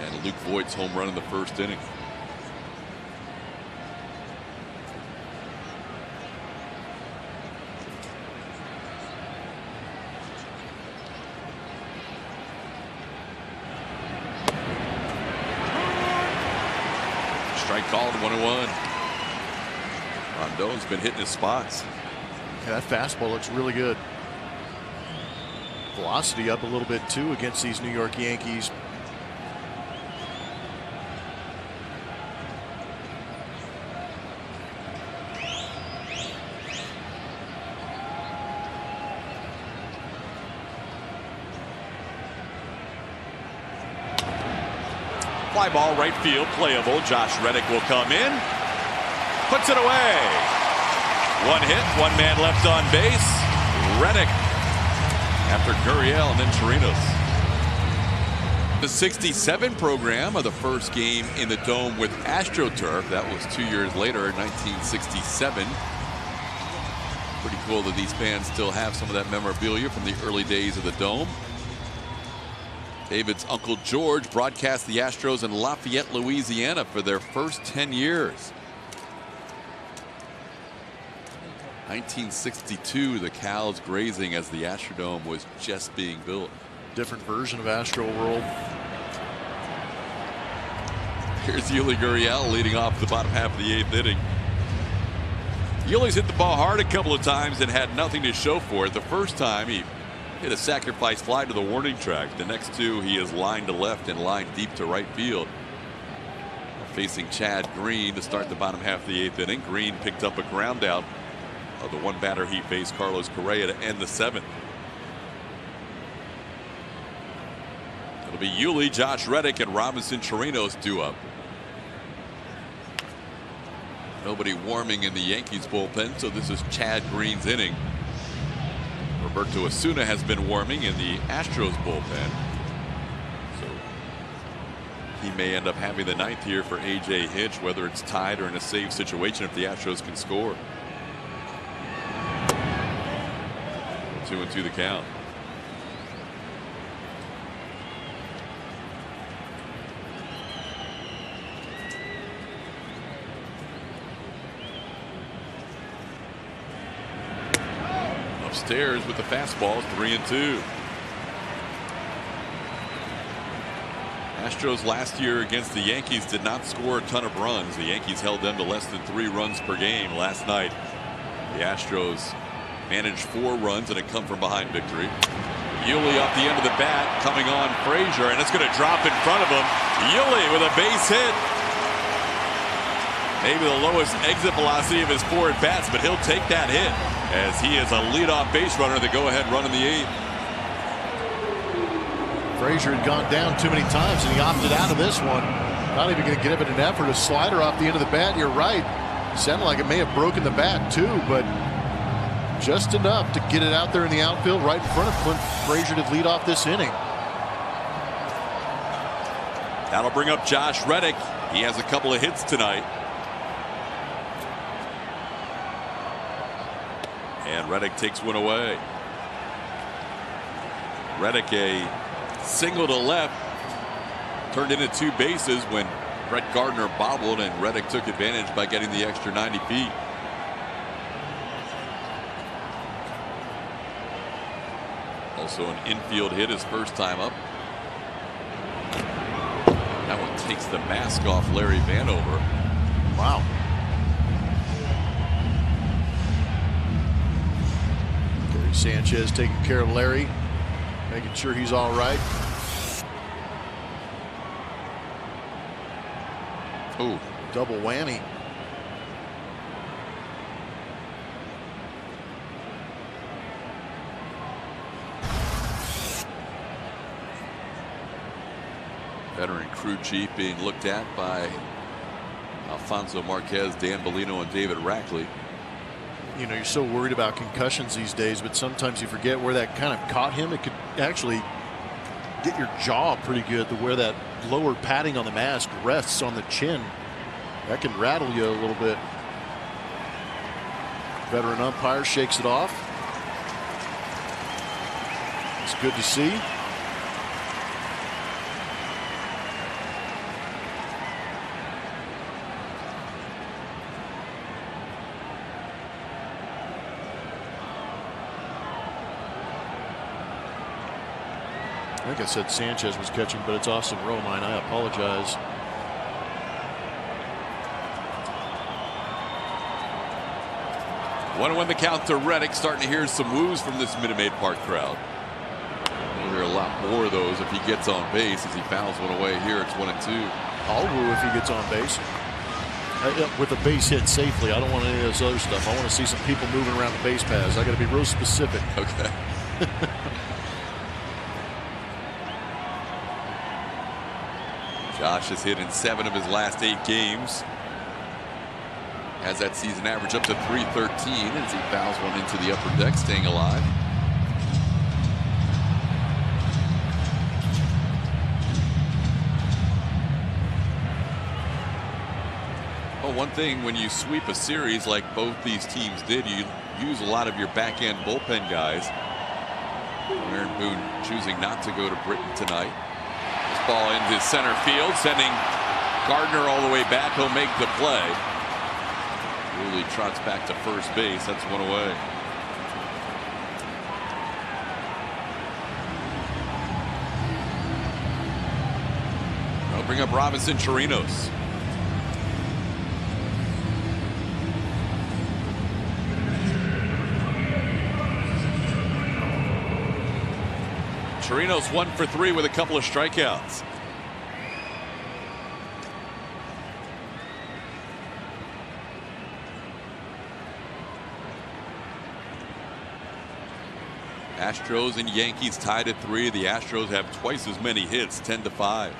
and Luke Voigt's home run in the 1st inning. Strike called, 1-1. Rondon's been hitting his spots. Yeah, that fastball looks really good. Velocity up a little bit too against these New York Yankees. Fly ball right field, playable. Josh Reddick will come in. Puts it away. One hit, one man left on base. Reddick after Gurriel and then Chirinos. The 67 program of the first game in the Dome with AstroTurf. That was 2 years later in 1967. Pretty cool that these fans still have some of that memorabilia from the early days of the Dome. David's Uncle George broadcast the Astros in Lafayette, Louisiana for their first 10 years. 1962, the cows grazing as the Astrodome was just being built. Different version of Astro World. Here's Yuli Gurriel leading off the bottom half of the 8th inning. Yuli's hit the ball hard a couple of times and had nothing to show for it. The first time he hit a sacrifice fly to the warning track. The next two he is lined to left and lined deep to right field. Facing Chad Green to start the bottom half of the 8th inning. Green picked up a ground out of the one batter he faced, Carlos Correa, to end the 7th. It'll be Yuli, Josh Reddick, and Robinson Chirinos due up. Nobody warming in the Yankees bullpen, so this is Chad Green's inning. Roberto Osuna has been warming in the Astros bullpen, so he may end up having the 9th here for A.J. Hinch, whether it's tied or in a save situation if the Astros can score. 2-2 the count. Upstairs with the fastball, 3-2. Astros last year against the Yankees did not score a ton of runs. The Yankees held them to less than 3 runs per game. Last night, the Astros managed 4 runs and a come from behind victory. Yuli off the end of the bat, coming on Frazier, and it's going to drop in front of him. Yuli with a base hit. Maybe the lowest exit velocity of his 4 at bats, but he'll take that hit as he is a leadoff base runner, the go-ahead run in the 8th. Frazier had gone down too many times and he opted out of this one. Not even going to give it an effort. A slider off the end of the bat. You're right. Sounded like it may have broken the bat too, but just enough to get it out there in the outfield right in front of Clint Frazier to lead off this inning. That'll bring up Josh Reddick. He has a couple of hits tonight. And Reddick takes one away. Reddick a single to left, turned into 2 bases when Brett Gardner bobbled, and Reddick took advantage by getting the extra 90 feet. Also an infield hit his first time up. That one takes the mask off Larry Vanover. Wow. Gary Sanchez taking care of Larry, making sure he's all right. Ooh, double whammy. Veteran crew chief being looked at by Alfonso Marquez, Dan Bellino, and David Rackley. You know, you're so worried about concussions these days, but sometimes you forget where that kind of caught him. It could actually get your jaw pretty good to where that lower padding on the mask rests on the chin. That can rattle you a little bit. Veteran umpire shakes it off. It's good to see. I think I said Sanchez was catching, but it's Austin Romine. I apologize. Want to win the count to Reddick. Starting to hear some woos from this Minute Maid Park crowd. We'll hear a lot more of those if he gets on base as he fouls one away here. It's 1-2. I'll woo if he gets on base. With a base hit safely. I don't want any of this other stuff. I want to see some people moving around the base paths. I got to be real specific. Okay. Josh has hit in 7 of his last 8 games. Has that season average up to .313 as he fouls one into the upper deck, staying alive. Well, one thing, when you sweep a series like both these teams did, you use a lot of your back end bullpen guys. Aaron Boone choosing not to go to Britton tonight. This ball into center field, sending Gardner all the way back. He'll make the play. Dooley trots back to first base. That's one away. I'll bring up Robinson Chirinos. Chirinos 1 for 3 with a couple of strikeouts. Astros and Yankees tied at 3. The Astros have twice as many hits, 10-5.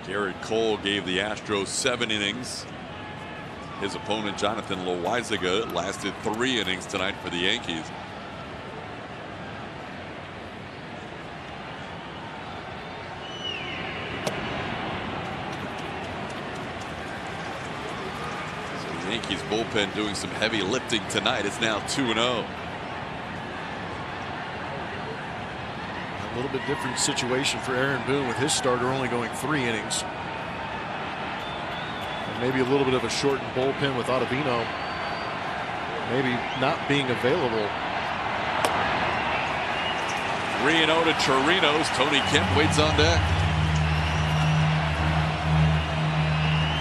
Garrett Cole gave the Astros 7 innings. His opponent, Jonathan Loaizaga, lasted 3 innings tonight for the Yankees. So the Yankees bullpen doing some heavy lifting tonight. It's now 2-0. A little bit different situation for Aaron Boone with his starter only going 3 innings. And maybe a little bit of a shortened bullpen with Ottavino maybe not being available. 3-0 to Chirinos. Tony Kemp waits on deck.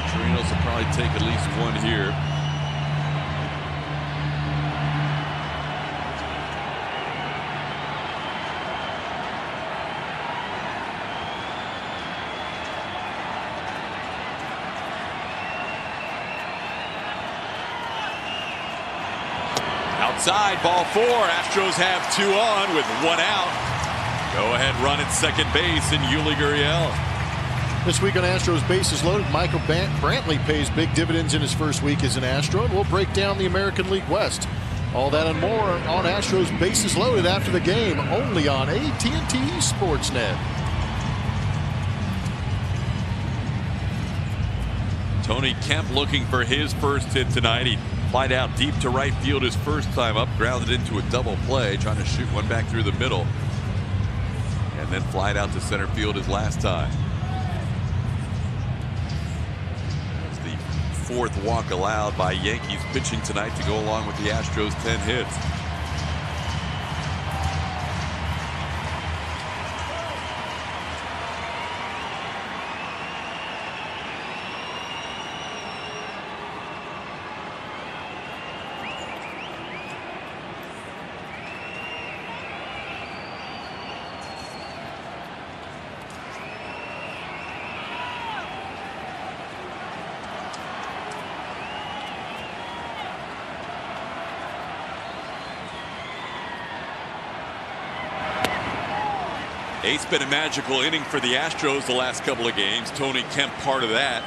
Chirinos will probably take at least 1 here. Outside, ball 4. Astros have 2 on with 1 out. Go ahead run at second base in Yuli Gurriel. This week on Astros Bases Loaded, Michael Brantley pays big dividends in his first week as an Astro, and we'll break down the American League West. All that and more on Astros Bases Loaded after the game, only on AT&T Sportsnet. Tony Kemp looking for his first hit tonight. He flied out deep to right field his first time up, grounded into a double play, trying to shoot one back through the middle, and then flied out to center field his last time. That's the 4th walk allowed by Yankees pitching tonight to go along with the Astros' 10 hits. It's been a magical inning for the Astros the last couple of games. Tony Kemp part of that.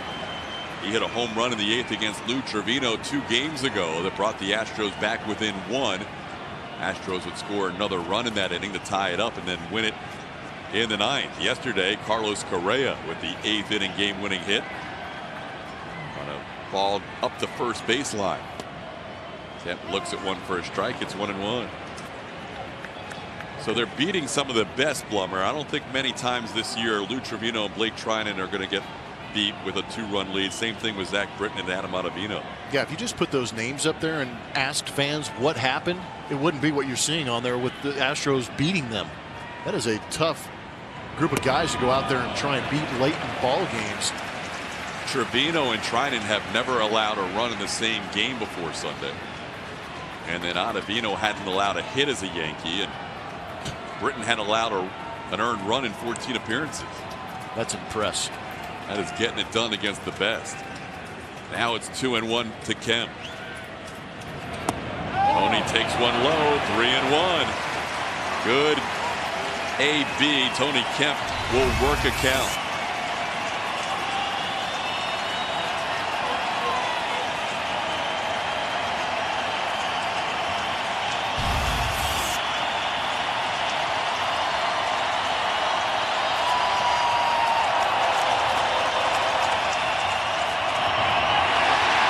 He hit a home run in the 8th against Lou Trevino 2 games ago that brought the Astros back within 1. Astros would score another run in that inning to tie it up and then win it in the 9th. Yesterday, Carlos Correa with the 8th inning game-winning hit on a ball up the first baseline. Kemp looks at one for a strike. It's 1-1. So they're beating some of the best, Blummer. I don't think many times this year Lou Trevino and Blake Trinan are going to get beat with a 2-run lead. Same thing with Zach Britton and Adam Ottavino. Yeah, if you just put those names up there and asked fans what happened, it wouldn't be what you're seeing on there with the Astros beating them. That is a tough group of guys to go out there and try and beat late in ball games. Trevino and Trinan have never allowed a run in the same game before Sunday. And then Ottavino hadn't allowed a hit as a Yankee, and Britton hadn't allowed a an earned run in 14 appearances. That's impressive. That is getting it done against the best. Now it's 2-1 to Kemp. Tony takes one low, 3-1. Good AB. Tony Kemp will work a count.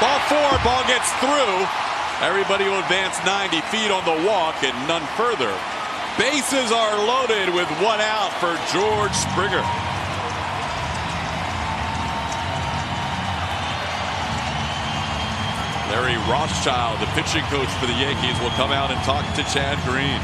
Ball four, ball gets through. Everybody will advance 90 feet on the walk and none further. Bases are loaded with one out for George Springer. Larry Rothschild, the pitching coach for the Yankees, will come out and talk to Chad Green.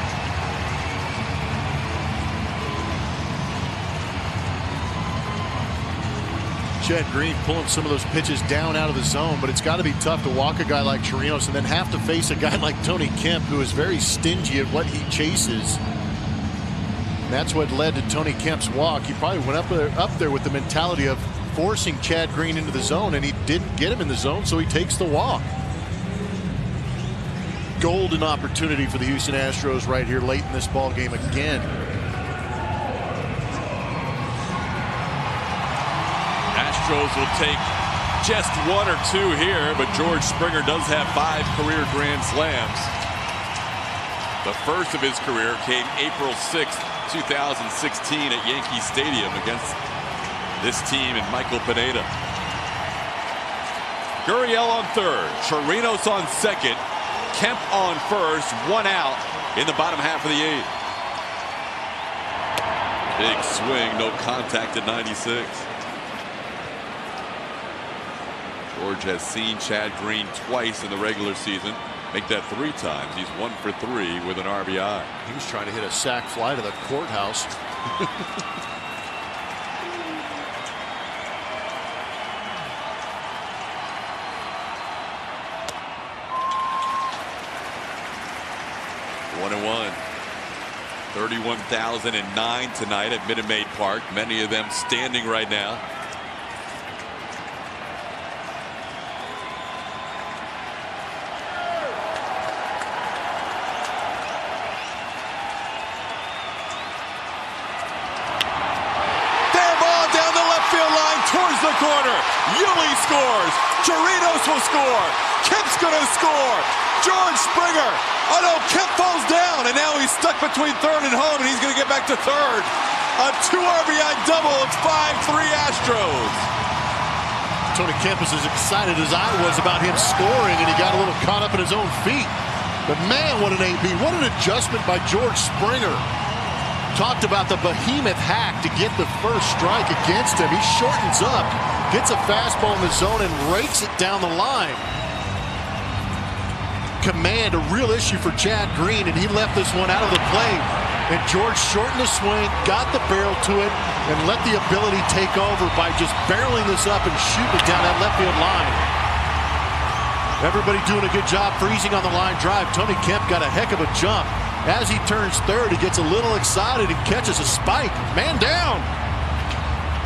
Chad Green pulling some of those pitches down out of the zone, but it's got to be tough to walk a guy like Chirinos and then have to face a guy like Tony Kemp, who is very stingy at what he chases. And that's what led to Tony Kemp's walk. He probably went up there with the mentality of forcing Chad Green into the zone, and he didn't get him in the zone, so he takes the walk. Golden opportunity for the Houston Astros right here late in this ball game again. Astros will take just one or two here, but George Springer does have 5 career grand slams. The first of his career came April 6th, 2016 at Yankee Stadium against this team and Michael Pineda. Gurriel on third, Chirinos on second, Kemp on first, one out in the bottom half of the 8th. Big swing, no contact at 96. George has seen Chad Green twice in the regular season. Make that 3 times. He's 1 for 3 with an RBI. He was trying to hit a sac fly to the courthouse. One and one. 31,009 tonight at Minute Maid Park. Many of them standing right now. Towards the corner. Yuli scores. Chirinos will score. Kemp's going to score. George Springer. Oh no, Kemp falls down, and now he's stuck between third and home, and he's going to get back to third. A 2 RBI double. It's 5-3 Astros. Tony Kemp is as excited as I was about him scoring, and he got a little caught up in his own feet. But man, what an AB. What an adjustment by George Springer. Talked about the behemoth hack to get the first strike against him. He shortens up, gets a fastball in the zone, and rakes it down the line. Command, a real issue for Chad Green, and he left this one out of the play. And George shortened the swing, got the barrel to it, and let the ability take over by just barreling this up and shooting it down that left field line. Everybody doing a good job freezing on the line drive. Tony Kemp got a heck of a jump. As he turns third, he gets a little excited and catches a spike. Man down.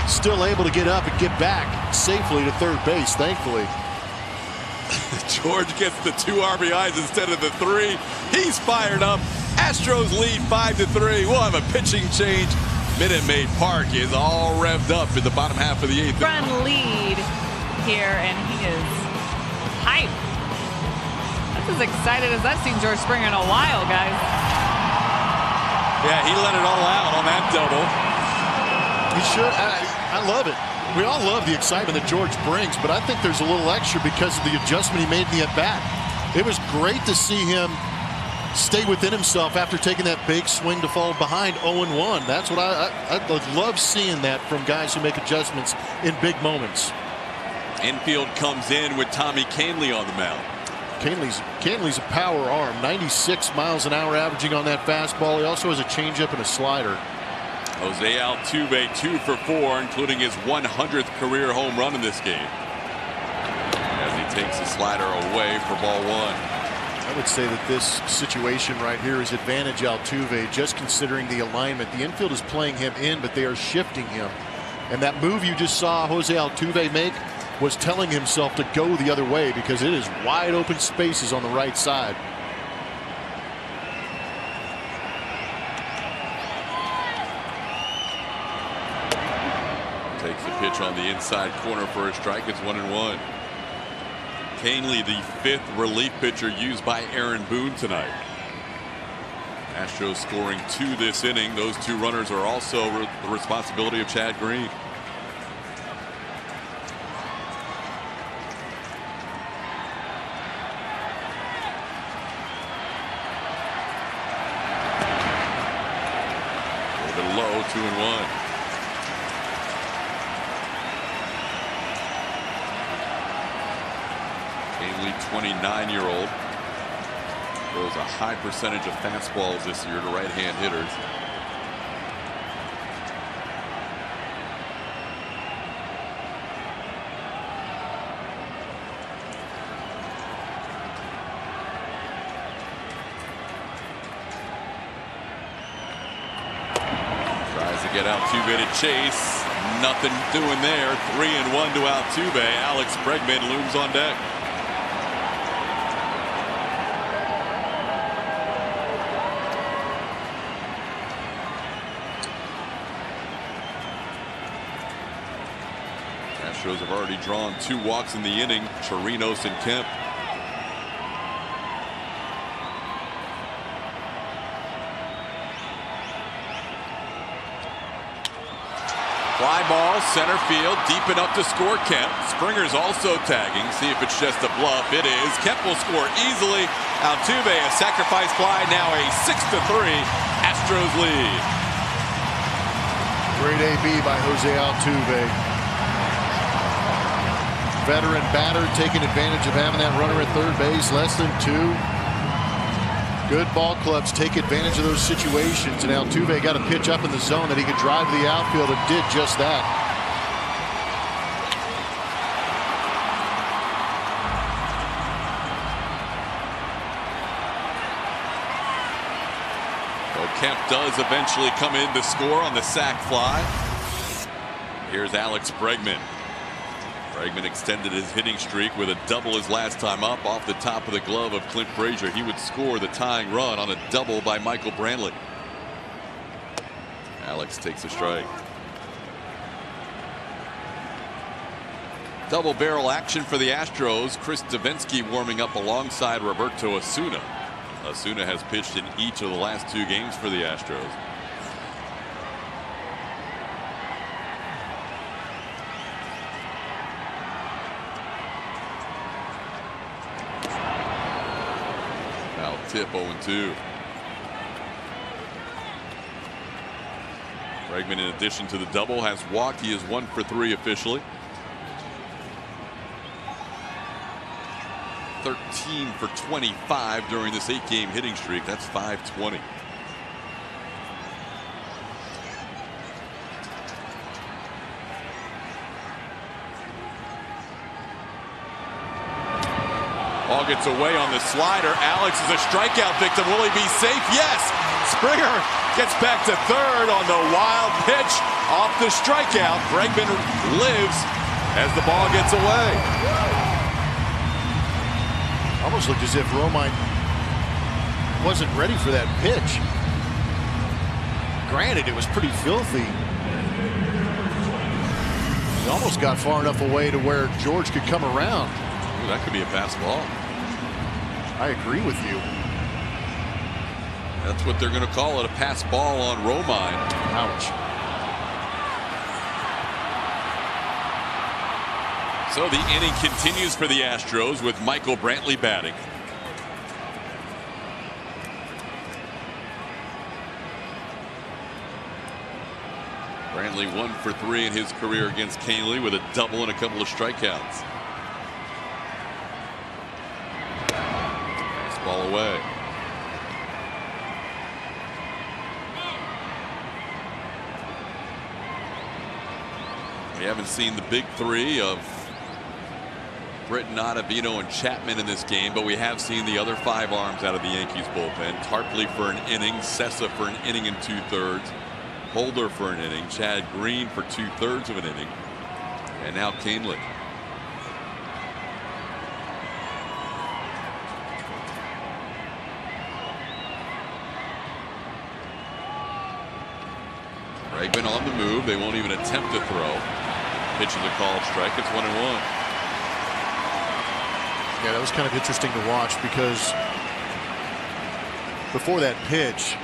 Still able to get up and get back safely to third base, thankfully. George gets the 2 RBIs instead of the 3. He's fired up. Astros lead 5-3. We'll have a pitching change. Minute Maid Park is all revved up in the bottom half of the 8th. Run lead here, and he is hyped. As excited as I've seen George Springer in a while, guys. Yeah, he let it all out on that double. He should. I love it. We all love the excitement that George brings, but I think there's a little extra because of the adjustment he made in the at-bat. It was great to see him stay within himself after taking that big swing to fall behind 0-1. That's what I love seeing that from guys who make adjustments in big moments. Infield comes in with Tommy Kahnle on the mound. Kahnle's a power arm, 96 miles an hour averaging on that fastball. He also has a changeup and a slider. Jose Altuve 2 for 4, including his 100th career home run in this game. As he takes the slider away for ball 1. I would say that this situation right here is advantage Altuve, just considering the alignment. The infield is playing him in, but they are shifting him. And that move you just saw Jose Altuve make was telling himself to go the other way because it is wide open spaces on the right side. Takes the pitch on the inside corner for a strike. It's 1-1. Canely, the 5th relief pitcher used by Aaron Boone tonight. Astros scoring 2 this inning. Those 2 runners are also the responsibility of Chad Green. A little bit low, 2-1. Canely, 29-year-old, throws a high percentage of fastballs this year to right-hand hitters. Tries to get Altuve to chase. Nothing doing there. 3-1 to Altuve. Alex Bregman looms on deck. Astros have already drawn 2 walks in the inning. Chirinos and Kemp. Fly ball, center field, deep enough to score Kemp. Springer's also tagging. See if it's just a bluff. It is. Kemp will score easily. Altuve, a sacrifice fly. Now a 6-3 Astros lead. Great AB by Jose Altuve. Veteran batter taking advantage of having that runner at third base, less than 2. Good ball clubs take advantage of those situations, and Altuve got a pitch up in the zone that he could drive to the outfield and did just that. Well, Kemp does eventually come in to score on the sac fly. Here's Alex Bregman. Bregman extended his hitting streak with a double his last time up off the top of the glove of Clint Frazier. He would score the tying run on a double by Michael Brantley. Alex takes a strike. Double barrel action for the Astros. Chris Davinsky warming up alongside Roberto Osuna. Osuna has pitched in each of the last 2 games for the Astros. Tip 0-2. Bregman, in addition to the double, has walked. He is 1 for 3 officially. 13 for 25 during this 8-game hitting streak. That's .520. Ball gets away on the slider. Alex is a strikeout victim. Will he be safe? Yes. Springer gets back to third on the wild pitch off the strikeout. Bregman lives as the ball gets away. Almost looked as if Romine wasn't ready for that pitch. Granted, it was pretty filthy. He almost got far enough away to where George could come around. Ooh, that could be a pass ball. I agree with you. That's what they're going to call it, a pass ball on Romine. Ouch. So the inning continues for the Astros with Michael Brantley batting. Brantley 1 for 3 in his career against Canely with a double and a couple of strikeouts. Ball away. We haven't seen the big 3 of Britton, Ottavino, and Chapman in this game, but we have seen the other 5 arms out of the Yankees bullpen. Tarpley for an inning, Sessa for an inning and 2/3, Holder for an inning, Chad Green for 2/3 of an inning, and now Kahnle. Bregman on the move. They won't even attempt to throw. Pitch is a called strike. It's 1-1. Yeah, that was kind of interesting to watch because before that pitch,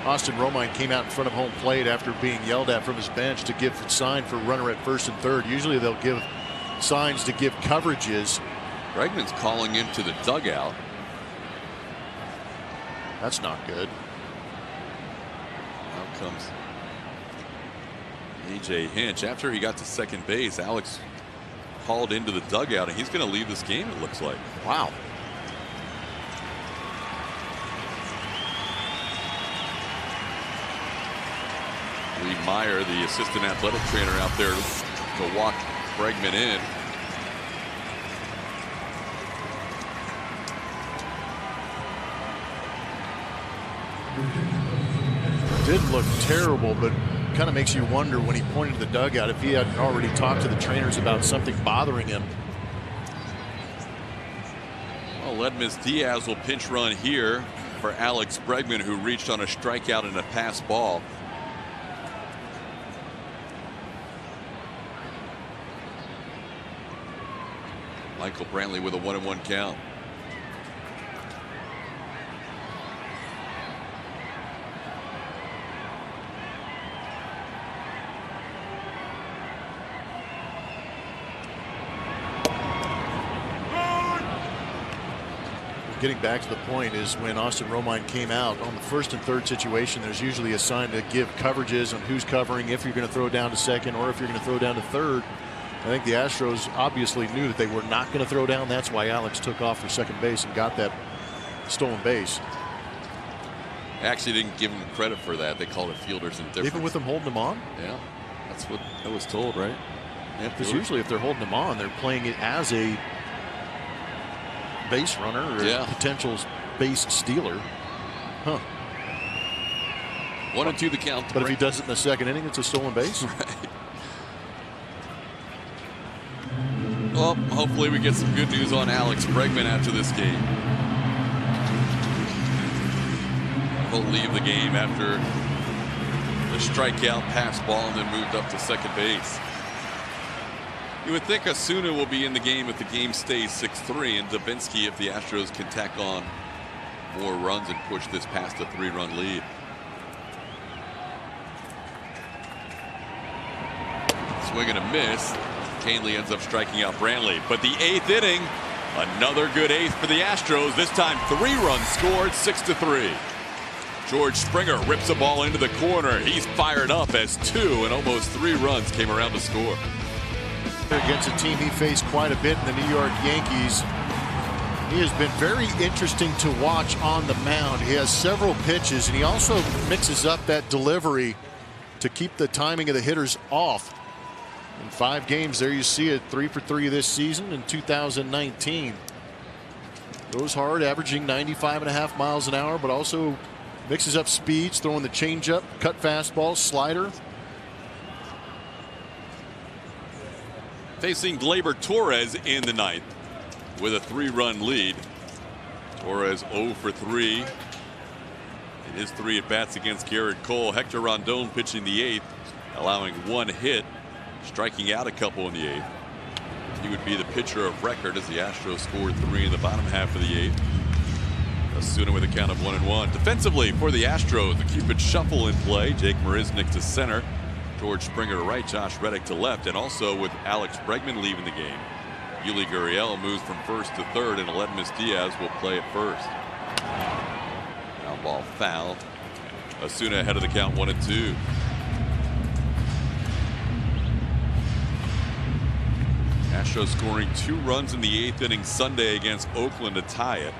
Austin Romine came out in front of home plate after being yelled at from his bench to give a sign for runner at first and third. Usually they'll give signs to give coverages. Bregman's calling into the dugout. That's not good. Out comes A.J. Hinch. After he got to second base, Alex called into the dugout, and he's going to leave this game, it looks like. Wow. Lee Meyer, the assistant athletic trainer, out there to walk Bregman in. Didn't look terrible, but kind of makes you wonder when he pointed to the dugout if he hadn't already talked to the trainers about something bothering him. Well, Ledmus Diaz will pinch run here for Alex Bregman, who reached on a strikeout and a pass ball. Michael Brantley with a 1-1 count. Getting back to the point is when Austin Romine came out on the first and third situation, there's usually a sign to give coverages on who's covering, if you're going to throw down to second or if you're going to throw down to third. I think the Astros obviously knew that they were not going to throw down. That's why Alex took off for second base and got that stolen base. Actually didn't give him credit for that. They called it fielders indifference. Even with them holding him on? Yeah, that's what I was told, right? Yeah, because usually if they're holding him on, they're playing it as a base runner or a potential base stealer. Huh. 1-2 the count. But if he does it in the second inning, it's a stolen base. Right. Well, hopefully we get some good news on Alex Bregman after this game. He'll leave the game after the strikeout, pass ball, and then moved up to second base. You would think Osuna will be in the game if the game stays 6-3, and Dubinsky if the Astros can tack on more runs and push this past a 3-run lead. Swing and a miss. Kahnle ends up striking out Brantley. But the 8th inning, another good 8th for the Astros. This time 3 runs scored, 6-3. George Springer rips a ball into the corner. He's fired up as 2 and almost 3 runs came around to score. Against a team he faced quite a bit in the New York Yankees. He has been very interesting to watch on the mound. He has several pitches, and he also mixes up that delivery to keep the timing of the hitters off. In 5 games, there you see it, 3 for 3 this season in 2019. Goes hard, averaging 95.5 miles an hour, but also mixes up speeds, throwing the changeup, cut fastball, slider. Facing Gleyber Torres in the 9th with a 3-run lead. Torres 0 for 3 in his 3 at-bats against Garrett Cole. Hector Rondon pitching the 8th, allowing 1 hit, striking out a couple in the 8th. He would be the pitcher of record as the Astros scored 3 in the bottom half of the 8th. Osuna with a count of 1-1. Defensively for the Astros, the Cupid shuffle in play. Jake Marisnick to center, George Springer to right, Josh Reddick to left, and also with Alex Bregman leaving the game, Yuli Gurriel moves from first to third, and Ledmus Diaz will play at first. Now ball foul. Osuna ahead of the count, 1-2. Astros scoring 2 runs in the 8th inning Sunday against Oakland to tie it.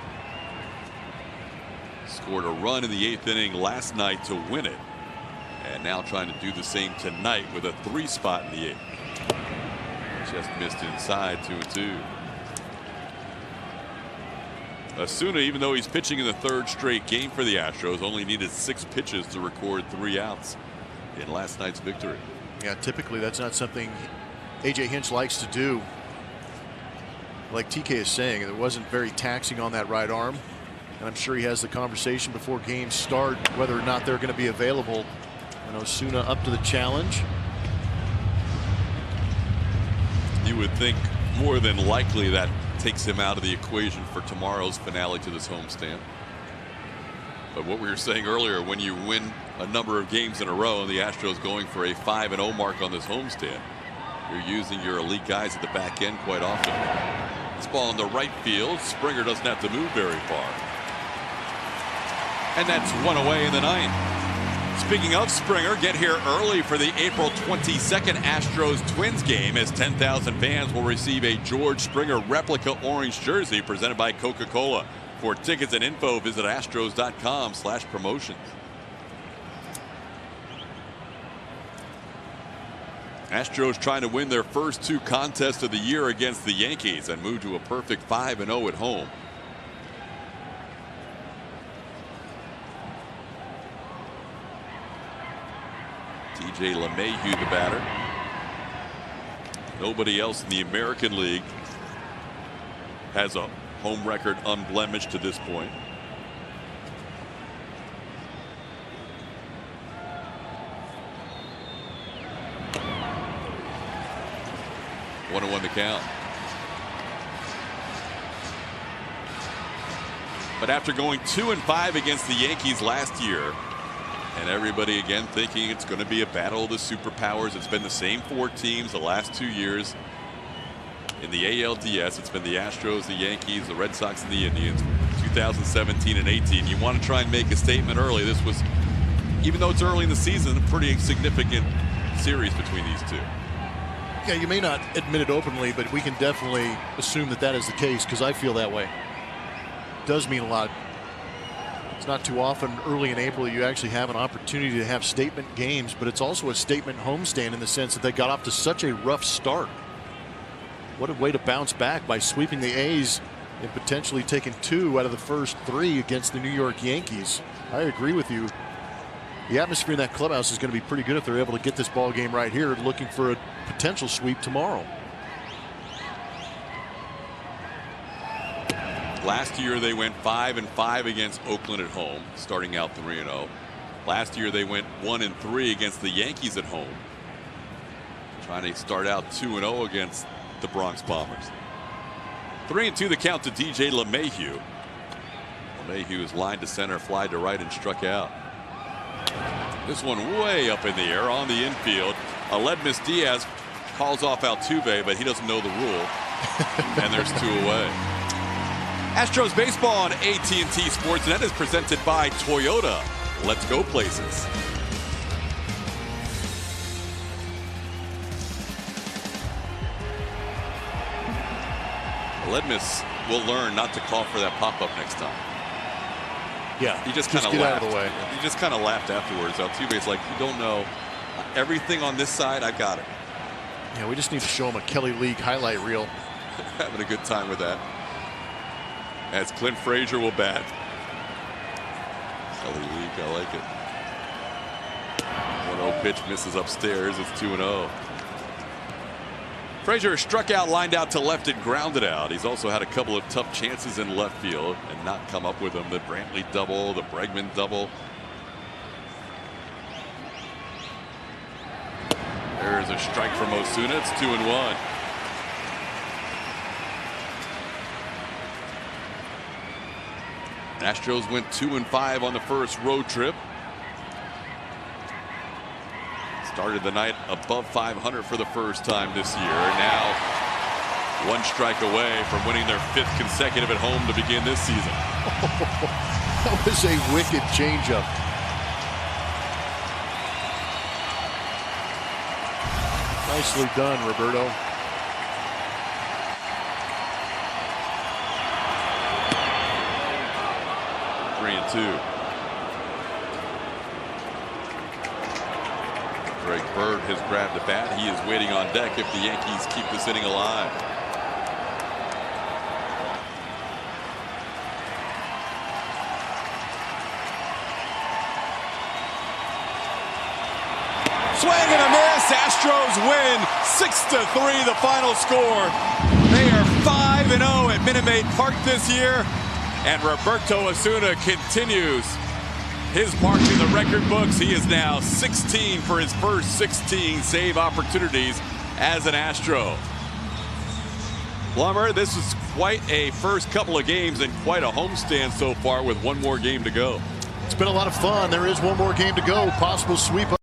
Scored a run in the 8th inning last night to win it. And now trying to do the same tonight with a 3 spot in the 8th. Just missed inside, 2-2. Osuna, even though he's pitching in the 3rd straight game for the Astros, only needed 6 pitches to record 3 outs in last night's victory. Yeah, typically that's not something A.J. Hinch likes to do. Like TK is saying, it wasn't very taxing on that right arm. And I'm sure he has the conversation before games start whether or not they're going to be available. And Osuna up to the challenge. You would think more than likely that takes him out of the equation for tomorrow's finale to this homestand. But what we were saying earlier, when you win a number of games in a row and the Astros going for a 5-0 mark on this homestand, you're using your elite guys at the back end quite often. This ball in the right field. Springer doesn't have to move very far. And that's 1 away in the 9th. Speaking of Springer, get here early for the April 22nd Astros-Twins game, as 10,000 fans will receive a George Springer replica orange jersey presented by Coca-Cola. For tickets and info, visit astros.com/promotions. Astros trying to win their first 2 contests of the year against the Yankees and move to a perfect 5-0 at home. DJ LeMahieu, the batter. Nobody else in the American League has a home record unblemished to this point. One and 1 to count. But after going 2-5 against the Yankees last year, and everybody again thinking it's going to be a battle of the superpowers, it's been the same 4 teams the last 2 years. In the ALDS, it's been the Astros, the Yankees, the Red Sox, and the Indians. 2017 and 18. You want to try and make a statement early. This was, even though it's early in the season, a pretty significant series between these 2. Yeah, you may not admit it openly, but we can definitely assume that that is the case, because I feel that way. It does mean a lot. It's not too often early in April you actually have an opportunity to have statement games, but it's also a statement homestand in the sense that they got off to such a rough start. What a way to bounce back by sweeping the A's and potentially taking 2 out of the first 3 against the New York Yankees. I agree with you. The atmosphere in that clubhouse is going to be pretty good if they're able to get this ball game right here, looking for a potential sweep tomorrow. Last year they went 5-5 against Oakland at home, starting out 3-0. Last year they went 1-3 against the Yankees at home, trying to start out 2-0 against the Bronx Bombers. 3-2 the count to DJ LeMahieu. LeMahieu is lined to center, fly to right, and struck out. This one way up in the air on the infield. Aledmus Diaz calls off Altuve, but he doesn't know the rule. And there's 2 away. Astros baseball on AT&T Sportsnet is presented by Toyota. Let's go places. Aledmus will learn not to call for that pop-up next time. Yeah, he just kind of laughed. Out of the way. He just kind of laughed afterwards. Altuve's like, you don't know everything on this side. I got it. Yeah, we just need to show him a Kelly League highlight reel. Having a good time with that. As Clint Frazier will bat. Kelly League, I like it. 1-0 pitch misses upstairs. It's 2-0. Frazier struck out, lined out to left, and grounded out. He's also had a couple of tough chances in left field and not come up with them. The Brantley double, the Bregman double. There's a strike from Osuna. It's 2-1. Astros went 2-5 on the first road trip. Started the night above 500 for the first time this year. Now 1 strike away from winning their 5th consecutive at home to begin this season. That was a wicked changeup. Nicely done, Roberto. Greg Bird has grabbed the bat. He is waiting on deck if the Yankees keep this inning alive. Swing and a miss. Astros win 6-3 the final score. They are 5-0 at Minute Maid Park this year. And Roberto Osuna continues his mark in the record books. He is now 16 for his first 16 save opportunities as an Astro. Plummer, this is quite a first couple of games and quite a homestand so far with one more game to go. It's been a lot of fun. There is one more game to go. Possible sweep.